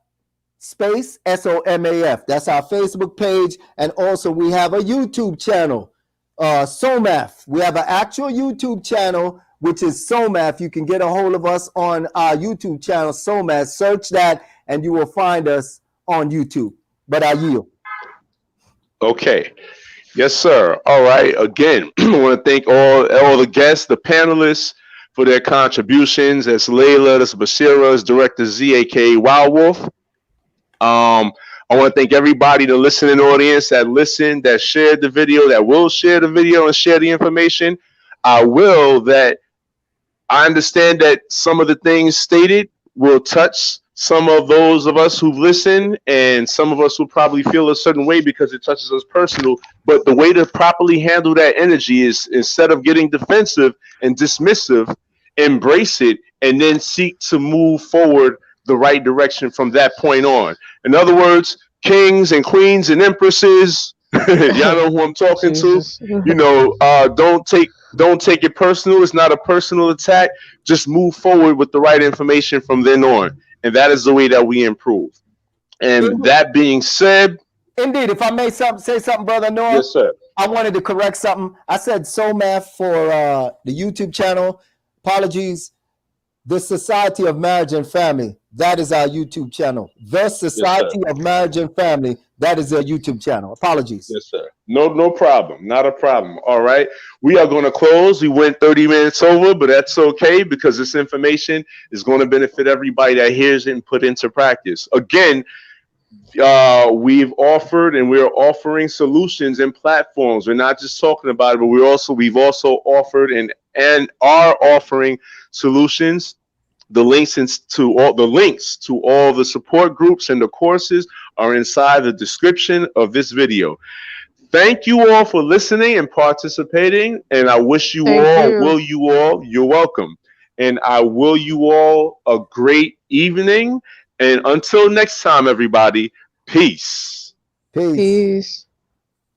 space SOMAF. That's our Facebook page. And also we have a YouTube channel, SOMAF. We have an actual YouTube channel, which is SOMAF. You can get a hold of us on our YouTube channel, SOMAF. Search that and you will find us on YouTube. But I yield. Okay. Yes, sir. All right. Again, I want to thank all the guests, the panelists, for their contributions. As Laila, as Basirah, as Director Z, aka Wild Wolf. I want to thank everybody, the listening audience that listened, that shared the video, that will share the video and share the information. I understand that some of the things stated will touch some of those of us who've listened, and some of us will probably feel a certain way because it touches us personal. But the way to properly handle that energy is, instead of getting defensive and dismissive, embrace it and then seek to move forward the right direction from that point on. In other words, kings and queens and empresses, y'all know who I'm talking to. You know, don't take it personal. It's not a personal attack. Just move forward with the right information from then on. And that is the way that we improve. And that being said, indeed, if I may say something, Brother Noah. Yes, sir. I wanted to correct something. I said SOMAF for the YouTube channel. Apologies. The Society of Marriage and Family. That is our YouTube channel. The Society of Marriage and Family. That is their YouTube channel. Apologies. Yes, sir. No problem. Not a problem. All right. We are going to close. We went 30 minutes over, but that's okay because this information is going to benefit everybody that hears it and put into practice. Again, we've offered and we're offering solutions and platforms. We're not just talking about it, but we've also offered and are offering solutions. The links to all the support groups and the courses are inside the description of this video. Thank you all for listening and participating, and I wish you you're welcome. And I will you all a great evening. And until next time, everybody, peace. Peace.